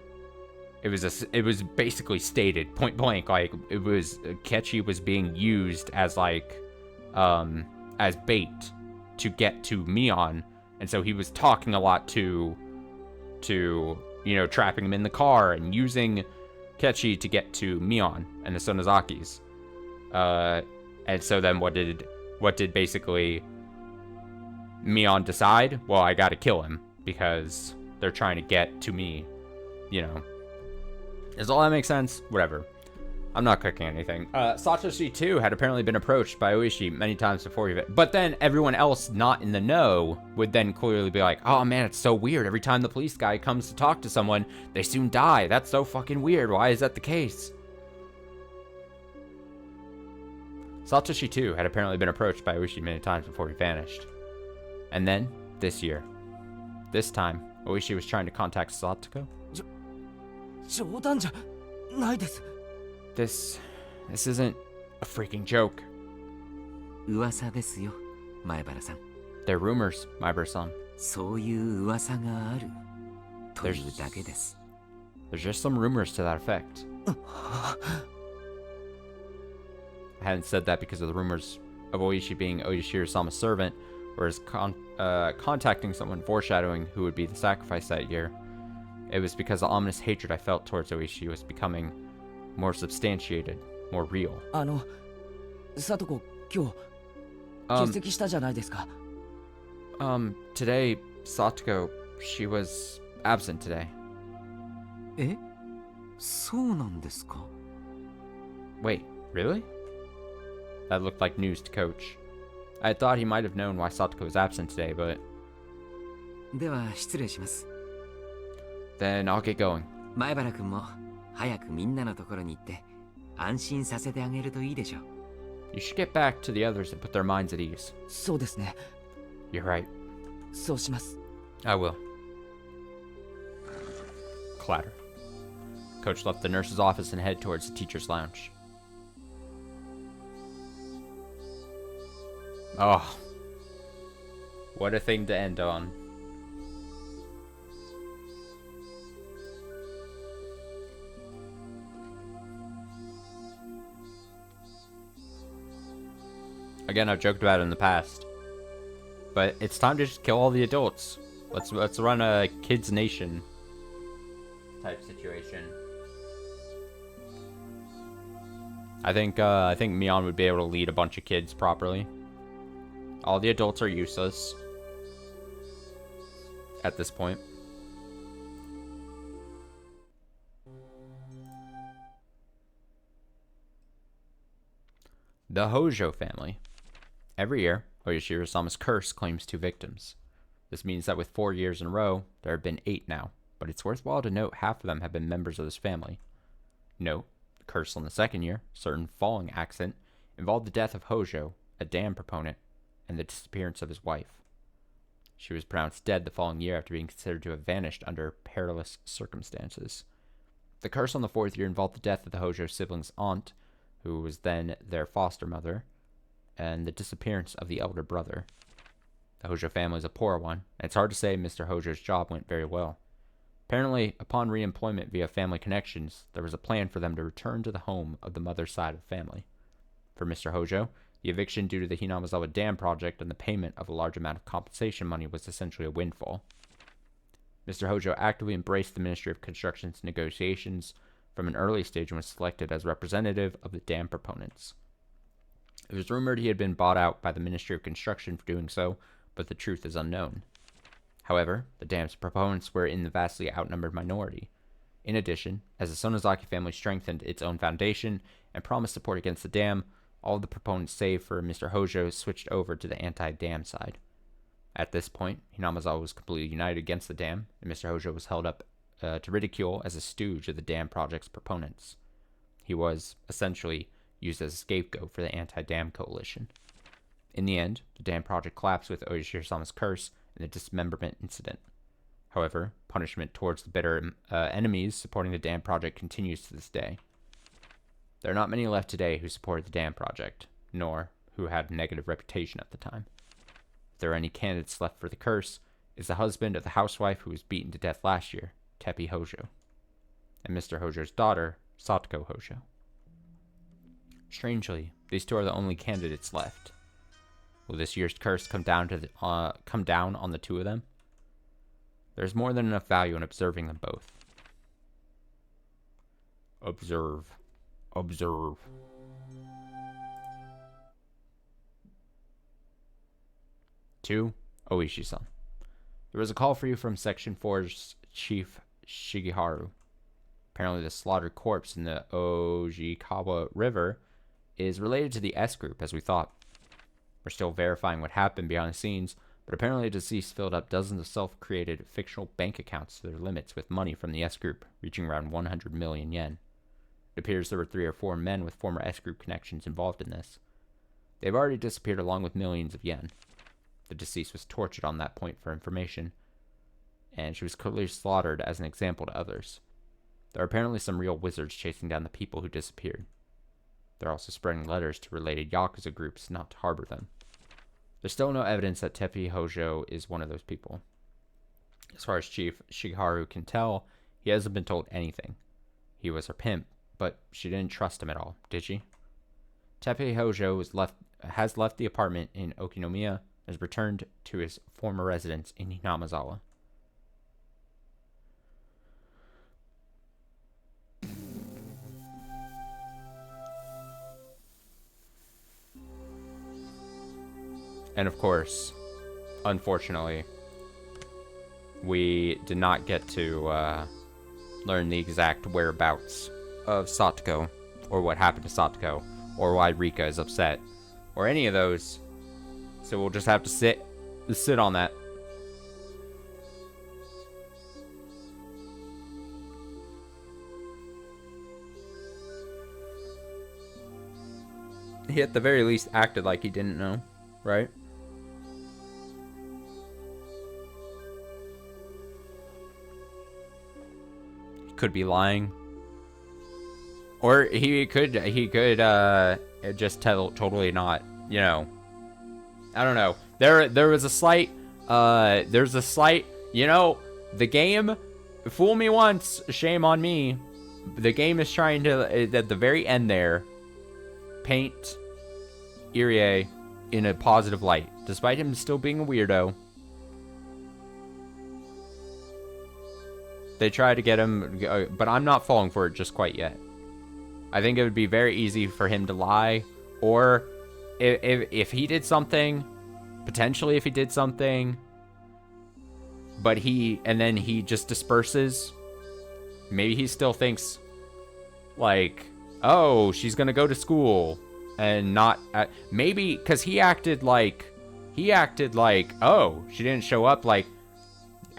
It was basically stated point blank, like it was Kechi was being used as like as bait to get to Mion, and so he was talking a lot to trapping him in the car and using Kechi to get to Mion and the Sonozakis. And so then what did basically Mion decide? Well, I gotta kill him because they're trying to get to me, Does all that make sense? Whatever. I'm not cooking anything. Satoshi too had apparently been approached by Oishi many times before but then everyone else not in the know would then clearly be like, oh man, it's so weird. Every time the police guy comes to talk to someone, they soon die. That's so fucking weird. Why is that the case? Satoshi too had apparently been approached by Oishi many times before he vanished. And then, this year. This time, Oishi was trying to contact Satoko. 冗談じゃないです。 This isn't a freaking joke. 噂ですよ、前原さん。 They're rumors, Maibara-san. そういう噂があるというだけです。 There's just some rumors to that effect. I hadn't said that because of the rumors of Oishi being Oishiro-sama's servant, or as contacting someone foreshadowing who would be the sacrifice that year. It was because the ominous hatred I felt towards Oishi was becoming more substantiated, more real. 佐藤今日欠席したじゃないですか。Today, Satoko, she was absent today. え？そうなんですか？ Wait, really? That looked like news to Coach. I thought he might have known why Satoko was absent today, but... では失礼します。 Then I'll get going. 前原くんも早くみんなのところに行って安心させてあげるといいでしょう。 You should get back to the others and put their minds at ease. そうですね。 You're right. そうします。 I will. Clatter. Coach left the nurse's office and headed towards the teacher's lounge. Oh. What a thing to end on. Again, I've joked about it in the past, but it's time to just kill all the adults. Let's run a kids nation type situation. I think Mion would be able to lead a bunch of kids properly. All the adults are useless at this point. The Hojo family. Every year, Oyashiro-sama's curse claims 2 victims. This means that with 4 years in a row, there have been 8 now, but it's worthwhile to note half of them have been members of this family. Note, the curse on the 2nd year, certain falling accident, involved the death of Hojo, a dam proponent, and the disappearance of his wife. She was pronounced dead the following year after being considered to have vanished under perilous circumstances. The curse on the 4th year involved the death of the Hojo siblings' aunt, who was then their foster mother, and the disappearance of the elder brother. The Hojo family is a poor one, and it's hard to say Mr. Hojo's job went very well. Apparently, upon re-employment via family connections, there was a plan for them to return to the home of the mother's side of the family. For Mr. Hojo, the eviction due to the Hinamazawa Dam project and the payment of a large amount of compensation money was essentially a windfall. Mr. Hojo actively embraced the Ministry of Construction's negotiations from an early stage and was selected as representative of the dam proponents. It was rumored he had been bought out by the Ministry of Construction for doing so, but the truth is unknown. However, the dam's proponents were in the vastly outnumbered minority. In addition, as the Sonozaki family strengthened its own foundation and promised support against the dam, all of the proponents save for Mr. Hojo switched over to the anti-dam side. At this point, Hinamizawa was completely united against the dam, and Mr. Hojo was held up to ridicule as a stooge of the dam project's proponents. He was, essentially, used as a scapegoat for the anti-dam coalition. In the end, the dam project collapsed with Oishiro-sama's curse and the dismemberment incident. However, punishment towards the bitter enemies supporting the dam project continues to this day. There are not many left today who supported the dam project, nor who had a negative reputation at the time. If there are any candidates left for the curse, is the husband of the housewife who was beaten to death last year, Teppei Hojo, and Mr. Hojo's daughter, Satoko Hojo. Strangely, these two are the only candidates left. Will this year's curse come down on the two of them? There's more than enough value in observing them both. Observe. 2. Oishi-san. There was a call for you from Section 4's Chief Shigeharu. Apparently the slaughtered corpse in the Ojikawa River is related to the S group, as we thought. We're still verifying what happened behind the scenes, but apparently the deceased filled up dozens of self-created fictional bank accounts to their limits with money from the S group, reaching around 100 million yen. It appears there were 3 or 4 men with former S group connections involved in this. They've already disappeared along with millions of yen. The deceased was tortured on that point for information, and she was clearly slaughtered as an example to others. There are apparently some real wizards chasing down the people who disappeared. They're also spreading letters to related Yakuza groups not to harbor them. There's still no evidence that Teppei Hojo is one of those people. As far as Chief Shigeharu can tell, he hasn't been told anything. He was her pimp, but she didn't trust him at all, did she? Teppei Hojo has left the apartment in Okinomiya and has returned to his former residence in Hinamizawa. And of course, unfortunately, we did not get to learn the exact whereabouts of Satoko, or what happened to Satoko, or why Rika is upset, or any of those. So we'll just have to sit on that. He at the very least acted like he didn't know, right? Could be lying, or he could just totally not, you know. I don't know. There was a slight you know, the game, fool me once, shame on me. The game is trying to, at the very end there, paint Irie in a positive light, despite him still being a weirdo. They try to get him, but I'm not falling for it just quite yet. I think it would be very easy for him to lie, or if he did something, potentially if he did something, but then he just disperses. Maybe he still thinks, like, oh, she's gonna go to school, and not, maybe, because he acted like, oh, she didn't show up, like,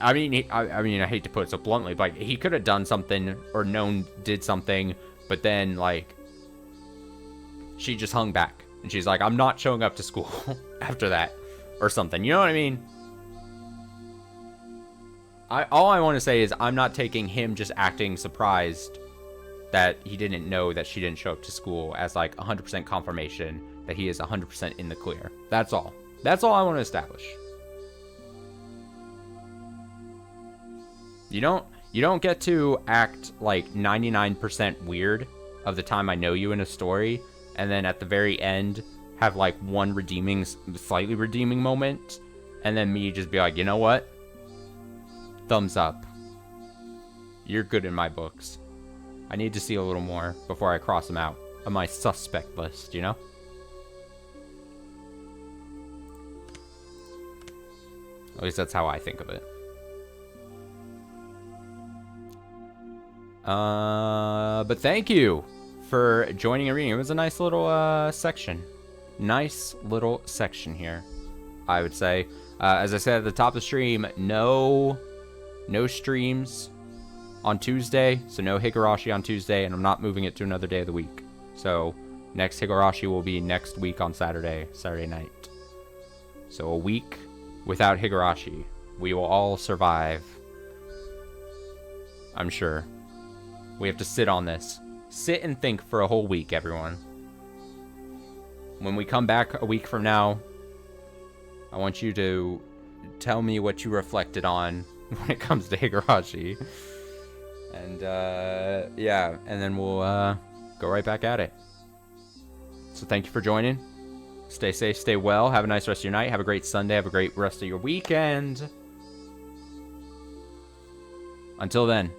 I mean, I hate to put it so bluntly, but like, he could have done something or did something, but then like she just hung back and she's like, I'm not showing up to school after that or something. You know what I mean? All I want to say is I'm not taking him just acting surprised that he didn't know that she didn't show up to school as like 100% confirmation that he is 100% in the clear. That's all. That's all I want to establish. You don't get to act like 99% weird of the time I know you in a story, and then at the very end have like one slightly redeeming moment, and then me just be like, you know what? Thumbs up. You're good in my books. I need to see a little more before I cross them out on my suspect list, you know? At least that's how I think of it. But thank you for joining and reading. It was a nice little section. Nice little section here, I would say. As I said at the top of the stream, no streams on Tuesday, so no Higurashi on Tuesday, and I'm not moving it to another day of the week. So next Higurashi will be next week on Saturday night. So a week without Higurashi. We will all survive, I'm sure. We have to sit on this. Sit and think for a whole week, everyone. When we come back a week from now, I want you to tell me what you reflected on when it comes to Higurashi. And, yeah, and then we'll go right back at it. So thank you for joining. Stay safe, stay well. Have a nice rest of your night. Have a great Sunday. Have a great rest of your weekend. Until then.